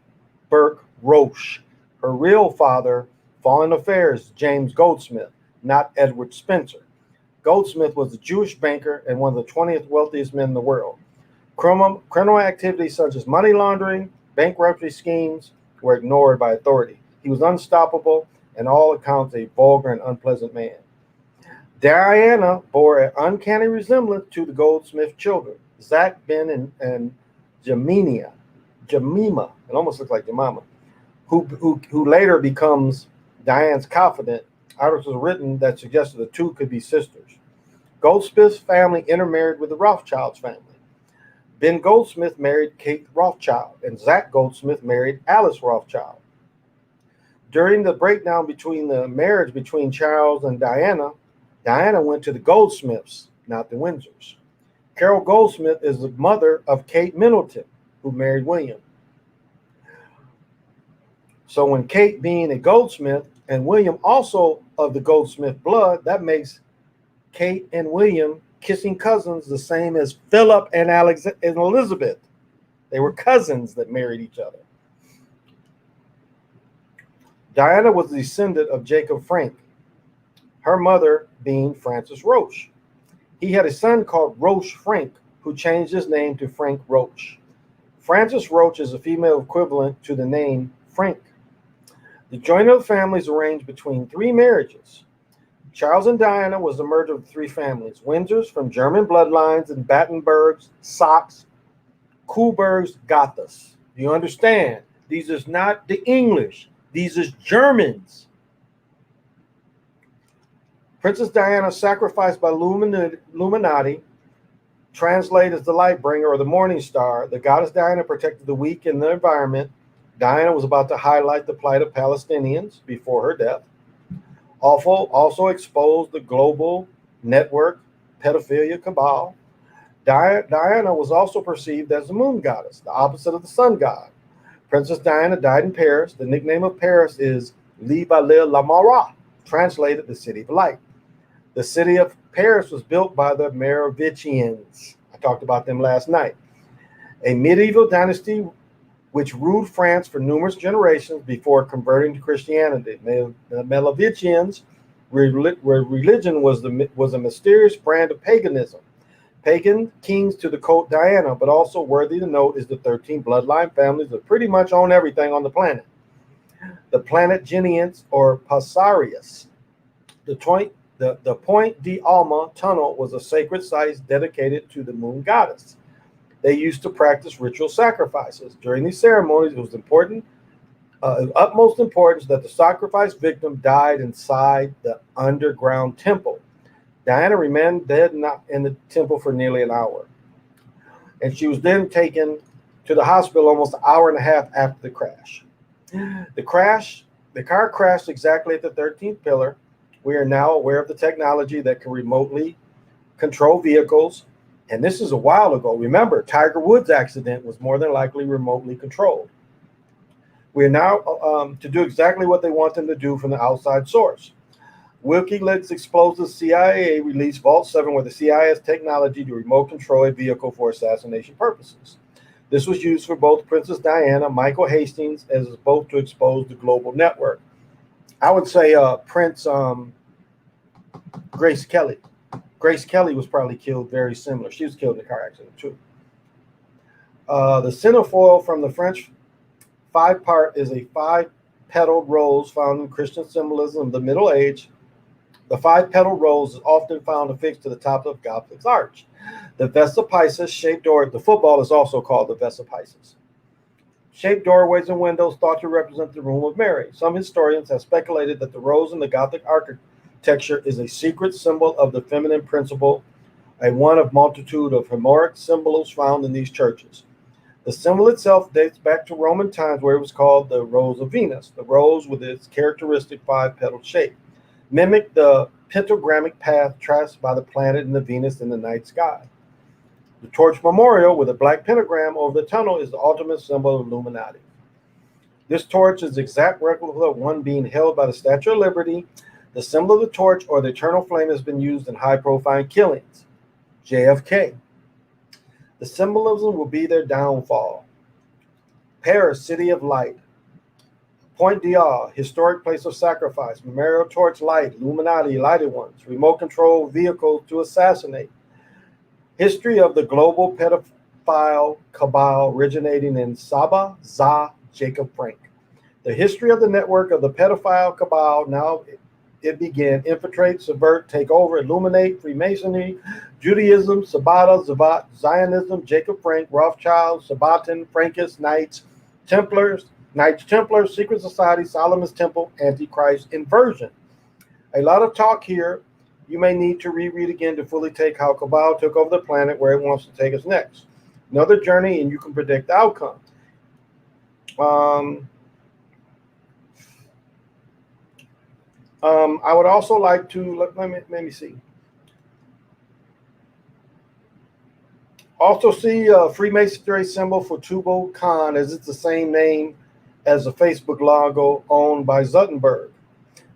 Burke Roche. Her real father, Foreign Affairs, James Goldsmith, not Edward Spencer. Goldsmith was a Jewish banker and one of the 20th wealthiest men in the world. Criminal activities such as money laundering, bankruptcy schemes were ignored by authority. He was unstoppable, and all accounts a vulgar and unpleasant man. Diana bore an uncanny resemblance to the Goldsmith children, Zach, Ben, and Jemima. It almost looks like Jemima, who later becomes Diane's confidant. Articles were written that suggested the two could be sisters. Goldsmith's family intermarried with the Rothschilds family. Ben Goldsmith married Kate Rothschild, and Zach Goldsmith married Alice Rothschild. During the breakdown between the marriage between Charles and Diana, Diana went to the Goldsmiths, not the Windsors. Carol Goldsmith is the mother of Kate Middleton, who married William. So when Kate being a Goldsmith and William also of the Goldsmith blood, that makes Kate and William kissing cousins the same as Philip and Elizabeth. They were cousins that married each other. Diana was the descendant of Jacob Frank, her mother being Frances Roche. He had a son called Roche Frank, who changed his name to Frank Roche. Frances Roche is a female equivalent to the name Frank. The joining of the families arranged between three marriages. Charles and Diana was the merger of three families: Windsors from German bloodlines and Battenbergs, Saxe, Coburgs, Gothas. Do you understand? These is not the English. These is Germans. Princess Diana, sacrificed by Illuminati, translated as the light bringer or the morning star. The goddess Diana protected the weak in the environment. Diana was about to highlight the plight of Palestinians before her death. Also exposed the global network pedophilia cabal. Diana was also perceived as the moon goddess, the opposite of the sun god. Princess Diana died in Paris. The nickname of Paris is Le Palais La Mara, translated the city of light. The city of Paris was built by the Merovingians. I talked about them last night. A medieval dynasty which ruled France for numerous generations before converting to Christianity. The Merovingians, where religion was a mysterious brand of paganism. Pagan kings to the cult Diana, but also worthy to note is the 13 bloodline families that pretty much own everything on the planet. The planet Genians or Passarius. The Point de Alma tunnel was a sacred site dedicated to the moon goddess. They used to practice ritual sacrifices. During these ceremonies, it was of utmost importance that the sacrifice victim died inside the underground temple. Diana remained dead in the temple for nearly an hour. And she was then taken to the hospital almost an hour and a half after the crash. The car crashed exactly at the 13th pillar. We are now aware of the technology that can remotely control vehicles. And this is a while ago. Remember, Tiger Woods' accident was more than likely remotely controlled. We are now to do exactly what they want them to do from the outside source. WikiLeaks exposed the CIA released Vault 7, where the CIA has technology to remote control a vehicle for assassination purposes. This was used for both Princess Diana, Michael Hastings, as both to expose the global network. I would say Prince Grace Kelly. Grace Kelly was probably killed very similar. She was killed in a car accident too. The centerfoil from the French five-part is a five-petaled rose found in Christian symbolism of the Middle Age. The five-petaled rose is often found affixed to the top of Gothic arch. The Vesta Piscis shaped door. The football is also called the Vesta Piscis. Shaped doorways and windows thought to represent the room of Mary. Some historians have speculated that the rose in the Gothic architecture is a secret symbol of the feminine principle, a one of multitude of Homeric symbols found in these churches. The symbol itself dates back to Roman times, where it was called the Rose of Venus. The rose, with its characteristic five-petaled shape, mimicked the pentagrammic path traced by the planet and the Venus in the night sky. The torch memorial with a black pentagram over the tunnel is the ultimate symbol of Illuminati. This torch is the exact replica of one being held by the Statue of Liberty. The symbol of the torch or the eternal flame has been used in high-profile killings. JFK. The symbolism will be their downfall. Paris, City of Light. Point d'Or, historic place of sacrifice. Memorial torch light, Illuminati, lighted ones. Remote control vehicles to assassinate. History of the global pedophile cabal originating in Saba, Za, Jacob Frank. The history of the network of the pedophile cabal, now it began, infiltrate, subvert, take over, illuminate, Freemasonry, Judaism, Sabata, Zavat, Zionism, Jacob Frank, Rothschild, Sabbatan, Frankists, Knights Templars, Secret Society, Solomon's Temple, Antichrist, inversion. A lot of talk here. You may need to reread again to fully take how Cabal took over the planet, where it wants to take us next. Another journey, and you can predict the outcome. I would also like to, let me see. Also see Freemasonry symbol for Tubal Khan, as it's the same name as the Facebook logo owned by Zuckerberg.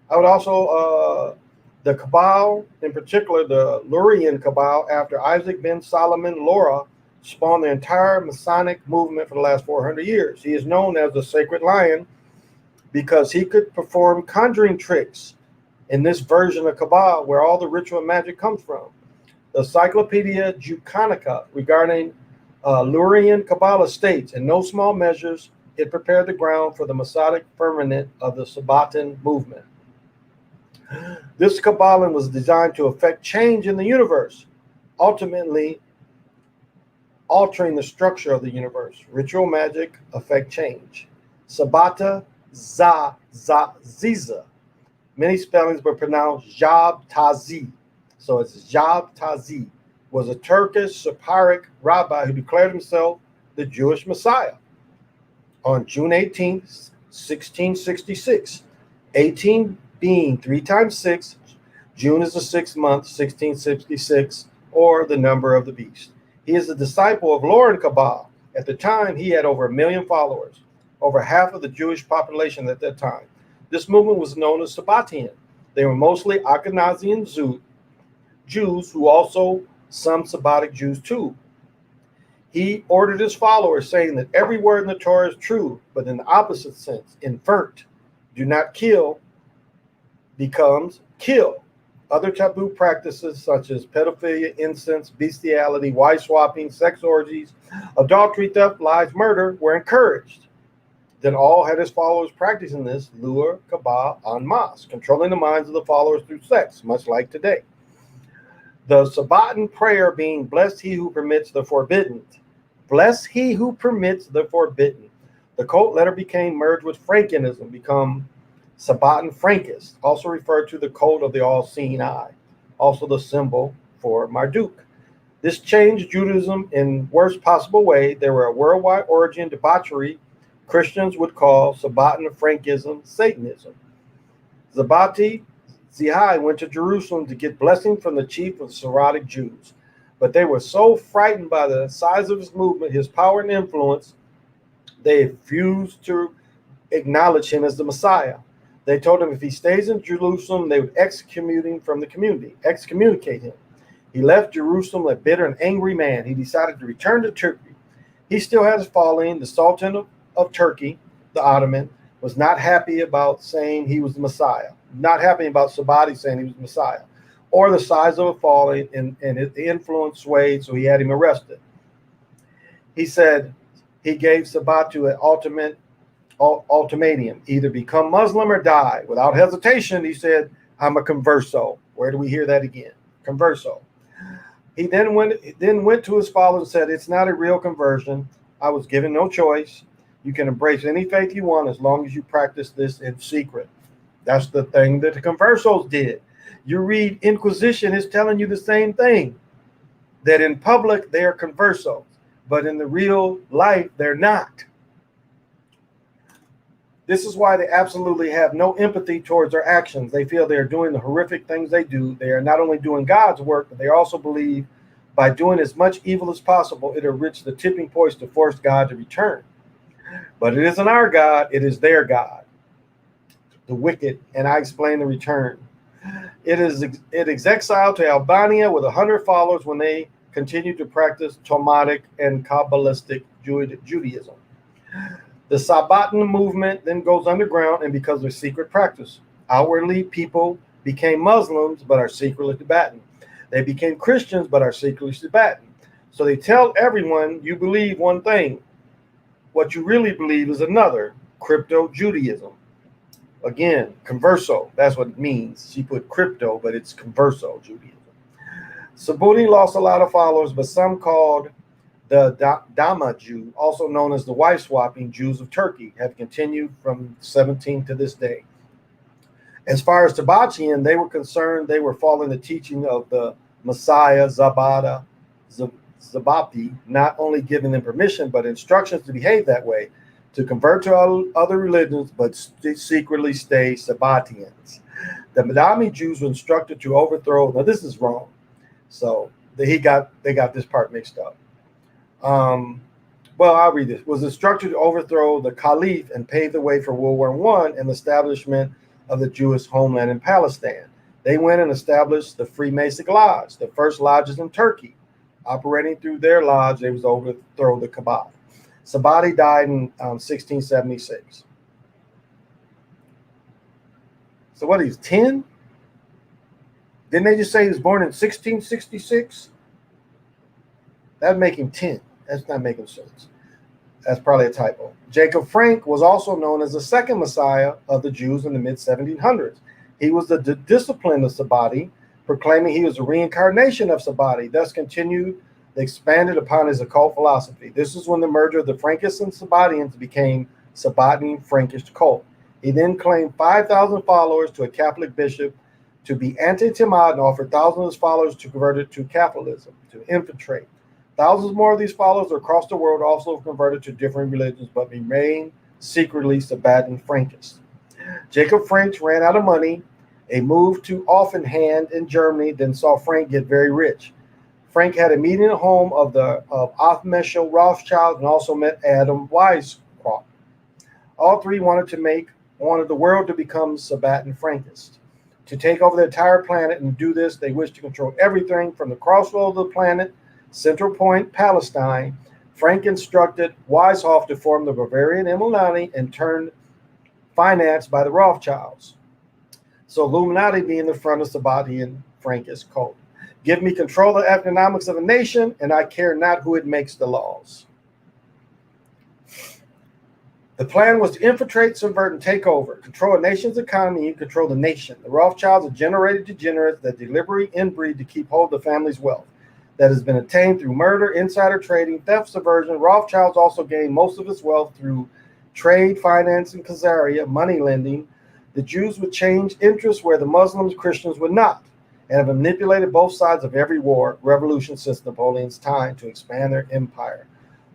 I would also, the Cabal, in particular, the Lurian Cabal, after Isaac ben Solomon Laura, spawned the entire Masonic movement for the last 400 years. He is known as the Sacred Lion because he could perform conjuring tricks in this version of Kabbalah where all the ritual and magic comes from. The Encyclopedia Juconica regarding Lurian Kabbalah states, in no small measures, it prepared the ground for the Masonic firmament of the Sabbatean movement. This Kabbalah was designed to effect change in the universe, ultimately altering the structure of the universe. Ritual magic affect change. Sabata Ziza. Many spellings were pronounced Jab Tazi. So it's Jab Tazi. Was a Turkish Sephardic rabbi who declared himself the Jewish Messiah. On June 18th, 1666, 18 being 3 times 6, June is the 6th month, 1666, or the number of the beast. He is a disciple of Lauren Kabbalah. At the time, he had over 1 million followers, over half of the Jewish population at that time. This movement was known as Sabbatean. They were mostly Ashkenazi Jews who also some Sabbatic Jews too. He ordered his followers, saying that every word in the Torah is true, but in the opposite sense, invert, do not kill, becomes kill. Other taboo practices such as pedophilia, incense, bestiality, wife swapping, sex orgies, adultery, theft, lies, murder were encouraged. Then all had his followers practicing this lure Kabbalah en masse, controlling the minds of the followers through sex, much like today. The Sabbatean prayer being, bless he who permits the forbidden. Bless he who permits the forbidden. The cult later became merged with Frankianism, become Sabbatean Frankist, also referred to the cult of the all-seeing eye, also the symbol for Marduk. This changed Judaism in worst possible way. There were a worldwide origin debauchery Christians would call Sabbatean Frankism Satanism. Zabati Zihai went to Jerusalem to get blessing from the chief of the Sephardic Jews, but they were so frightened by the size of his movement, his power and influence, they refused to acknowledge him as the Messiah. They told him if he stays in Jerusalem, they would excommunicate him from the community, excommunicate him. He left Jerusalem a bitter and angry man. He decided to return to Turkey. He still had his following. The Sultan of Turkey, the Ottoman, was not happy about saying he was the Messiah, not happy about Sabati saying he was the Messiah, or the size of a following, and the influence swayed, so he had him arrested. He said he gave Sabatu an ultimatum, either become Muslim or die. Without hesitation, he said, I'm a converso. Where do we hear that again? Converso. He then went to his followers and said, it's not a real conversion. I was given no choice. You can embrace any faith you want as long as you practice this in secret. That's the thing that the conversos did. You read Inquisition is telling you the same thing, that in public they are conversos, but in the real life they're not. This is why they absolutely have no empathy towards their actions. They feel they are doing the horrific things they do. They are not only doing God's work, but they also believe by doing as much evil as possible, it'll reach the tipping point to force God to return. But it isn't our God, it is their God, the wicked, and I explain the return. It is exiled to Albania with 100 followers when they continue to practice Talmudic and Kabbalistic Judaism. The Sabbatean movement then goes underground and becomes a secret practice. Outwardly, people became Muslims but are secretly Tibetan. They became Christians but are secretly Tibetan. So they tell everyone you believe one thing. What you really believe is another, crypto-Judaism. Again, converso, that's what it means. She put crypto, but it's converso Judaism. Sabuni lost a lot of followers, but some called the Dama Jew, also known as the wife-swapping Jews of Turkey, have continued from 17 to this day. As far as Tabachian, they were concerned they were following the teaching of the Messiah, Zabapi, not only giving them permission, but instructions to behave that way, to convert to other religions, but secretly stay Sabbatians. The Madami Jews were instructed to overthrow. Now this is wrong, so they got this part mixed up. Well, I'll read this. Was instructed to overthrow the Caliph and pave the way for World War I and the establishment of the Jewish homeland in Palestine. They went and established the Freemason Lodge, the first lodges in Turkey. Operating through their lodge, they was overthrow the cabal. Sabati died in 1676. So what, he's 10? Didn't they just say he was born in 1666? That'd make him 10. That's not making sense. That's probably a typo. Jacob Frank was also known as the second Messiah of the Jews in the mid-1700s. He was the discipline of Sabati, proclaiming he was a reincarnation of Sabati, thus expanded upon his occult philosophy. This is when the merger of the Frankists and Sabatians became Sabbatian Frankish cult. He then claimed 5,000 followers to a Catholic bishop to be anti-Timad and offered thousands of his followers to convert it to Catholicism, to infiltrate. Thousands more of these followers across the world also converted to different religions, but remained secretly Sabbatin Frankists. Jacob Frank ran out of money. A move to Offenhand in Germany then saw Frank get very rich. Frank had a meeting at home of Ahmeshel Rothschild and also met Adam Weishaupt. All three wanted the world to become Sabbatin Frankists. To take over the entire planet and do this, they wished to control everything from the crossroads of the planet, Central Point, Palestine. Frank instructed Weishaupt to form the Bavarian Illuminati and turned financed by the Rothschilds. So Illuminati being the front of Sabbatian Frankist cult. Give me control of the economics of a nation, and I care not who it makes the laws. The plan was to infiltrate, subvert, and take over, control a nation's economy, and control the nation. The Rothschilds are generated degenerates that deliberately inbreed to keep hold of the family's wealth that has been attained through murder, insider trading, theft, subversion. Rothschilds also gained most of its wealth through trade, finance, and khazaria, money lending. The Jews would change interests where the Muslims, Christians would not, and have manipulated both sides of every war, revolution since Napoleon's time to expand their empire.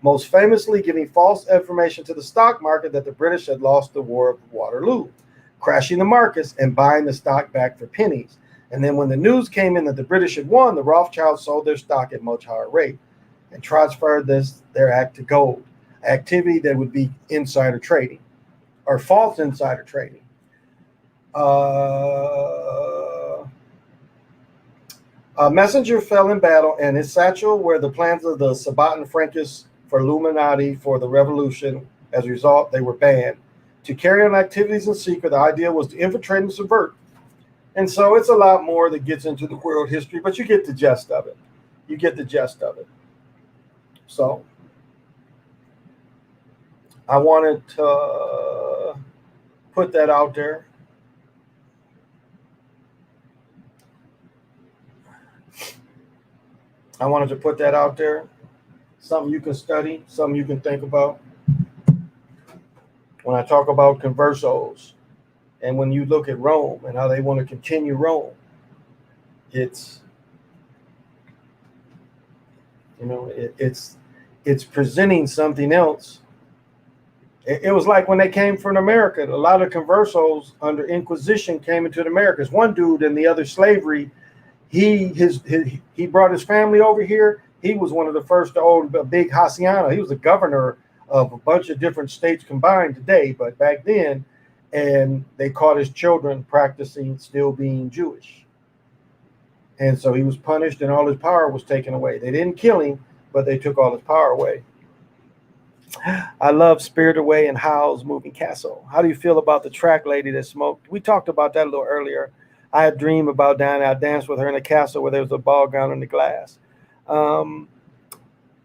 Most famously giving false information to the stock market that the British had lost the War of Waterloo, crashing the markets and buying the stock back for pennies. And then when the news came in that the British had won, the Rothschilds sold their stock at much higher rate and transferred their act to gold, activity that would be insider trading or false insider trading. A messenger fell in battle, and his satchel were the plans of the Sabbatin Frankists for Illuminati for the revolution. As a result, they were banned. To carry on activities in secret, the idea was to infiltrate and subvert. And so it's a lot more that gets into the world history, but you get the gist of it. You get the gist of it. So I wanted to put that out there. Something you can study, something you can think about. When I talk about conversos, and when you look at Rome and how they want to continue Rome, it's presenting something else. It was like when they came from America, a lot of conversos under Inquisition came into the Americas. One dude in the other slavery, he brought his family over here. He was one of the first to own a big hacienda. He was a governor of a bunch of different states combined today, but back then, and they caught his children practicing still being Jewish. And so he was punished and all his power was taken away. They didn't kill him, but they took all his power away. I love Spirit Away and Howl's Moving Castle. How do you feel about the track lady that smoked? We talked about that a little earlier. I had a dream about down there. I danced with her in a castle where there was a ball gown in the glass. Oh,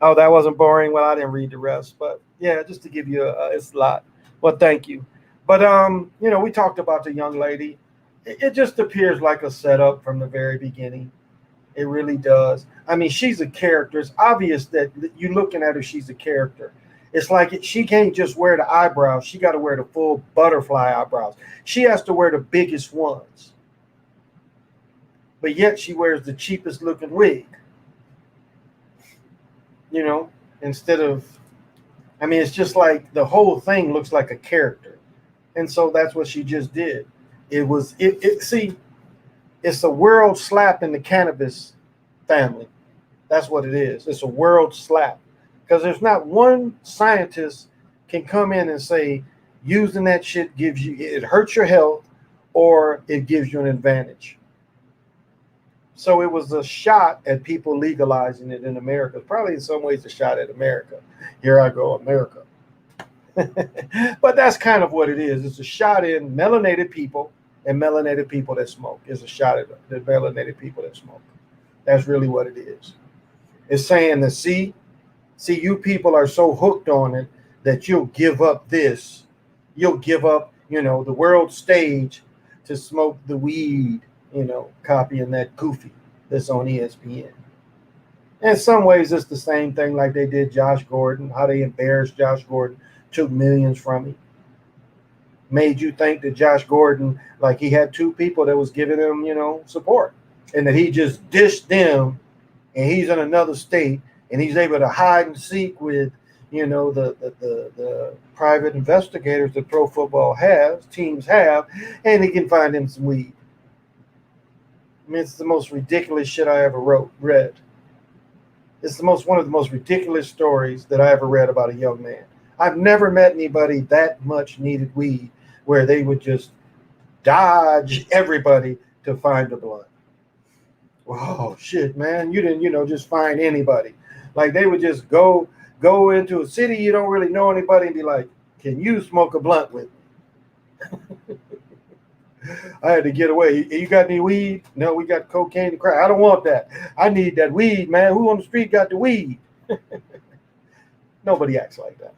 that wasn't boring. Well, I didn't read the rest, but yeah, just to give you it's a lot. Well, thank you. But we talked about the young lady. It just appears like a setup from the very beginning. It really does. I mean, she's a character. It's obvious that you're looking at her. She's a character. It's like she can't just wear the eyebrows. She got to wear the full butterfly eyebrows. She has to wear the biggest ones. But yet she wears the cheapest looking wig. Instead of, it's just like the whole thing looks like a character. And so that's what she just did. See, it's a world slap in the cannabis family. That's what it is. It's a world slap. Because there's not one scientist can come in and say, using that shit it hurts your health or it gives you an advantage. So it was a shot at people legalizing it in America. Probably in some ways a shot at America. Here I go, America. But that's kind of what it is. It's a shot in melanated people and melanated people that smoke. It's a shot at the melanated people that smoke. That's really what it is. It's saying that see, you people are so hooked on it that you'll give up this. You'll give up, the world stage to smoke the weed, copying that goofy that's on ESPN. In some ways, it's the same thing like they did Josh Gordon, how they embarrassed Josh Gordon, took millions from him, made you think that Josh Gordon, like he had two people that was giving him, support, and that he just dished them, and he's in another state, and he's able to hide and seek with, the private investigators that pro football teams have, and he can find him some weed. I mean, it's the most ridiculous shit I ever read. It's one of the most ridiculous stories that I ever read about a young man. I've never met anybody that much needed weed where they would just dodge everybody to find a blunt. Oh shit, man! You didn't, just find anybody. Like they would just go into a city you don't really know anybody and be like, "Can you smoke a blunt with me?" I had to get away. You got any weed? No, we got cocaine and crack. I don't want that. I need that weed, man. Who on the street got the weed? Nobody acts like that.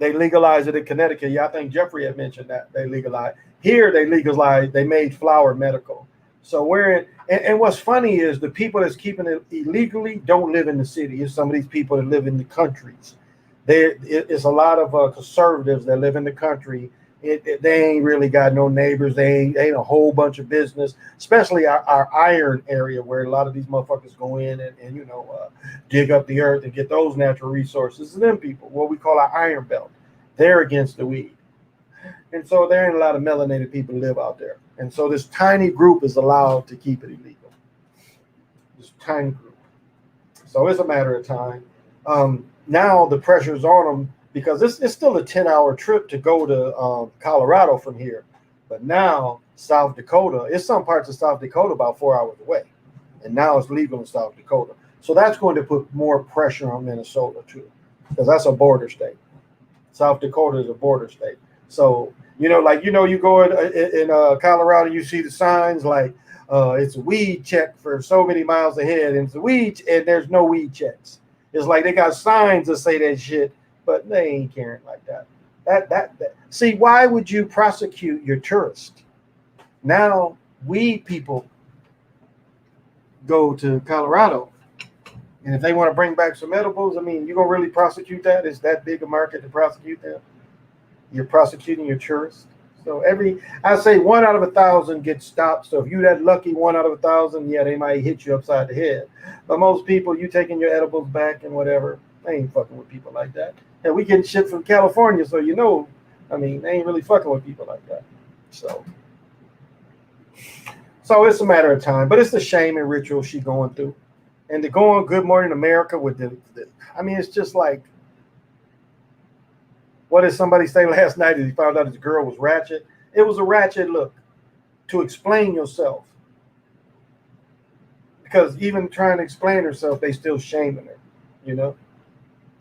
They legalized it in Connecticut. Yeah, I think Jeffrey had mentioned that they legalized. Here they legalized. They made flower medical. So and what's funny is the people that's keeping it illegally don't live in the city. It's some of these people that live in the countries. It's a lot of conservatives that live in the country. They ain't really got no neighbors. They ain't a whole bunch of business, especially our iron area where a lot of these motherfuckers go in and dig up the earth and get those natural resources. And them people, what we call our iron belt, they're against the weed. And so there ain't a lot of melanated people live out there. And so this tiny group is allowed to keep it illegal. This tiny group. So it's a matter of time. Now the pressure's on them because it's still a 10-hour trip to go to Colorado from here. But now South Dakota, it's some parts of South Dakota about 4 hours away. And now it's legal in South Dakota. So that's going to put more pressure on Minnesota too, because that's a border state. South Dakota is a border state. So, you go in Colorado, you see the signs like it's a weed check for so many miles ahead, and it's a weed, and there's no weed checks. It's like they got signs that say that shit, but they ain't caring like that. That. See, why would you prosecute your tourist? Now, weed people go to Colorado, and if they want to bring back some edibles, I mean, you gonna really prosecute that? Is that big a market to prosecute them? You're prosecuting your tourists. So I say 1 out of 1,000 gets stopped. So if you that lucky 1 out of 1,000, yeah, they might hit you upside the head. But most people, you taking your edibles back and whatever, they ain't fucking with people like that. And we getting shit from California, so they ain't really fucking with people like that. So it's a matter of time. But it's the shame and ritual she going through. And to go on Good Morning America with it's just like, what did somebody say last night as he found out his girl was ratchet? It was a ratchet look to explain yourself. Because even trying to explain herself, they still shaming her,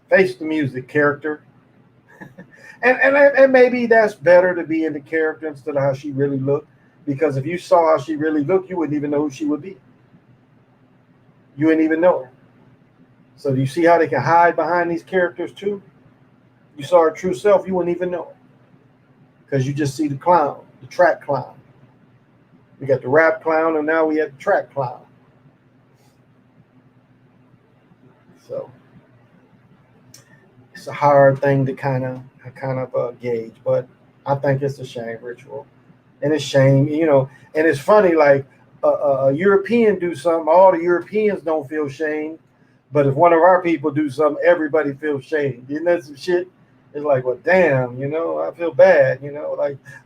Face the music, character. and maybe that's better to be in the character instead of how she really looked. Because if you saw how she really looked, you wouldn't even know who she would be. You wouldn't even know her. So do you see how they can hide behind these characters too? You saw her true self, you wouldn't even know it. Because you just see the clown, the track clown. We got the rap clown, and now we have the track clown. So it's a hard thing to kind of gauge, but I think it's a shame ritual. And it's shame, and it's funny, like a European do something, all the Europeans don't feel shame. But if one of our people do something, everybody feels shame. Isn't that some shit? It's like, well, damn, I feel bad,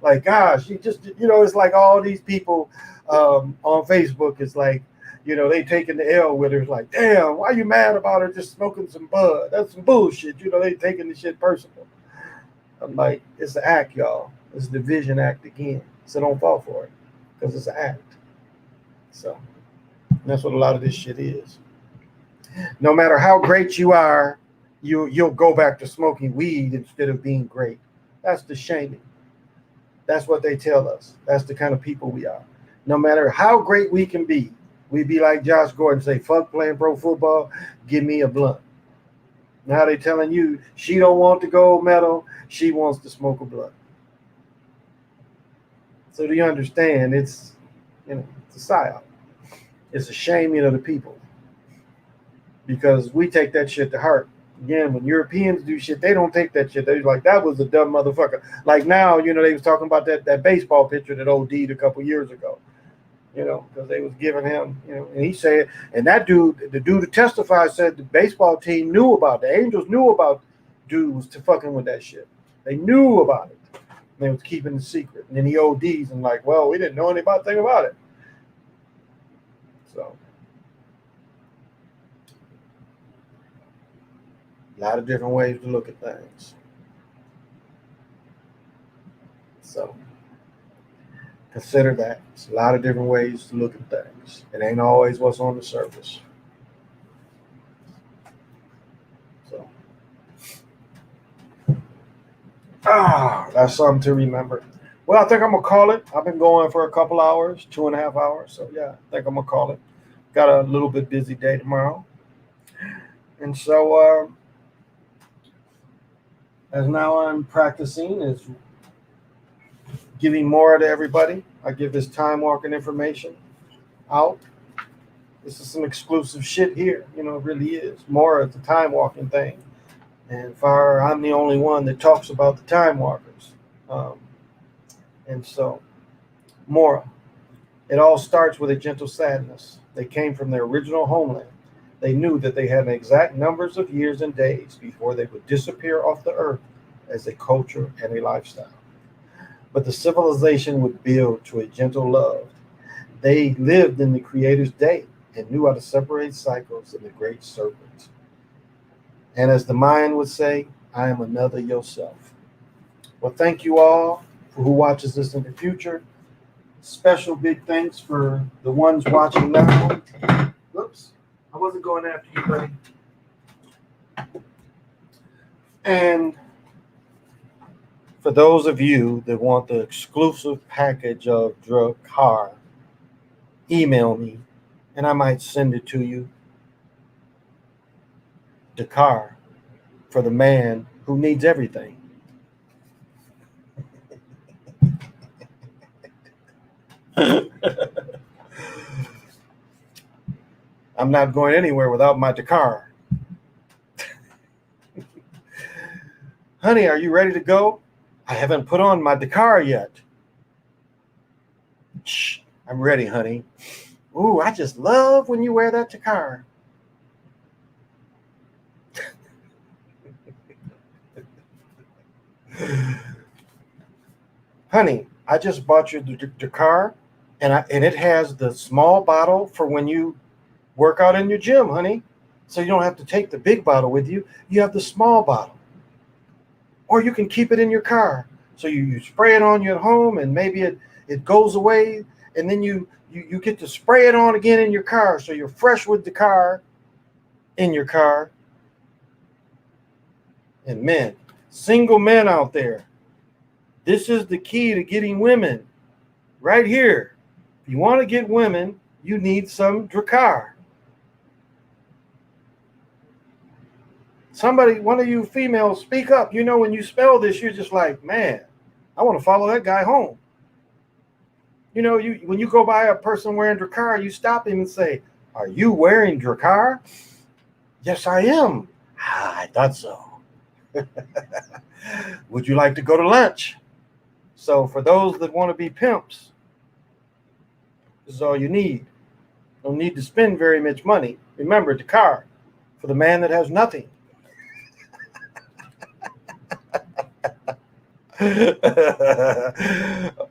like, gosh, it's like all these people on Facebook is like, they taking the L with her. It's like, damn, why you mad about her just smoking some bud? That's some bullshit. They taking the shit personal. I'm like, it's an act, y'all. It's a division act again. So don't fall for it. because it's an act. So that's what a lot of this shit is. No matter how great you are, you'll go back to smoking weed instead of being great. That's the shaming. That's what they tell us. That's the kind of people we are. No matter how great we can be, we be like Josh Gordon, say, fuck playing pro football, give me a blunt. Now they telling you she don't want the gold medal, she wants to smoke a blunt. So do you understand? It's it's a psyop. It's a shaming of the people. Because we take that shit to heart. Again, when Europeans do shit, they don't take that shit. They're like, that was a dumb motherfucker. Like now, they was talking about that baseball pitcher that OD'd a couple years ago. Because they was giving him, and he said, and that dude, the dude who testified said the baseball team knew about it. The Angels knew about dudes to fucking with that shit. They knew about it. And they was keeping it secret. And then he ODs and like, well, we didn't know anything about it. So. A lot of different ways to look at things. So consider that. It's a lot of different ways to look at things. It ain't always what's on the surface. So that's something to remember. Well, I think I'm gonna call it. I've been going for a couple hours, 2.5 hours. So yeah, I think I'm gonna call it. Got a little bit busy day tomorrow. And so as now I'm practicing is giving more to everybody. I give this time walking information out. This is some exclusive shit here. It really is. More of the time walking thing. And I'm the only one that talks about the time walkers. And so, Mora. It all starts with a gentle sadness. They came from their original homeland. They knew that they had exact numbers of years and days before they would disappear off the earth as a culture and a lifestyle. But the civilization would build to a gentle love. They lived in the Creator's day and knew how to separate cycles in the great serpent. And as the mind would say, I am another yourself. Well, thank you all for who watches this in the future. Special big thanks for the ones watching now. Whoops. I wasn't going after you, buddy. And for those of you that want the exclusive package of Drug Car, email me and I might send it to you. The car for the man who needs everything. I'm not going anywhere without my Dakar. Honey, are you ready to go? I haven't put on my Dakar yet. Shh, I'm ready, honey. Ooh, I just love when you wear that Dakar. Honey, I just bought you the Dakar, and it has the small bottle for when you work out in your gym, honey. So you don't have to take the big bottle with you. You have the small bottle. Or you can keep it in your car. So you spray it on you at home and maybe it goes away. And then you get to spray it on again in your car. So you're fresh with the car in your car. And men, single men out there, this is the key to getting women right here. If you want to get women, you need some Drakkar. Somebody, one of you females, speak up. When you spell this, you're just like, man, I want to follow that guy home. When you go by a person wearing Drakkar, you stop him and say, are you wearing Drakkar? Yes, I am. I thought so. Would you like to go to lunch? So for those that want to be pimps, this is all you need. Don't need to spend very much money. Remember, Drakkar, for the man that has nothing. I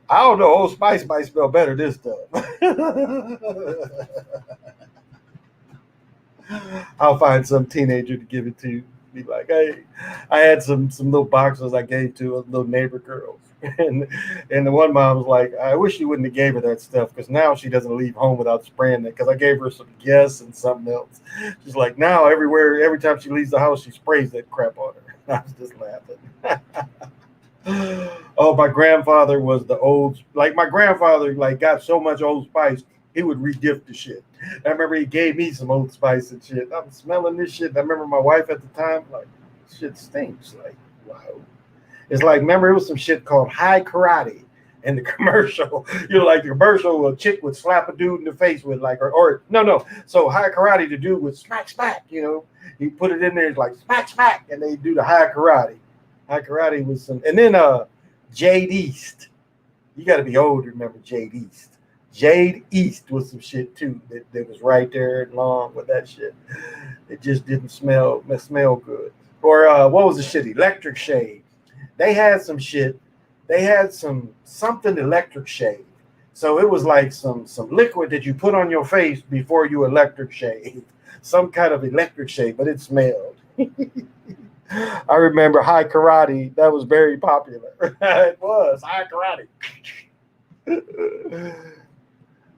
don't know. Old Spice might smell better this time. I'll find some teenager to give it to. Be like, hey, I had some little boxes I gave to little neighbor girls. And and the one mom was like, I wish you wouldn't have gave her that stuff because now she doesn't leave home without spraying it. Because I gave her some Guess and something else. She's like, now everywhere, every time she leaves the house, she sprays that crap on her. I was just laughing. Oh, my grandfather was the old, like my grandfather, like got so much Old Spice, he would regift the shit. I remember he gave me some Old Spice and shit. I'm smelling this shit. And I remember my wife at the time, like, shit stinks. Like, wow. It's like, remember, it was some shit called High Karate in the commercial. Like the commercial, a chick would slap a dude in the face with like, or no, no. So High Karate, the dude would smack, smack. He put it in there, it's like smack, smack, and they do the High Karate. High Karate was some, and then Jade East. You got to be old to remember Jade East. Jade East was some shit too that was right there along with that shit. It just didn't smell good. Or what was the shit? Electric Shade. They had some shit. They had something electric shave. So it was like some liquid that you put on your face before you electric shave. Some kind of electric shave, but it smelled. I remember High Karate. That was very popular. It was High Karate.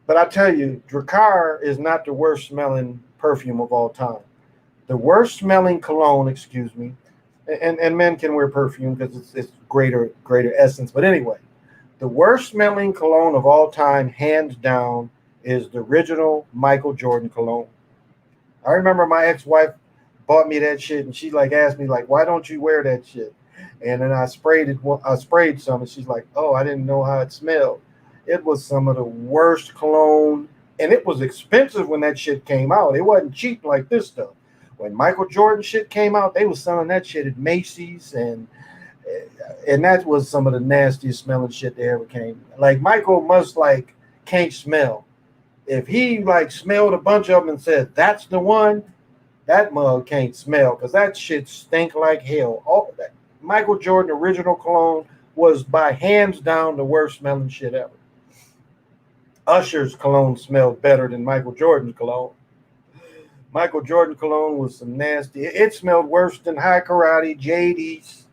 But I tell you, Drakkar is not the worst smelling perfume of all time. The worst smelling cologne, excuse me, and men can wear perfume because it's greater essence. But anyway, the worst smelling cologne of all time, hands down, is the original Michael Jordan cologne. I remember my ex-wife bought me that shit, and she like asked me like, "Why don't you wear that shit?" And then I sprayed it. I sprayed some, and she's like, "Oh, I didn't know how it smelled." It was some of the worst cologne, and it was expensive when that shit came out. It wasn't cheap like this stuff. When Michael Jordan shit came out, they was selling that shit at Macy's, and that was some of the nastiest smelling shit they ever came. Like Michael must like can't smell. If he like smelled a bunch of them and said that's the one, that mug can't smell because that shit stink like hell. All that Michael Jordan original cologne was by hands down the worst smelling shit ever. Usher's cologne smelled better than Michael Jordan's cologne. Michael Jordan cologne was some nasty. It smelled worse than High Karate, Jade East,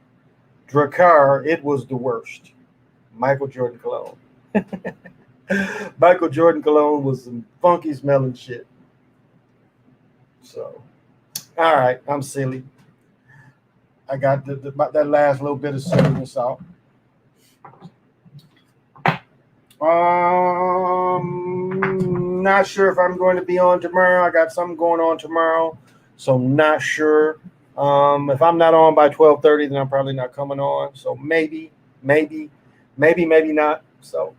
Drakkar. It was the worst. Michael Jordan cologne. Michael Jordan cologne was some funky smelling shit. So, all right, I'm silly. I got that last little bit of silliness out. Not sure if I'm going to be on tomorrow. I got something going on tomorrow, so not sure. If I'm not on by 12:30, then I'm probably not coming on. So maybe not. So,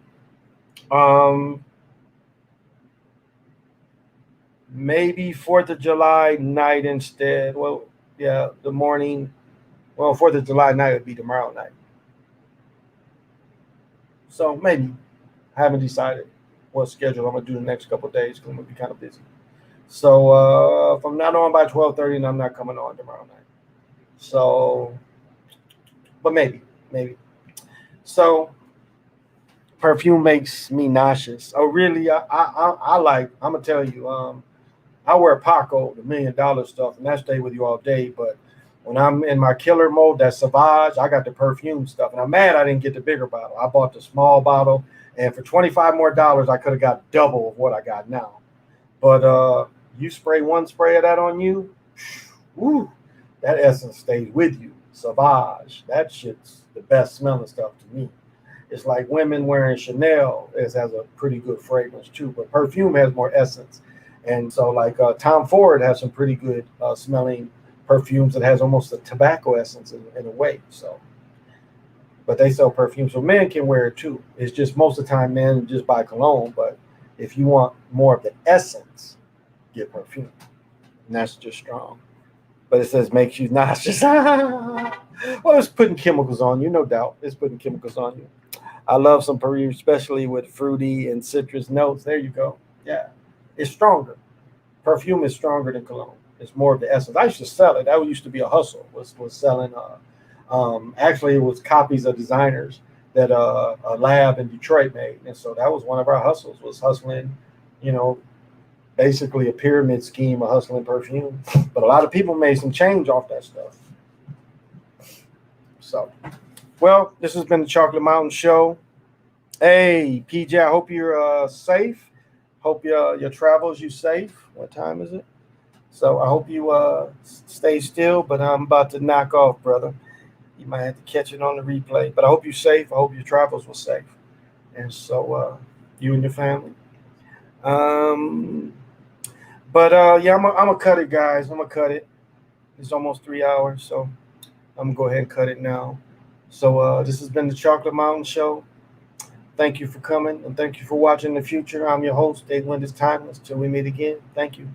maybe 4th of July night instead. Well, yeah, the morning. Well, 4th of July night would be tomorrow night. So maybe. I haven't decided what schedule I'm gonna do the next couple of days because I'm gonna be kind of busy. So if I'm not on by 12:30, then I'm not coming on tomorrow night. So, but maybe. So perfume makes me nauseous. Oh, really? I like. I'm gonna tell you. I wear Paco, the $1 million stuff, and that stay with you all day. But when I'm in my killer mode, that Sauvage, I got the perfume stuff, and I'm mad I didn't get the bigger bottle. I bought the small bottle. And for $25 more, I could have got double of what I got now. But you spray one spray of that on you, woo, that essence stays with you. Sauvage, that shit's the best smelling stuff to me. It's like women wearing Chanel. It has a pretty good fragrance too, but perfume has more essence. And so like Tom Ford has some pretty good smelling perfumes that has almost a tobacco essence in a way. So. But they sell perfume, so men can wear it too. It's just most of the time men just buy cologne. But if you want more of the essence, get perfume, and that's just strong. But it says makes you nauseous. Well, it's putting chemicals on you, no doubt. It's putting chemicals on you. I love some perfume, especially with fruity and citrus notes. There you go. Yeah, it's stronger. Perfume is stronger than cologne. It's more of the essence. I used to sell it. That used to be a hustle. Was selling. Actually, it was copies of designers that a lab in Detroit made, and so that was one of our hustles. Was hustling, basically a pyramid scheme of hustling perfume. But a lot of people made some change off that stuff. So, Well, this has been the Chocolate Mountain Show. Hey, PJ, I hope you're safe. Hope your travels you safe. What time is it? So I hope you stay still, but I'm about to knock off, brother. You might have to catch it on the replay. But I hope you're safe. I hope your travels were safe. And so you and your family. Um, but yeah, I'm gonna cut it, guys. I'm gonna cut it. It's almost 3 hours, so I'm gonna go ahead and cut it now. So this has been the Chocolate Mountain Show. Thank you for coming and thank you for watching the future. I'm your host, Dave Wind is Timeless. Till we meet again. Thank you.